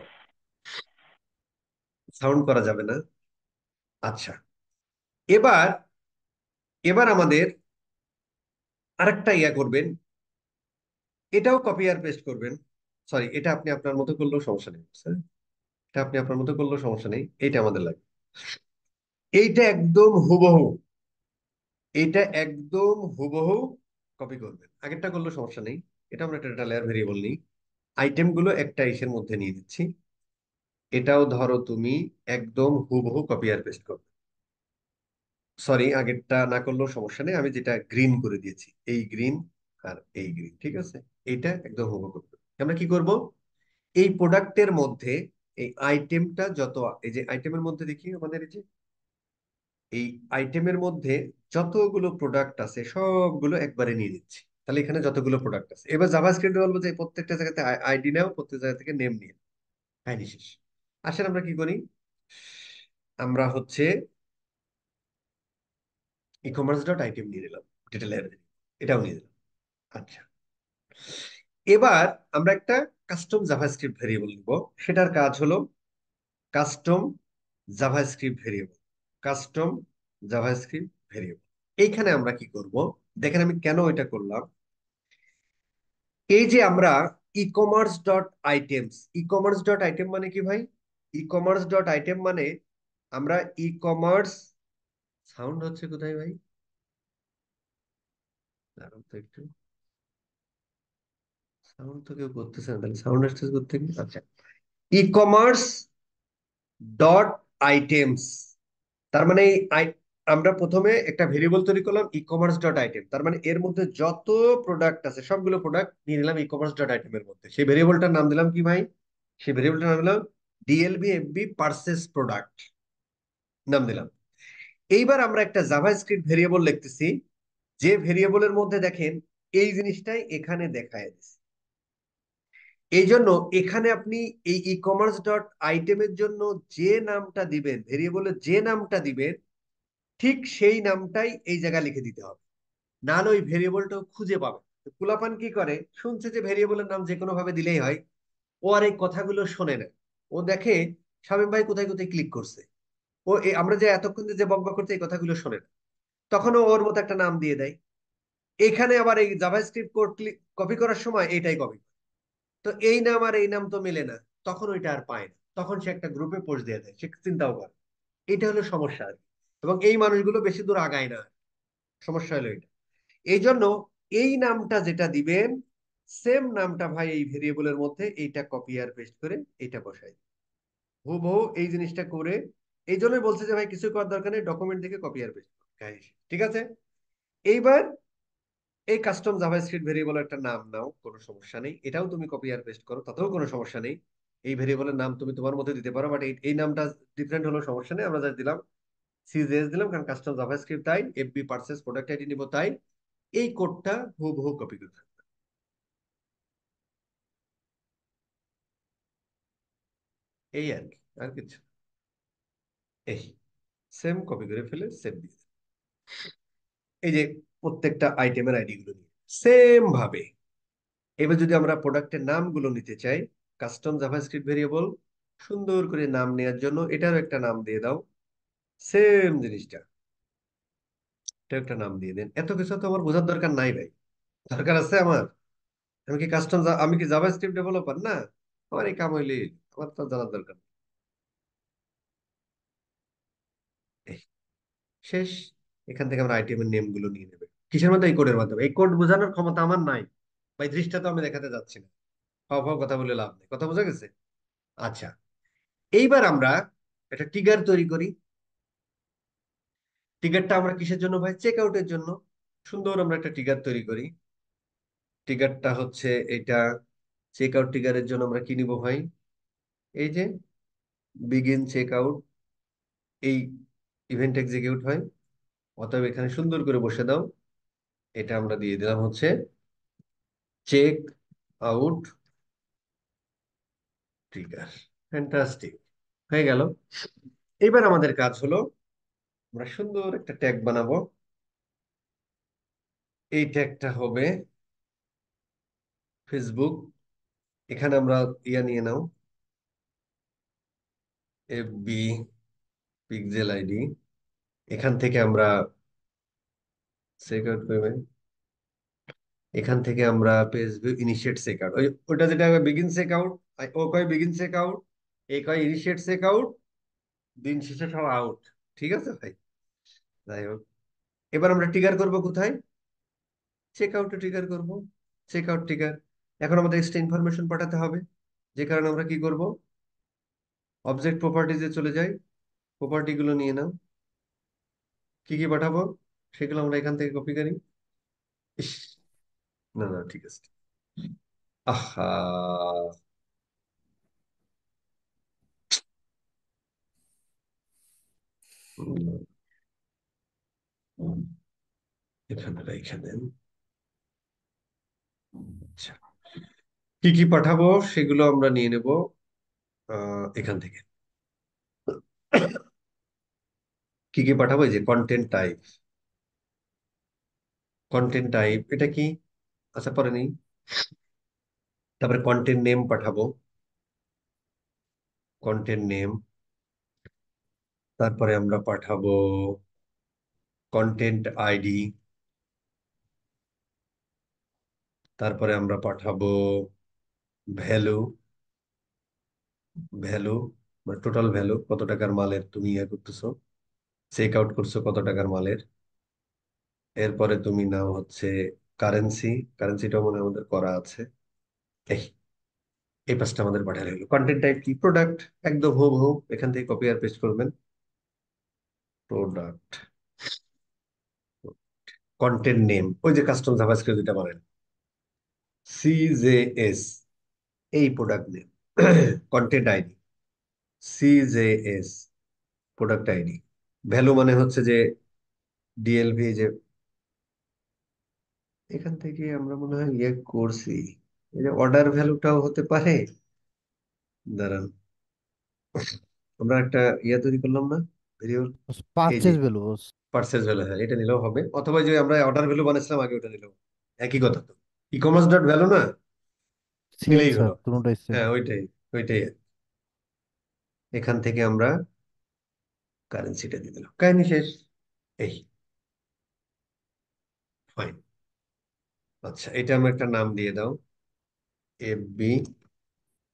সাউন্ড করা যাবে না। আচ্ছা, এবার এবার আমাদের আরেকটা ইয়া করবেন, এটাও কপি আর পেস্ট করবেন। সরি, এটা আপনি আপনার মতো করলেও সমস্যা নেই স্যার, এটা আপনি আপনার মতো করলেও সমস্যা নেই, এইটা আমাদের লাগবে। এইটা একদম হুবহু, এইটা একদম হুবহু কপি করবেন, আগেরটা করলেও সমস্যা নেই। এটা আমরা একটা ডেটা লেয়ার ভেরিয়েবল নিই, আইটেম গুলো একটা ইসের মধ্যে নিয়ে নিচ্ছি। এটাও ধরো তুমি একদম হুবহু কপি আর পেস্ট করবে। সরি, আগেরটা না করলেও সমস্যা নেই, আমি যেটা গ্রিন করে দিয়েছি, এই গ্রিন আর এই গ্রিন, ঠিক আছে। এইটা একদম হুবহু করবে। আমরা কি করব, এই প্রোডাক্টের মধ্যে এই আইটেমটা যত, এই যে আইটেমের মধ্যে দেখি আমাদের এই যে এই আইটেমের মধ্যে যতগুলো প্রোডাক্ট আছে সবগুলো একবারে নিয়ে নিচ্ছি। তাহলে এখানে যতগুলো প্রোডাক্ট আছে, এবার জাভাস্ক্রিপ্টে বলবো যে প্রত্যেকটা জায়গাতে আইডি নাও, প্রত্যেক জায়গা থেকে নেম নিয়ে, কাহিনী শেষ। আসলে আমরা কি করি, আমরা হচ্ছে ই কমার্স ডট আইটেম নিয়ে নিলাম, ডেটা লেয়ার, এটাও নিয়ে নিলাম। আচ্ছা, এবার আমরা একটা কাস্টম জাভাস্ক্রিপ্ট ভেরিয়েবল নিব। সেটার কাজ হলো custom JavaScript variable, custom JavaScript variable. এইখানে আমরা কি করব, দেখেন আমি কেন এটা করলাম। এই যে আমরা e commerce dot items, e commerce dot item মানে কি ভাই, ই কমার্স ডট আইটেম মানে আমরা ই কমার্স, সাউন্ড হচ্ছে কোথায় ভাই, দাঁড়াও তো একটু, সাউন্ড তো কেউ করতেছে না, তাহলে সাউন্ড আসতেছে করতে কি, আচ্ছা, ই কমার্স ডট আইটেমস, তার মানে আমরা প্রথমে একটা ভেরিয়েবল তৈরি করলাম ই কমার্স ডট আইটেম, তার মানে এর মধ্যে যত প্রোডাক্ট আছে সবগুলো প্রোডাক্ট নিয়ে নিলাম ই কমার্স ডট আইটেমের মধ্যে। সেই ভেরিয়েবলটার নাম দিলাম কি ভাই, সেই ভেরিয়েবলটার নাম দিলাম ডিএলবি এফবি পার্সেস প্রোডাক্ট, নাম দিলাম। এইবার আমরা একটা জাভাস্ক্রিপ্ট ভেরিয়েবল লিখতেছি, যে ভেরিয়েবলের মধ্যে দেখেন এই জিনিসটাই এখানে দেখায় দিচ্ছে। এই জন্য এখানে আপনি এই ই কমার্স ডট আইটেমের জন্য যে নামটা দিবেন, ভেরিয়েবলের যে নামটা দিবেন, ঠিক সেই নামটাই এই জায়গায় লিখে দিতে হবে, নাহলে ওই ভেরিয়েবলটা খুঁজে পাবে। তো কুলাপান কি করে, শুনছে যে ভেরিয়েবলের নাম যে কোনো ভাবে দিলেই হয়, ও আর এই কথাগুলো শোনে না। ও দেখে শামীম ভাই কোথায় কোথায় ক্লিক করছে, ও আমরা যে এতক্ষণ যে বকবক করছে এই কথাগুলো শোনে না, তখন ও ওর মতো একটা নাম দিয়ে দেয়। এখানে আবার এই জাভাস্ক্রিপ্ট কোড কপি করার সময় এইটাই কপি, তো এই নাম আর এই নাম তো মেলে না, তখন ওইটা আর পায় না, তখন সে একটা গ্রুপে পোস্ট দিয়ে দেয়, সে চিন্তাও করে। এটা হলো সমস্যা আর কি। এবং এই মানুষগুলো বেশি দূর আগায় না, সমস্যা হলো এটা। এই জন্য এই নামটা যেটা দিবেন, সেম নামটা ভাই এই ভেরিয়েবলের মধ্যে এইটা কপি আর পেস্ট করে এইটা বসাই, হুবহু এই জিনিসটা করে। এই জন্যই বলছে যে ভাই কিছু করার দরকার নেই, ডকুমেন্ট থেকে কপি আর পেস্ট, ঠিক আছে। এইবার এই কাস্টম জাভাস্ক্রিপ্ট ভেরিয়েবল একটা নাম নাও, কোনো সমস্যা নেই, এটাও তুমি কপি আর পেস্ট করো, তাতেও কোনো সমস্যা নেই। এই ভেরিয়েবলের নাম তুমি তোমার মধ্যে দিতে পারো, বাট এই নামটা ডিফারেন্ট হলো, সমস্যা নেই, আমরা যা দিলাম সিজেএস দিলাম, কারণ কাস্টম জাভাস্ক্রিপ্ট তাই, এফবি পার্সেস প্রোডাক্ট আইডি নিব তাই। এই কোডটা হুবহু কপি করতে হবে। এই আর কি, আর কিছু না। এই সেম কপি করে ফেলে সেভ দিয়ে দিলাম। এই যে প্রত্যেকটা আইটেমের আইডি গুলো নিয়ে সেম ভাবে, এবার যদি আমরা প্রোডাক্টের নামগুলো নিতে চাই, কাস্টম জাভাস্ক্রিপ্ট ভেরিয়েবল, সুন্দর করে নাম নেওয়ার জন্য এটারও একটা নাম দিয়ে দাও, সেম জিনিসটা, এটা একটা নাম দিয়ে দেন। এত কিছু তো আমার বোঝার দরকার নাই ভাই, দরকার আছে আমার? আমি কি আমি কি জাভাস্ক্রিপ্ট ডেভেলপার না, আমার এই কাম হইলে আমার তো জানার দরকার নেই। এই শেষ। এখান থেকে আমরা আইটেমের নেম গুলো নিয়ে নেবে কিসের মধ্যে, এই কোডের মাধ্যমে। এই কোড বোঝানোর ক্ষমতা আমার নাই ভাই, দৃষ্টা তো আমি দেখাতে যাচ্ছি না, ফাও ফাও কথা বলে লাভ নেই, কথা বোঝা গেছে। আচ্ছা, এইবার আমরা একটা ট্রিগার তৈরি করি। ট্রিগারটা আমরা কিসের জন্য ভাই, চেক আউটের জন্য। সুন্দর আমরা একটা ট্রিগার তৈরি করি। ট্রিগারটা হচ্ছে এটা, চেক আউট ট্রিগারের জন্য আমরা কি নিব ভাই, এই যে বিগিন চেক আউট, এই ইভেন্ট এক্সিকিউট হয়, অতএব এখানে সুন্দর করে বসে দাও। এটা আমরা দিয়ে দিলাম হচ্ছে চেক আউট ট্রিগার, ফ্যান্টাস্টিক, হয়ে গেল। এবার আমাদের কাজ হলো আমরা সুন্দর একটা ট্যাগ বানাবো। এই ট্যাগটা হবে ফেসবুক। এখানে আমরা ইয়া নিয়ে নাও, এফবি পিক্সেল আইডি। এখান থেকে আমরা চেক আউট করবে, এখান থেকে আমরা page view initiate check out, ওটা যেটা বিগিন চেক আউট, ও কয় বিগিন চেক আউট, এ কয় ইনিশিয়েট চেক আউট, দিন শেষে সব আউট। ঠিক আছে ভাই, যাই হোক, এবার আমরা ট্রিগার করব কোথায়? চেক আউটে ট্রিগার করব, চেক আউট ট্রিগার। এখন আমাদের এক্সট্রা ইনফরমেশন পাঠাতে হবে, যে কারণে আমরা কি করব, অবজেক্ট প্রপার্টিজে চলে যাই, প্রপার্টি গুলো নিয়ে নাও, কি কি পাঠাবো সেগুলো আমরা এখান থেকে কপি করি। ইস, না না ঠিক আছে, আহা, উম, এখানে রেখে দেন। আচ্ছা, কি কি পাঠাবো সেগুলো আমরা নিয়ে নেব এখান থেকে। কি কি পাঠাবো, এই যে কন্টেন্ট টাইপ, কন্টেন্ট টাইপ এটা কি, আচ্ছা পরে নেই। তারপরে কন্টেন্ট নেম পাঠাবো, কন্টেন্ট নেম। তারপরে আমরা পাঠাবো কন্টেন্ট আইডি। তারপরে আমরা পাঠাবো ভ্যালু, ভ্যালু মানে টোটাল ভ্যালু, কত টাকার মালের তুমি ইয়ে করতেছো, চেক আউট করছো কত টাকার মালের। এরপরে তুমি নাও হচ্ছে কারেন্সি, কারেন্সিটাও মনে হয় আমাদের করা আছে। এই এই পাঁচটা আমাদের পাঠালে হলো। কন্টেন্ট টাইপ কি, প্রোডাক্ট, একদম হুবহু এখান থেকে কপি আর পেস্ট করবেন, প্রোডাক্ট। কন্টেন্ট নেম, ওই যে কাস্টম জাভাস্ক্রিপ্ট যেটা বলেন, সিজেএস, এই product name. Content ID CJS, product ID. Value মানে হচ্ছে যে ডিএলভি, যে এখান থেকে আমরা মনে হয় ইয়ে করছি, এই যে অর্ডার ভ্যালুটাও হতে পারে। দাঁড়ান, আমরা একটা ইয়ে তৈরি করলাম না, ভেরিয়েবল, এই যে পারচেজ ভ্যালু। পার্সেস ভ্যালু, হ্যাঁ এটা নিলেও হবে, অথবা যে আমরা অর্ডার ভ্যালু বানাইছিলাম আগে ওটা নিলেও একই কথা তো, ই কমার্স ডট ভ্যালু না, সেম নিলেই স্যার, হলো। দুটোটাই সেম। হ্যাঁ ওইটাই, ওইটাই। এখান থেকে আমরা কারেন্সিটা দিয়ে দিলাম, কাহিনী শেষ। এই ফাইন। আচ্ছা, এটা আমরা একটা নাম দিয়ে দাও, এফবি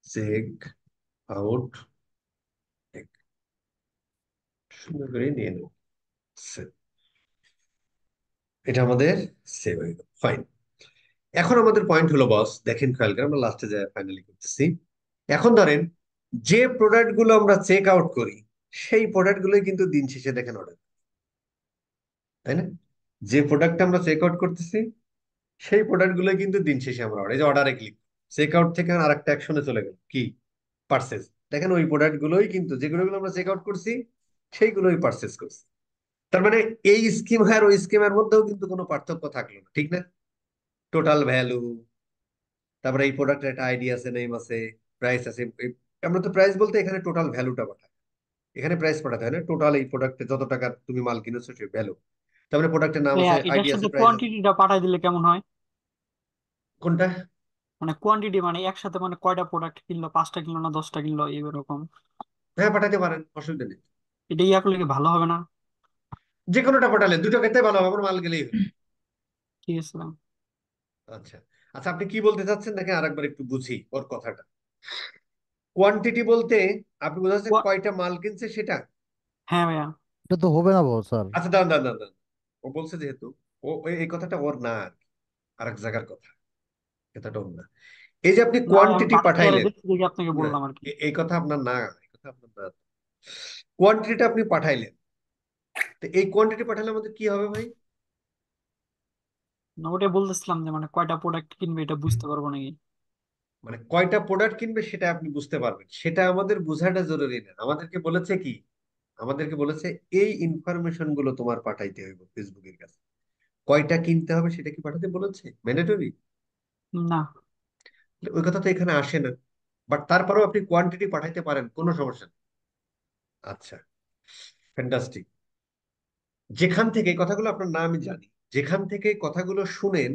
চেক আউট, সুন্দর করে নিয়ে নেব। Save. এটা আমাদের সেভ হয়ে গেল, ফাইন। এখন আমাদের পয়েন্ট হলো বস, দেখেন খেয়াল করে, আমরা লাস্টে যায় ফাইনালি করতেছি। এখন ধরেন যে প্রোডাক্ট গুলো আমরা চেক আউট করি, সেই প্রোডাক্ট গুলোই কিন্তু দিন শেষে দেখেন অর্ডার, তাই না? যে প্রোডাক্ট আমরা চেক আউট করতেছি সেই প্রোডাক্ট গুলোই কিন্তু দিন শেষে আমরা order, এই যে অর্ডারে ক্লিক, চেক আউট থেকে আর একটা অ্যাকশনে চলে গেল কি, পার্সেস। দেখেন ওই প্রোডাক্ট গুলোই কিন্তু, যেগুলো আমরা চেক আউট করছি সেইগুলোই পার্সেস করছি। তার মানে এই স্কিম আর ওই স্কিমের মধ্যেও কিন্তু কোনো পার্থক্য থাকলো না, ঠিক না? টোটাল ভ্যালু, তারপরে এই প্রোডাক্টের একটা আইডি আছে, নেম আছে, প্রাইস আছে। আমরা তো প্রাইস বলতে এখানে টোটাল ভ্যালুটা পাঠাই, এখানে প্রাইস পাঠাতে হয় না, টোটাল এই প্রোডাক্টে যত টাকা তুমি মাল কিনেছো সেই ভ্যালু। তারপরে প্রোডাক্টের নাম ভাইয়া আছে, এটার আইডি আছে, সাথে প্রাইস আছে। কোয়ান্টিটিটা পাঠাই দিলে কেমন হয়? কোনটা? মানে কোয়ান্টিটি মানে একসাথে মানে কয়টা প্রোডাক্ট কিনলো, 5টা কিনলো না 10টা কিনলো এরকম, হ্যাঁ পাঠাতে পারেন, অসুবিধা নেই। এটা ইয়া করলে কি ভালো হবে না? যে কোনোটা পাঠালে দুটো ক্ষেত্রে ভালো হবে, আমার মাল গেলেই হলো। ঠিক আছে ভাই। আচ্ছা, আচ্ছা আপনি কি বলতে চাচ্ছেন দেখেন, আরেকবার একটু বুঝি ওর কথাটা। কোয়ান্টিটি বলতে আপনি বোঝাচ্ছেন কয়টা মাল কিনছে সেটা? হ্যাঁ ভাইয়া। এটা তো হবে না বল স্যার। আচ্ছা দাঁড়ান দাঁড়ান দাঁড়ান দাঁড়ান। ও বলছে যেহেতু, এই কথাটা ওর না আর কি, আরেক জায়গার কথা, কথাটা ওর না। এই যে আপনি না ভাই, আমি কোয়ান্টিটি বাসায় আরে পাঠাইলেন, দেখছি দেখে আপনাকে না বললাম আর কি। এই কথা আপনার না, এই কথা আপনার না, কোয়ান্টিটিটা আপনি পাঠাইলেন, তো এই কোয়ান্টিটি পাঠালে আমাদের কি হবে ভাই? না ওটাই বলতেছিলাম যে মানে কয়টা প্রোডাক্ট কিনবে এটা বুঝতে পারবো নাকি। মানে কয়টা প্রোডাক্ট কিনবে সেটা আপনি বুঝতে পারবেন, সেটা আমাদের বোঝাটা জরুরি না। আমাদেরকে বলেছে কি, আমাদেরকে বলেছে এই ইনফরমেশন গুলো তোমার পাঠাইতে হইব ফেসবুকের কাছে, কয়টা কিনতে হবে সেটা কি পাঠাতে বলেছে ম্যান্ডেটরি? না। ওই কথা তো এখানে আসে না, বাট তারপরেও আপনি কোয়ান্টিটি পাঠাইতে পারেন, কোনো সমস্যা নেই। আচ্ছা, ফ্যান্টাস্টিক। যেখান থেকে এই কথাগুলো, আপনার নাম আমি জানি, যেখান থেকে এই কথাগুলো শুনেন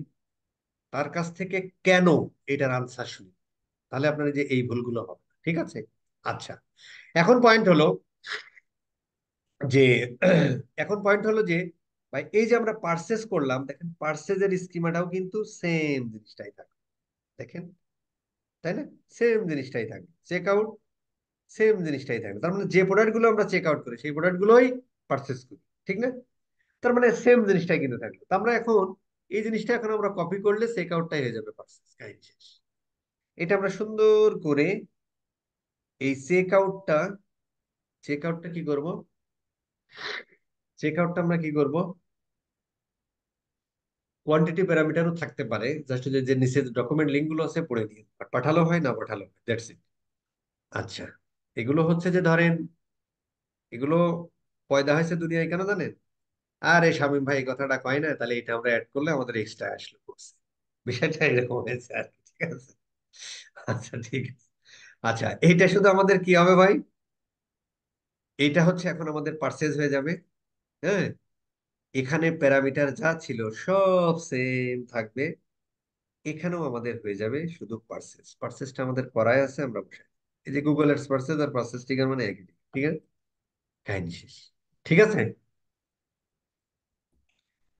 তার কাছ থেকে কেন এটার আনসার শুনি, তাহলে আপনার এই যে এই ভুলগুলো হবে না, ঠিক আছে? আচ্ছা, এখন পয়েন্ট হলো যে এখন পয়েন্ট হলো যে ভাই এই যে আমরা পারচেজ করলাম, দেখেন পারচেজের স্কিমাটাও কিন্তু সেম জিনিসটাই থাকে, দেখেন, তাই না? সেম জিনিসটাই থাকবে। চেক আউট সেম জিনিসটাই থাকবে। তার মানে যে প্রোডাক্ট গুলো আমরা চেক আউট করি সেই প্রোডাক্ট গুলোই পারচেজ করি, ঠিক না? তার মানে সেম জিনিসটাই কিন্তু থাকবে। তো আমরা এখন এই জিনিসটা এখন আমরা কপি করলে চেক আউটটাই হয়ে যাবে পারচেজ, কাহিনী শেষ। এটা আমরা সুন্দর করে এই চেক আউটটা কি করব? চেক আউটটা আমরা কি করব? কোয়ান্টিটি প্যারামিটারও থাকতে পারে, জাস্ট যে নিচে ডকুমেন্ট লিঙ্ক গুলো আছে পড়ে নিয়ে পাঠালো হয়, না পাঠালো হয়, দ্যাটস ইট। আচ্ছা, এগুলো হচ্ছে যে ধরেন এগুলো পয়দা হয়েছে দুনিয়ায় কেন জানেন? আরে শামীম ভাই এই কথাটা কয় না, তাহলে এটা আমরা অ্যাড করলে আমাদের এক্সট্রা আসলো কোর্স। বিষয়টা এরকম হয়েছে আর কি, ঠিক আছে? আচ্ছা ঠিক আছে। আচ্ছা, এইটা শুধু আমাদের কি হবে ভাই? এইটা হচ্ছে এখন আমাদের পারচেজ হয়ে যাবে। হ্যাঁ, এখানে প্যারামিটার যা ছিল সব সেম থাকবে, এখানেও আমাদের হয়ে যাবে শুধু পারচেজ। পারচেজটা আমাদের করাই আছে, আমরা বসাই। এই যে গুগল এর পারচেজ আর পারচেজ টিকার মানে একই, ঠিক আছে? কাহিনী শেষ। ঠিক আছে,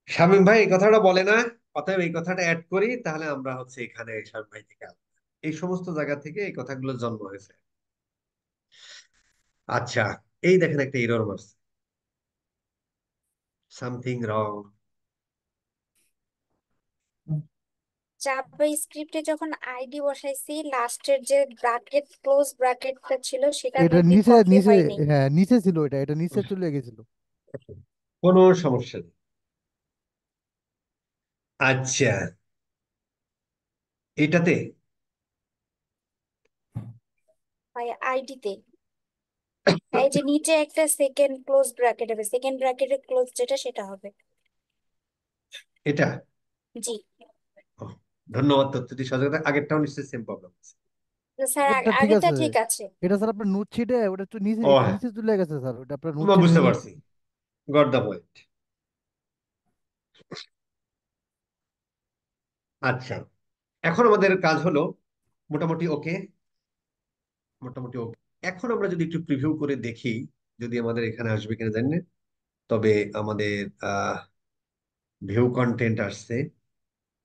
শামীম ভাই এই কথাটা বলে না, অতএব এই কথাটা অ্যাড করি, তাহলে আমরা হচ্ছে এখানে শামীম ভাই থেকে এই সমস্ত জায়গা থেকে এই কথাগুলো জন্ম হয়েছে। আচ্ছা, এই দেখেন একটা এরর মারছে, সামথিং রং। জাভা স্ক্রিপ্টে যখন আইডি বসাইছি, লাস্টের যে ব্র্যাকেট ক্লোজ ব্র্যাকেটটা ছিল সেটা এটা মেবি নিচে কপি নিচে হয়নি। হ্যাঁ নিচে ছিল, এটা নিচে চলে গেছিল। কোনো সমস্যা নেই। আচ্ছা, এটাতে ভাই আইডিতে এই যে নিচে একটা সেকেন্ড ক্লোজ ব্র্যাকেট হবে, সেকেন্ড ব্র্যাকেটের ক্লোজ যেটা সেটা হবে। এটা জি ও, ধন্যবাদ তথ্যটি সজাগতা। আগেরটাও নিশ্চয়ই সেম প্রবলেম আছে। স্যার, আগেরটা ঠিক আগেরটা আছে, ঠিক আছে। এটা স্যার আপনার নোট শিটে ওটা একটু নিচে ও একটু হ্যাঁ, নিচে চলে গেছে স্যার, ওটা আপনার নোট আমরা শিটে বুঝতে নিয়ে। পারছি, গট দা পয়েন্ট। আচ্ছা, এখন আমাদের কাজ হলো মোটামুটি ওকে, মোটামুটি ওকে। এখন আমরা যদি একটু প্রিভিউ করে দেখি যদি আমাদের এখানে আসবে কিনা জানি না। তবে আমাদের ভিউ কন্টেন্ট আসছে,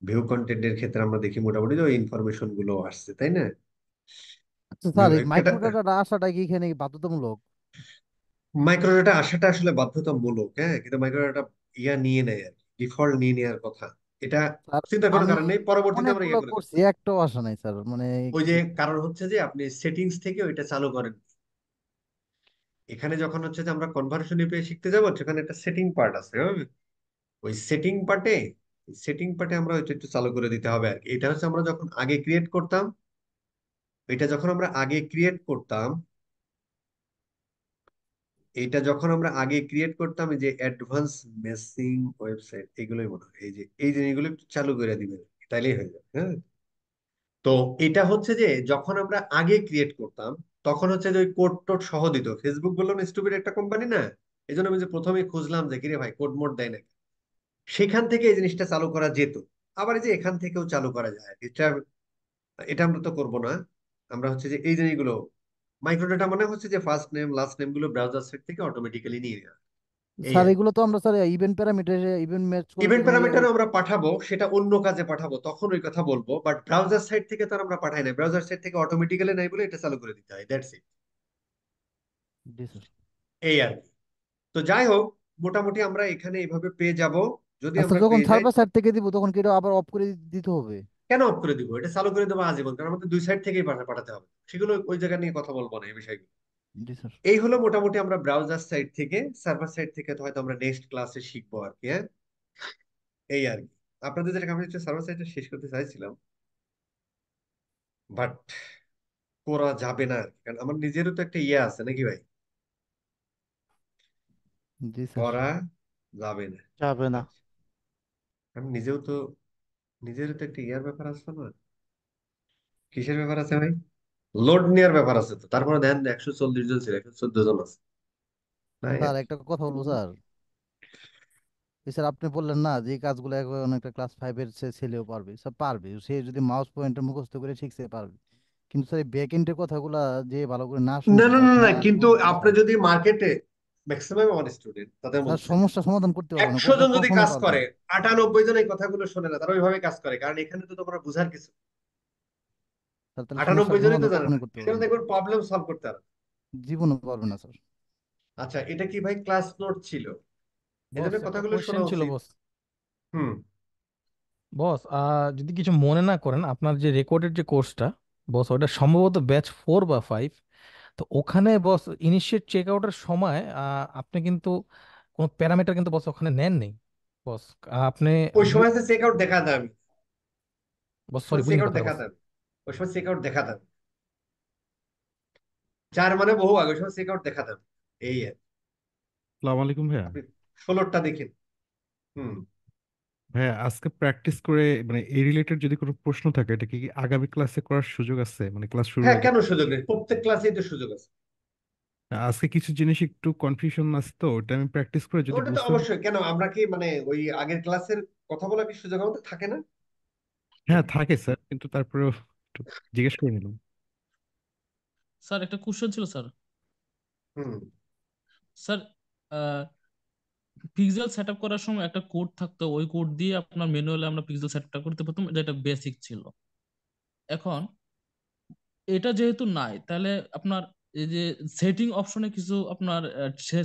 ভিউ কন্টেন্টের ক্ষেত্রে আমরা দেখি মোটামুটি ওই ইনফরমেশন গুলো আসছে, তাই না? আচ্ছা স্যার, এই এটা মাইক্রোডাটা আসাটা কি এখানে বাধ্যতামূলক? মাইক্রোডাটা আসাটা আসলে বাধ্যতামূলক, হ্যাঁ, কিন্তু মাইক্রোডাটা ইয়া নিয়ে নেয় আর ডিফল্ট নিয়ে নেওয়ার কথা। এটা স্যার চিন্তার কোনো আমি কারণ নেই, পরবর্তীতে আমরা অনেকগুলো ইয়ে করে দেবো। করছি, একটাও আসা নাই স্যার, মানে ওই যে কারণ হচ্ছে যে আপনি সেটিংস থেকে ওইটা চালু করেন। এখানে যখন হচ্ছে যে আমরা কনভার্সন পেয়ে শিখতে যাবো, সেখানে একটা সেটিং পার্ট আছে, হ্যাঁ? ওই সেটিং পার্টে আমরা ওইটা একটু চালু করে দিতে হবে আর কি। এটা হচ্ছে আমরা যখন আগে ক্রিয়েট করতাম, এটা যখন আমরা আগে ক্রিয়েট করতাম এটা যখন আমরা আগে ক্রিয়েট করতাম, এই যে অ্যাডভান্স মেসিং ওয়েবসাইট, এগুলোই মনে হয় এই যে এই জিনিসগুলো একটু চালু করে দিবেন, তাইলেই হয়ে যাবে, হ্যাঁ? তো এটা হচ্ছে যে যখন আমরা আগে ক্রিয়েট করতাম তখন হচ্ছে যে ওই কোড টোড সহ দিত। ফেসবুক বললাম স্টুপিড একটা কোম্পানি না, এই জন্য আমি যে প্রথমে খুঁজলাম যে কিরে ভাই কোড মোড দেয় না, সেখান থেকে এই জিনিসটা চালু করা যেত। আবার এই যে এখান থেকেও চালু করা যায়, এটা এটা আমরা তো করবো না। আমরা হচ্ছে যে এই জিনিসগুলো মাইক্রোডাটা মানে হচ্ছে যে ফার্স্ট নেম লাস্ট নেম গুলো ব্রাউজার সাইট থেকে অটোমেটিক্যালি নিয়ে নেওয়া, এই স্যার আর কি। এগুলো তো আমরা sir event parameter event match করার ইভেন্ট জন্য প্যারামিটার আমরা পাঠাবো, সেটা অন্য কাজে পাঠাবো, তখন ওই কথা বলবো, বাট ব্রাউজার সাইট থেকে তো আর আমরা পাঠাই না, ব্রাউজার সাইট থেকে অটোমেটিক্যালি নাই বলে এটা চালু করে দিতে হয়, দ্যাটস ইট। G sir. এই আর কি। তো যাই হোক, মোটামুটি আমরা এখানে এইভাবে পেয়ে যাব। যদি আচ্ছা, আমরা যখন পেয়ে যাই, সার্ভার সাইড থেকে দিব তখন কি এটা আবার অফ করে দিতে হবে? কেন অফ করে দিব? এটা চালু করে দেবো আজীবন, কারণ আমাদের দুই সাইড থেকেই পাঠাতে হবে। সেগুলো ওই জায়গা নিয়ে কথা বলবো না, এই বিষয়গুলো। জি স্যার। এই হলো মোটামুটি আমরা ব্রাউজার সাইড থেকে, সার্ভার সাইড থেকে তো হয়তো আমরা নেক্সট ক্লাসে শিখবো আর কি, হ্যাঁ? এই আর কি। আপনাদের যেটা আমি হচ্ছে সার্ভার সাইডটা শেষ করতে চাইছিলাম, বাট করা যাবে না আর কি, কারণ আমার নিজেরও তো একটা ইয়ে আছে নাকি ভাই, জি স্যার। করা যাবে না। যাবে না। আচ্ছা, আমি নিজেরও তো একটা ইয়ার ব্যাপার আছে না? কিসের ব্যাপার আছে ভাই? লোড নেওয়ার ব্যাপার আছে। তো তারপরে দেখেন 140 জন ছিল, 114 জন আছে, নাই আর স্যার কি। একটা কথা বলবো স্যার, এই স্যার আপনি বললেন না যে এই কাজগুলো একবার অনেকটা ক্লাস 5 এর ছেলেও পারবে, স্যার পারবে, সে যদি মাউস পয়েন্টার মুখস্থ করে শিখতে পারবে। কিন্তু স্যার এই ব্যাক এন্ডের কথাগুলা যে ভালো করে না না শুনছে না স্যার, না না, না কিন্তু বুঝবে আপনি স্যার। যদি মার্কেটে, ম্যাক্সিমাম আমার স্টুডেন্ট তাদের স্যার মধ্যে থাকে। সমস্যা সমাধান করতে পারবে না, 100 করতে জন যদি কখনো কাজ পারবে করে, না। 98 জন এই কথাগুলো শোনে না, তারা ওইভাবে কাজ করে, কারণ এখানে তো তোমরা বুঝার কিছু, স্যার তাহলে সমস্যার 98 জনই তো সমাধান জানে না, কখনোই করতে এখানে পারবে না, দেখবেন প্রবলেম সলভ করতে হবে। জীবনে পারবে না স্যার। আচ্ছা, এটা কি ভাই ক্লাস নোট ছিল? এই বস জন্য একটা কথাগুলো শোনা কোয়েশ্চেন ছিল উচিত। বস। হুম। বস যদি কিছু মনে না করেন, আপনার যে রেকর্ডেড যে কোর্সটা বস, ওটা সম্ভবত ব্যাচ 4 বা 5। তো ওখানে বস ইনিশিয়েট চেক আউটের সময় আপনি কিন্তু কোনো প্যারামিটার কিন্তু বস ওখানে নেন নেই বস। আপনি ওই সময় চেক আউট দেখা দেয়, আমি বস ওই সরি সময় চেক বুঝিনি আউট কথাটা দেখা বস। দেয়, ওই সময় চেক আউট দেখা দেয়, 4 মানে বহু আগে, ওই সময় চেক আউট দেখা দেয়। এই আর কি। সালাম আলাইকুম ভাইয়া। আপনি 16টা দেখেন। হুম। ভাইয়া আজকে প্র্যাকটিস করে মানে এই রিলেটেড যদি কোনো প্রশ্ন থাকে, এটা কি আগামী ক্লাসে করার সুযোগ আছে, মানে ক্লাস শুরুর হ্যাঁ, আগে? কেন সুযোগ নেই? প্রত্যেক ক্লাসেই তো সুযোগ আছে। আজকে কিছু জিনিস একটু কনফিউশন আছে, তো ওটা আমি প্র্যাকটিস করে যদি ওটা তো বুঝতে অবশ্যই, কেন আমরা কি মানে ওই আগের ক্লাসের কথা বলা কি সুযোগ আমাদের থাকে না? হ্যাঁ থাকে স্যার, কিন্তু তারপরেও একটু জিজ্ঞেস করে নিলাম। স্যার একটা কোশ্চেন ছিল স্যার। হুম। স্যার পিক্সেল সেটআপ করার সময় একটা কোড থাকতো, ওই কোড দিয়ে আপনার ম্যানুয়ালি আমরা পিক্সেল সেটআপটা করতে পারতাম, যেটা বেসিক ছিল। এখন এটা যেহেতু নাই, তাহলে আপনার এই যে সেটিং অপশনে কিছু আপনার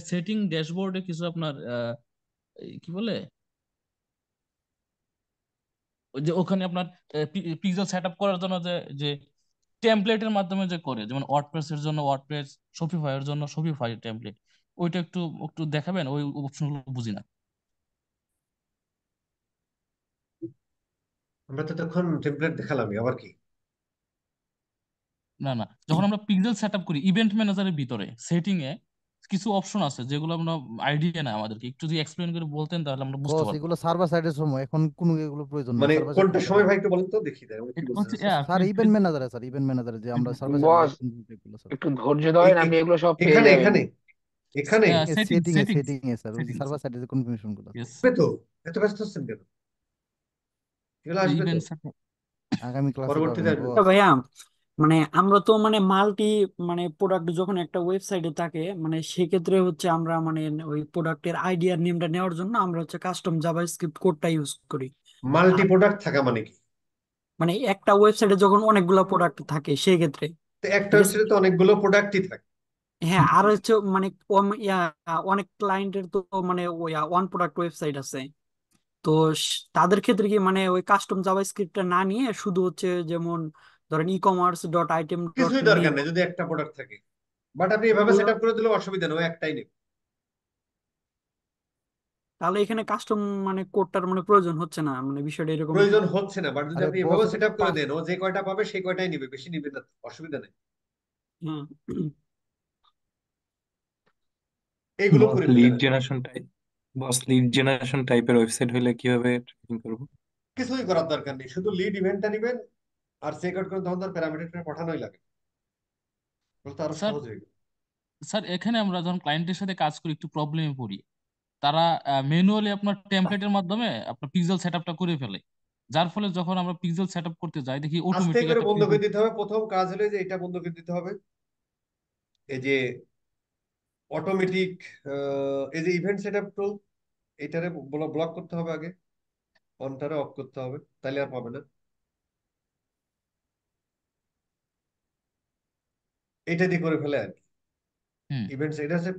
সেটিং ড্যাশবোর্ডে কিছু আপনার কি বলে, ওই যে ওখানে আপনার পিক্সেল সেটআপ করার জন্য যে যে টেমপ্লেটের মাধ্যমে যে করে, যেমন ওয়ার্ডপ্রেস এর জন্য ওয়ার্ডপ্রেস, শপিফাই এর জন্য শপিফাই টেমপ্লেট, ওইটা একটু একটু দেখাবেন, ওই অপশনগুলো বুঝি না। আমরা তো তখন টেমপ্লেট দেখালামই, আবার কি? না না, যখন আমরা পিক্সেল সেটআপ করি ইভেন্ট ম্যানেজারের ভিতরে সেটিং এ কিছু অপশন আছে যেগুলো আমরা আইডিয়া না, আমাদেরকে একটু যদি এক্সপ্লেন করে বলতেন তাহলে আমরা বুঝতে বস পারতাম। এগুলো সার্ভার সাইডের সময়, এখন কোনো এগুলো প্রয়োজন নেই, মানে সার্ভার সাইড কোনটা থেকে সময় ভাই একটু বলেন তো, দেখি তাই কি এটা বলছেন। হচ্ছে স্যার ইভেন্ট ম্যানেজারে, স্যার ইভেন্ট ম্যানেজারে যে আমরা সার্ভার সাইডে বস এগুলো স্যার। একটু ধৈর্য ধরেন, আপনি এগুলো সব পেয়ে এখানে যাবেন। এখানে এখানে সেটিং সেটিং এ সেটিং সেটিং এ স্যার, ওই যে সেটিংস। সার্ভার সাইডে যে কনফিউশন গুলো স্যার। ইয়েস। আসবে তো, এত ব্যস্ত হচ্ছেন কেন? এগুলো আসবে তো, ইভেন্ট আগামী ক্লাসে পরবর্তীতে পাবেন আসবে। তো বস। ভাইয়া, মানে আমরা তো মানে মাল্টি মানে প্রোডাক্ট যখন একটা ওয়েবসাইটে থাকে, মানে সেক্ষেত্রে হচ্ছে আমরা মানে ওই প্রোডাক্টের আইডিয়ার নেমটা নেওয়ার জন্য আমরা হচ্ছে কাস্টম জাভাস্ক্রিপ্ট কোডটা ইউজ করি। মাল্টি আর প্রোডাক্ট থাকা মানে কি? মানে একটা ওয়েবসাইটে যখন অনেকগুলো প্রোডাক্ট থাকে সেক্ষেত্রে, তো একটা ঠিক আছে। ওয়েবসাইটে তো অনেকগুলো প্রোডাক্টই থাকে। হ্যাঁ, আর হচ্ছে মানে অনেক ক্লায়েন্টের তো মানে ওই ওয়ান প্রোডাক্ট ওয়েবসাইট আছে। তো তাদের ক্ষেত্রে কি মানে ওই কাস্টম জাভাস্ক্রিপ্টটা না নিয়ে শুধু হচ্ছে যেমন ধরেন e-commerce.item কিছুই দরকার নেম, নেই যদি একটা প্রোডাক্ট থাকে, বাট আপনি এভাবে সেট আপ করে দিলে অসুবিধা নেই, ওই একটাই নেই। তাহলে এখানে কাস্টম মানে কোডটার মানে প্রয়োজন হচ্ছে না, মানে বিষয়টা এরকম। প্রয়োজন হচ্ছে না, বাট যদি আরে আপনি বস এভাবে এটা সেট তো আপ করে দেন, ও যে কয়টা পাবে সেই কয়টাই নিবে, বেশি নিবে না, অসুবিধা নেই। হ্যাঁ। এইগুলো বস করে দিতে লিড হবে। জেনারেশন টাইপ বস লিড জেনারেশন টাইপের ওয়েবসাইট হলে কিভাবে ট্র্যাকিং করব? কিছুই করার দরকার নেই, শুধু লিড ইভেন্টটা নিবেন আর চেক আউট করে তখন তার প্যারামিটার পাঠানোই লাগে, বলতে আরো স্যার সহজ হয়ে গেল। স্যার এখানে আমরা যখন ক্লায়েন্টের সাথে কাজ করি একটু প্রবলেমে পড়ি। তারা ম্যানুয়ালি আপনার টেমপ্লেটের মাধ্যমে আপনার পিক্সেল সেটআপটা করে ফেলে, যার ফলে যখন আমরা পিক্সেল সেটআপ করতে যাই দেখি আস্তে অটোমেটিক করে একটা বন্ধ পিক্সেল। করে দিতে হবে। প্রথম কাজ হলে যে এটা বন্ধ করে দিতে হবে, এই যে অটোমেটিক, এই যে ইভেন্ট সেট আপ টুল, এটারে ব্লক করতে হবে আগে, অনটারে অফ করতে হবে, তাহলে আর পাবে না। এটা দিয়ে করে ফেলে আর কি হুম। ইভেন্টস। এটা হচ্ছে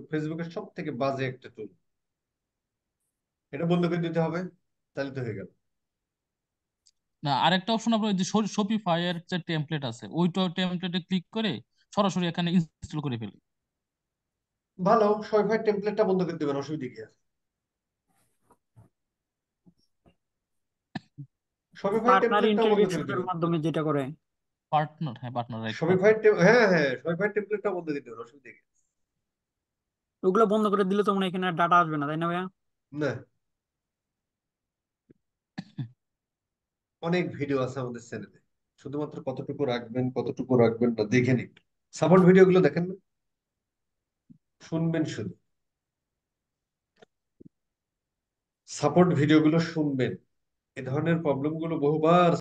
ফেসবুকের সব থেকে বাজে একটা টুল, এটা বন্ধ করে দিতে হবে, তাহলে তো হয়ে গেল। না, আরেকটা অপশন আপনার ওই যে শপিফাই এর যে টেমপ্লেট আছে, ওইটা টেমপ্লেটে ক্লিক করে সরাসরি এখানে ইনস্টল করে ফেলি। ভালো, শপিফাই টেমপ্লেটটা বন্ধ করে দেবেন, অসুবিধা কি আছে? শপিফাই পার্টনার টেমপ্লেটটা বন্ধ করে ইন্টিগ্রেশনের দেবেন। মাধ্যমে যেটা করে। পার্টনার, হ্যাঁ পার্টনার, রাইট, শপিফাই পার্টনার। হ্যাঁ হ্যাঁ, শপিফাই টেমপ্লেটটা বন্ধ করে দেবেন, অসুবিধা কি আছে? ওগুলো বন্ধ করে দিলে তো মানে এখানে ডাটা আসবে না, তাই না ভাইয়া? না, অনেক ভিডিও আছে আমাদের চ্যানেলে, শুধুমাত্র কতটুকু রাখবেন কতটুকু রাখবেন না দেখে নিন। সাপোর্ট ভিডিও গুলো দেখেন না, শুনবেন শুধু, সাপোর্ট ভিডিও গুলো শুনবেন। এ ধরনের প্রবলেম গুলো বহুবার